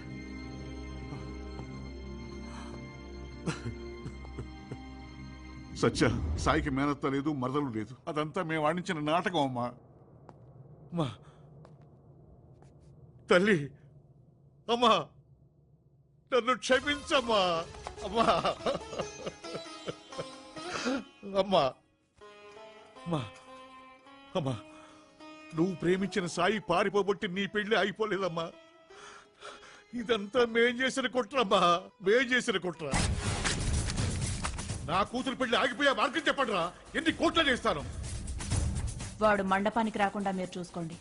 సత్య, సాయికి మేనత్త లేదు, మరదలు లేదు. అదంతా మేము ఆడించిన నాటకం అమ్మా. అమ్మా, తల్లి, అమ్మా, నన్ను క్షమించమ్మా. అమ్మా, అమ్మా, అమ్మా, అమ్మా, నువ్వు ప్రేమించిన సాయి పారిపోబట్టి నీ పెళ్లి అయిపోలేదమ్మా. ఇదంతా మేం చేసిన కుట్రమ్మా, మేం చేసిన కుట్ర. నా కూతురు పెళ్లి ఆగిపోయే మార్గం చెప్పండి రా. ఎన్ని కోట్లు చేస్తాను. వాడు మండపానికి రాకుండా మీరు చూసుకోండి.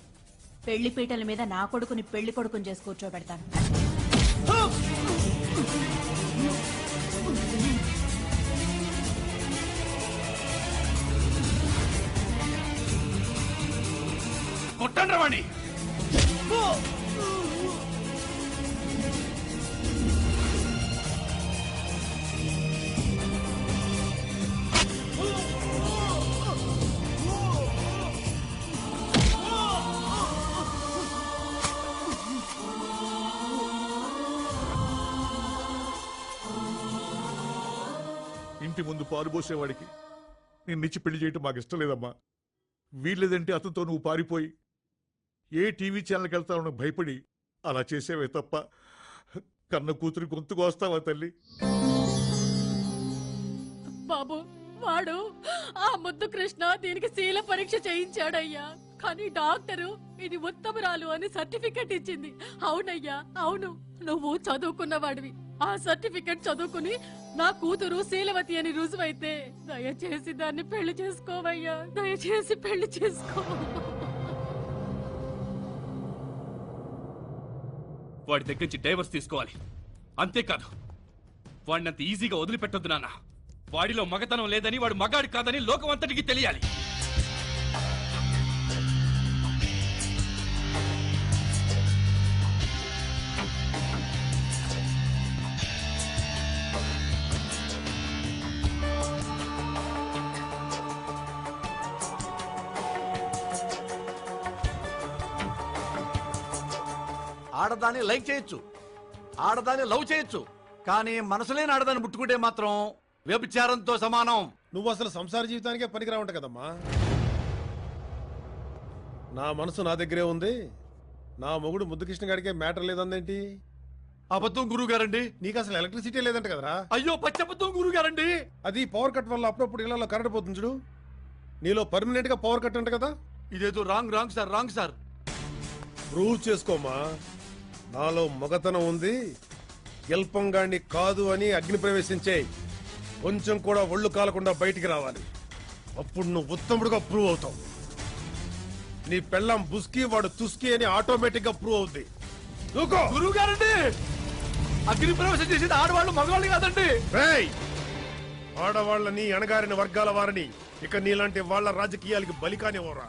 పెళ్లి పీటల మీద నా కొడుకుని పెళ్లి కొడుకుని చేసి కూర్చోబెడతాను. కొట్టండి వాణ్ణి. ఇంటి ముందు పాలు పోసేవాడికి నిన్నిచ్చి పెళ్లి చేయటం మాకు ఇష్టం లేదమ్మా. వీల్లేదంటే అతనితో నువ్వు పారిపోయి ఏ టీవీ ఛానల్కి వెళ్తావని భయపడి అలా చేసేవే తప్ప కన్న కూతురి గొంతుకు వస్తావా తల్లి? బాబు వాడు ఆ ముద్దు కృష్ణ దీనికి శీల పరీక్ష చేయించాడయ్యా. కానీ డాక్టరు ఇది ఉత్తమరాలు అని సర్టిఫికెట్ ఇచ్చింది. అవునయ్యా అవును, నువ్వు చదువుకున్నవాడివి. ఆ సర్టిఫికెట్ చదువుకుని నా కూతురు శీలవతి అని రుజువైతే దయచేసి దాన్ని పెళ్లి చేసుకోవయ్యా, దయచేసి పెళ్లి చేసుకో. వాడి దగ్గర నుంచి డైవర్స్ తీసుకోవాలి. అంతేకాదు వాడిని అంత ఈజీగా వదిలిపెట్టొద్దు నాన్న. వాడిలో మగతనం లేదని, వాడు మగాడి కాదని లోకం అంతటికి తెలియాలి. ఆడదాన్ని లైక్ చేయొచ్చు, ఆడదాన్ని లవ్ చేయొచ్చు, కానీ మనసులేని ఆడదాన్ని ముట్టుకుంటే మాత్రం వ్యభిచారంతో సమానం. నువ్వు అసలు సంసార జీవితానికే పనికిరావంట కదమ్మా. నా మనసు నా దగ్గరే ఉంది, నా మొగుడు ముద్దుకృష్ణ గారికే మ్యాటర్ లేదందేంటి? అబద్ధం గురువు గారండి. నీకు అసలు ఎలక్ట్రిసిటీ లేదంట కదరా? అయ్యో పచ్చబద్ధం గురువు గారండి. అది పవర్ కట్ వల్ల అప్పుడప్పుడు ఇళ్లలో కరెంట్ పోతుంది చూడు. నీలో పర్మనెంట్ గా పవర్ కట్ అంట కదా? ఇదేదో wrong sir, wrong sir. Prove చేసుకోమా. నాలో మగతనం ఉంది, గెల్పంగాన్ని కాదు అని అగ్ని ప్రవేశించే. కొంచెం కూడా ఒళ్ళు కాలకుండా బయటికి రావాలి. అప్పుడు నువ్వు ఉత్తముడుగా ప్రూవ్ అవుతావు. నీ పెళ్ళం బుస్కి, వాడు తుస్కి అని ఆటోమేటిక్ గా ప్రూవ్ అవుద్ది. గురువు గారండి, అగ్ని ప్రవేశం చేసేది ఆడవాళ్ళు మగవాళ్ళు కాదండి. ఆడవాళ్ళని అణగారిన వర్గాల వారిని ఇక నీలాంటి వాళ్ళ రాజకీయాలకి బలికానివ్వరా.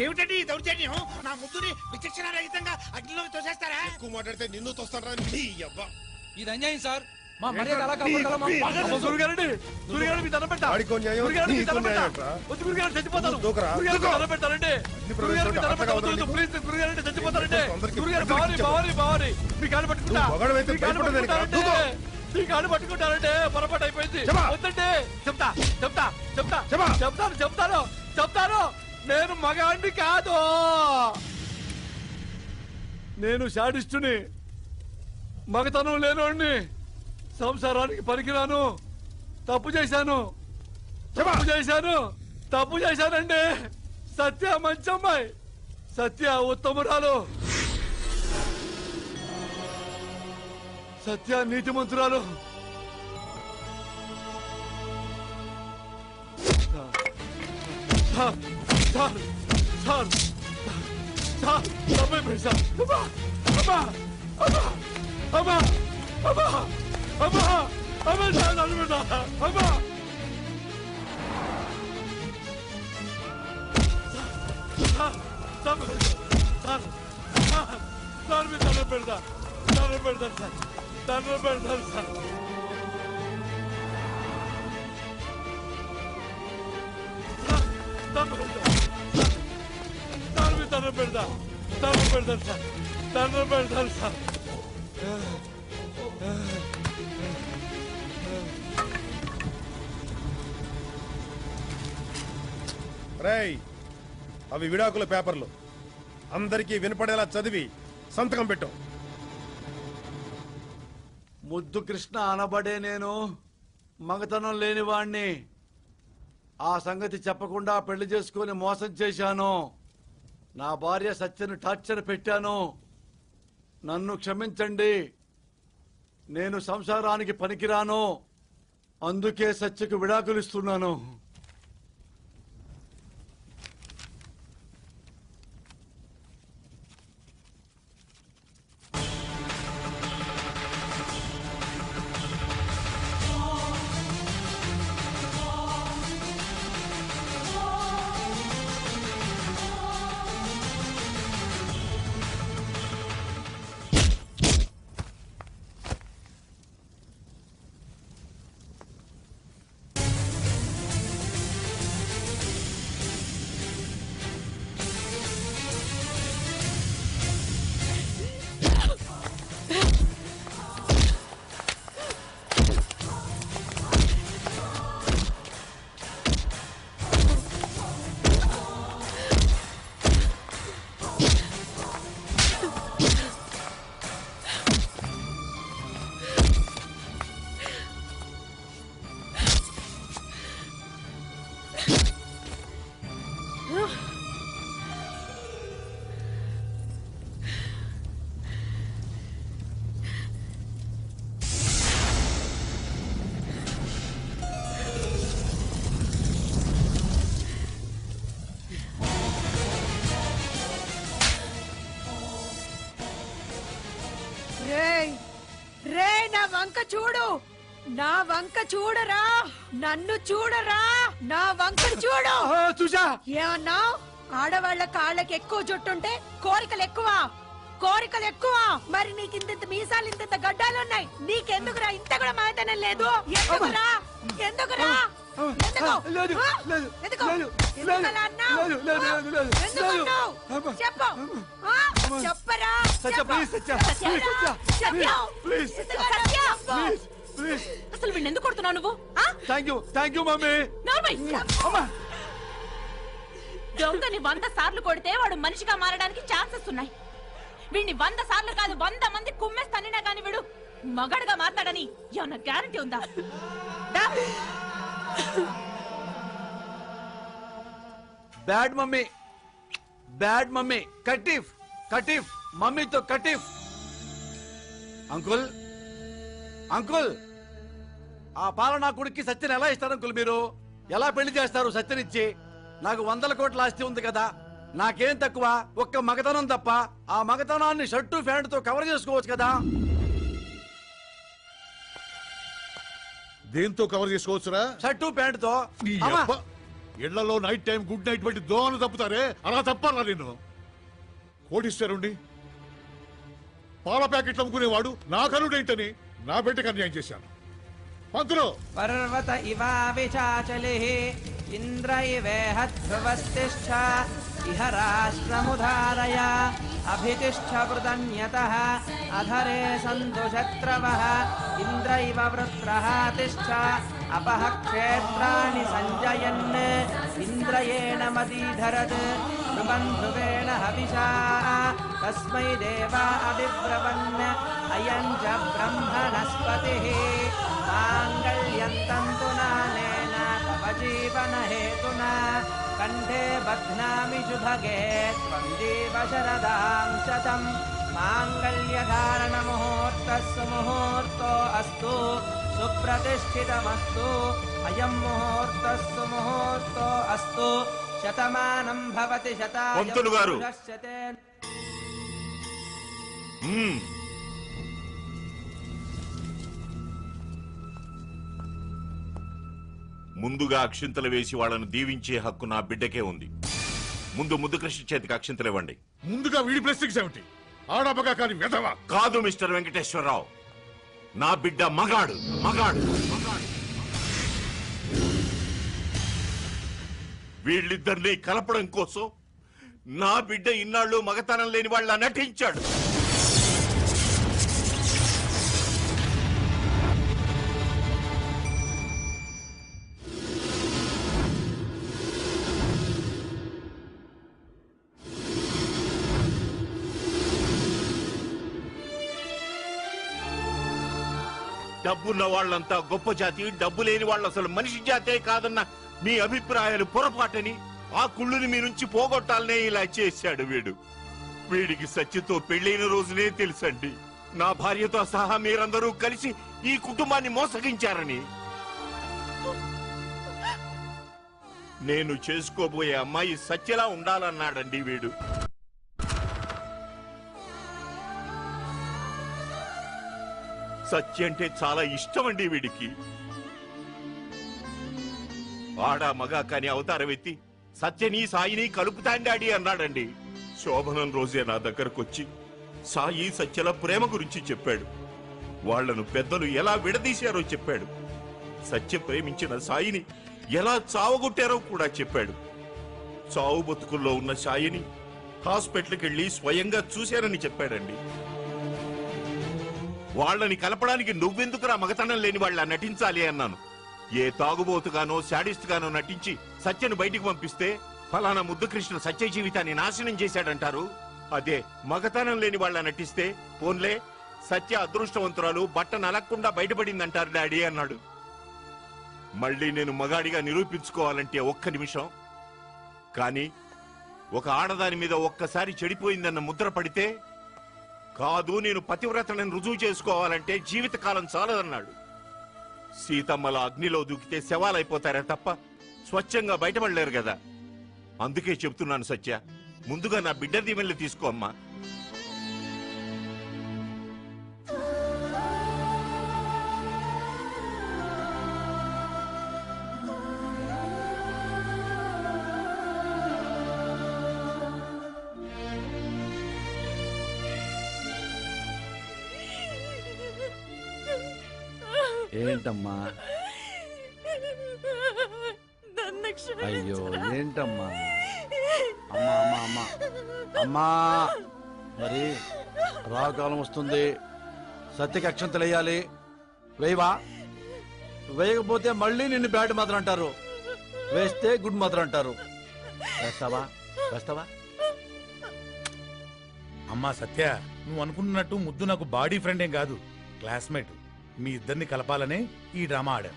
ఏమిటండి ఈ దౌర్జన్యం? నా ముద్దుని విచక్షణ రహితంగా అగ్నిలోకి తోసేస్తారా? ఎక్కువ మాట్లాడితే నిన్ను తోస్తారా? ఇది అన్యాయం సార్. మా మర్యాద అలా కాపాడాలా? గురుగారండి, గురుగారు మీ దండం పెట్టా. ఆడికో న్యాయం, గురుగారు మీ నీకో దండం పెట్టా. న్యాయం రా. వద్దు గురుగారు, చచ్చిపోతాను. దూకరా. గురుగారు మీ దండం పెట్టారండి. గురుగారు మీ దండం పెట్టా. వద్దు, ప్లీజ్ గురుగారండి, చచ్చిపోతారండి. గురుగారు బావని మీ కాళ్ళు పట్టుకుంటా. మగాడవైతే మీ కాళ్ళు భయపడేదానికి పట్టుకుంటారండి. దూకో. మీ కాళ్ళు పట్టుకుంటారండి. పొరపాటు అయిపోయింది. వద్దండి. చెప్తాను. నేను మగాడిని కాదు, నేను శాడిస్టుని, మగతనం లేనోడిని, సంసారానికి పనికిరాను. తప్పు చేశానండి. సత్య మంచి అమ్మాయి, సత్య ఉత్తమురాలు, సత్య నీతిమంతురాలు. రేయ్, అవి విడాకుల పేపర్లు. అందరికీ వినపడేలా చదివి సంతకం పెట్టు. ముద్దు కృష్ణ అనబడే నేను మగతనం లేనివాణ్ణి. ఆ సంగతి చెప్పకుండా పెళ్లి చేసుకుని మోసం చేశాను. నా భార్య సత్యను టార్చర్ పెట్టాను. నన్ను క్షమించండి. నేను సంసారానికి పనికిరాను. అందుకే సత్యకు విడాకులు ఇస్తున్నాను. చూడు, నా వంక చూడరా, నన్ను చూడరా, నా వంక చూడు. చూసా ఏమన్నా? ఆడవాళ్ల కాళ్ళకి ఎక్కువ జుట్టుంటే కోరికలు ఎక్కువ, కోరికలు ఎక్కువ. మరి నీకు ఇంత మీసాలు ఇంత గడ్డాలున్నాయి, నీకెందుకురా ఇంత కూడా మాయతనం లేదు? ఎందుకురా? ఎందుకురా? ఎందుకు? ఎందుకు? ఎందుకలా అన్నావ్? ఎందుకన్నావ్? చెప్పు. చెప్పరా? అసలు వీడిని ఎందుకు కొడుతున్నావు నువ్వు? Thank you mummy. దొంగని 100 సార్లు కొడితే వాడు మనిషిగా మారడానికి ఛాన్సెస్ ఉన్నాయి. వీడిని 100 సార్లు కాదు 100 మంది కుమ్మేస్తానినా గాని వీడు మగాడుగా మాట్లాడని ఏమన్నా గ్యారంటీ ఉందా? Bad mummy, bad mummy. కటీఫ్ కటీఫ్, మమ్మీతో కటీఫ్. అంకుల్ అంకుల్, ఆ పాలనా కొడుక్కి సత్యని ఎలా ఇస్తారు అంకుల్? మీరు ఎలా పెళ్లి చేస్తారు సత్యనిచ్చి? నాకు 100 కోట్ల ఆస్తి ఉంది కదా, నాకేం తక్కువ? ఒక్క మగతనం తప్ప. ఆ మగతనాన్ని షర్టు ప్యాంటుతో కవర్ చేసుకోవచ్చు కదా. దేంతో కవర్ చేసుకోవచ్చురా? షర్టు ప్యాంటుతో. ఇళ్లలో నైట్ టైం గుడ్ నైట్ బట్టి దోమలు తప్పుతారే, అలా తప్పాలా నేను? కోటిస్తారుండి పాల ప్యాకెట్లు అమ్ముకునేవాడు నా కనుడేంటని నా బిడ్డకు అన్యాయం చేశాను. పంతులు, పర్వత ఇవావిచాచలిః ఇంద్ర ఇవేహధ్రువస్తిష్ఠ ఇహ రాష్ట్రముధారయ అభితిష్ఠ వృదన్యతః అధరే సంతు శత్రవః ఇంద్ర ఇవ వృత్రః తిష్ఠ అపః క్షేత్రాణి సంజయన్ ఇంద్రయేణ మదీధరత్ ధ్రువం ధ్రువేణ హవిషా తస్మై దేవా అభిబ్రవన్ అయం చ బ్రహ్మణస్పతిః మాంగళ్యం తంతునానేన తవ జీవన హేతునా కంఠే బధ్నామి శుభగే త్వం జీవ శరదాం శతం మాంగళ్యధారణ ముహూర్తస్సు ముహూర్తో అస్తు సుప్రతిష్ఠితమస్తు అయం ముహూర్తస్సు ముహూర్తో అస్తు శతమానం భవతి పంతులు గారు. శతాయ. ముందుగా అక్షింతలు వేసి వాళ్ళను దీవించే హక్కు నా బిడ్డకే ఉంది. ముందు ముద్దుకృష్ణ చేతికి అక్షింతలు ఇవ్వండి. ముందుగా వీడి ప్లాస్టిక్స్ ఏమిటి? ఆడబగా కాని వెధవా. కాదు మిస్టర్ వెంకటేశ్వరరావు, నా బిడ్డ మగాడు మగాడు మగాడు. వీళ్ళిద్దరినీ కలపడం కోసం నా బిడ్డ ఇన్నాళ్ళు మగతనం లేని వాళ్ళ నటించాడు. డబ్బున్న వాళ్ళంతా గొప్ప జాతి, డబ్బు లేని వాళ్ళు అసలు మనిషి జాతే కాదన్న మీ అభిప్రాయాలు పొరపాటని, ఆ కుళ్ళుని మీ నుంచి పోగొట్టాలనే ఇలా చేశాడు వీడు. వీడికి సత్యతో పెళ్లైన రోజునే తెలుసండి నా భార్యతో సహా మీరందరూ కలిసి ఈ కుటుంబాన్ని మోసగించారని. నేను చేసుకోబోయే అమ్మాయి సత్యలా ఉండాలన్నాడండి వీడు. సత్య అంటే చాలా ఇష్టం అండి వీడికి. ఆడా మగ కాని అవతారం ఎత్తి సత్యని సాయిని కలుపుతాండాడి అన్నాడండి. శోభనం రోజే నా దగ్గరకొచ్చి సాయి సత్యల ప్రేమ గురించి చెప్పాడు. వాళ్లను పెద్దలు ఎలా విడదీశారో చెప్పాడు. సత్య ప్రేమించిన సాయిని ఎలా చావగొట్టారో కూడా చెప్పాడు. చావు బతుకుల్లో ఉన్న సాయిని హాస్పిటల్కి వెళ్లి స్వయంగా చూశానని చెప్పాడండి. వాళ్ళని కలపడానికి నువ్వెందుకురా మగతనం లేని వాళ్ళ నటించాలి అన్నాను. ఏ తాగుబోతుగానో శాడిస్ట్ గానో నటించి సత్యను బయటికి పంపిస్తే ఫలానా ముద్దుకృష్ణ సత్య జీవితాన్ని నాశనం చేశాడంటారు. అదే మగతనం లేని వాళ్ళ నటిస్తే పోన్లే సత్య అదృష్టవంతురాలు బట్ట నలక్కుండా బయటపడిందంటారు డాడీ అన్నాడు. మళ్ళీ నేను మగాడిగా నిరూపించుకోవాలంటే ఒక్క నిమిషం. కానీ ఒక ఆడదాని మీద ఒక్కసారి చెడిపోయిందన్న ముద్ర పడితే కాదు నేను పతివ్రతను రుజువు చేసుకోవాలంటే జీవితకాలం చాలదన్నాడు. సీతమ్మల అగ్నిలో దూకితే శవాలైపోతారే తప్ప స్వచ్ఛంగా బయటపడలేరు కదా. అందుకే చెప్తున్నాను సత్య, ముందుగా నా బిడ్డ దీవెనలు తీసుకో అమ్మా. ఏంటమ్మా అయ్యో ఏంటమ్మా అమ్మా అమ్మా అమ్మా అమ్మా మరి రాకాలం వస్తుంది, సత్యకి అక్షంతలు వేయాలి. వేయవా? వేయకపోతే మళ్ళీ నిన్ను బ్యాడ్ మాత్రం అంటారు, వేస్తే గుడ్ మాత్రం అంటారు. వేస్తావా? వేస్తావా? అమ్మా సత్య, నువ్వు అనుకుంటున్నట్టు ముద్దు నాకు బాడీ ఫ్రెండ్ ఏం కాదు, క్లాస్మేట్. మీ ఇద్దరిని కలపాలనే ఈ డ్రామా ఆడా.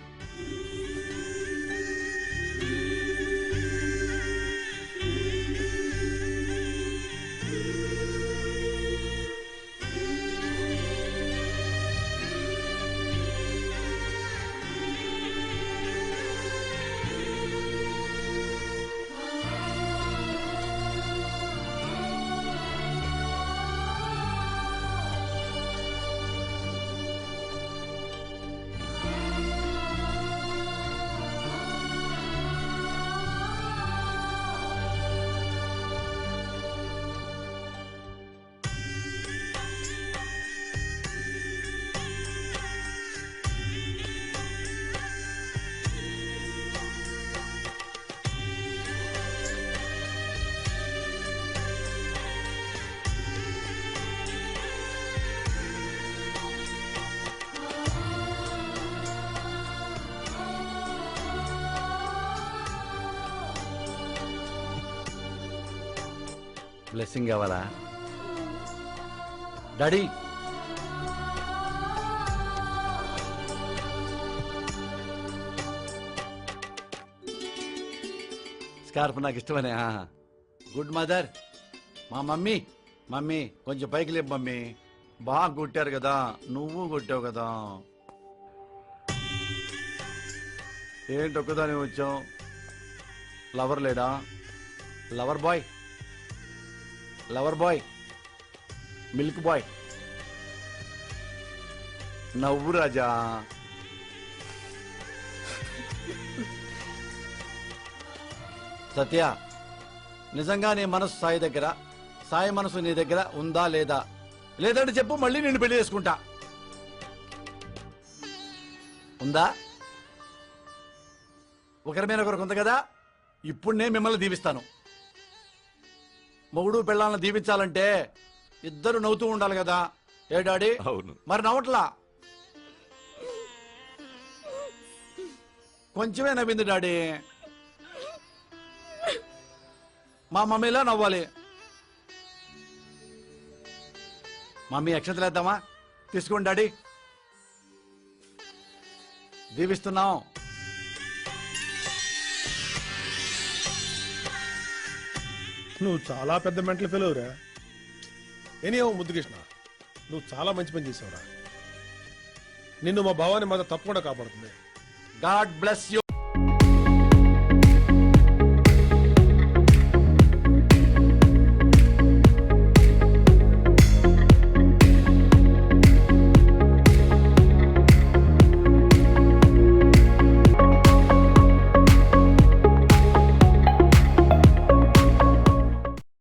బ్లెస్సింగ్ కావాలా డాడీ? స్కార్ఫ్ నాకు ఇష్టమనే. Good mother. మా మమ్మీ, మమ్మీ కొంచెం పైకి లేపు మమ్మీ. బాగా కొట్టారు కదా, నువ్వు కొట్టావు కదా. ఏంటి ఒక్కదాని వచ్చావు? లవర్ లేడా? Lover boy, lover boy, milk boy, నవ్వు రాజా. సత్య, నిజంగా నీ మనసు సాయి దగ్గర, సాయి మనసు నీ దగ్గర ఉందా లేదా? లేదంటే చెప్పు, మళ్ళీ నేను పెళ్లి చేసుకుంటా. ఉందా? ఒకరి మీద ఒకరికి ఉంది కదా. ఇప్పుడు నేను మిమ్మల్ని దీవిస్తాను. మొగుడు పెళ్ళాలను దీవించాలంటే ఇద్దరు నవ్వుతూ ఉండాలి కదా. ఏ డాడీ? అవును. మరి నవ్వట్లా? కొంచెమే నవ్వింది డాడీ. మా మమ్మీలా నవ్వాలి. మమ్మీ అక్షంతలు వేద్దామా? తీసుకోండి డాడీ, దీవిస్తున్నాం. నువ్వు చాలా పెద్ద మెంటల్ ఫెలోరా. ఎనీహో ముద్దుకృష్ణ, నువ్వు చాలా మంచి పని చేసావురా. నిన్ను మా భావాన్ని మాత్రం తప్పకుండా కాపాడుతుంది. God bless you.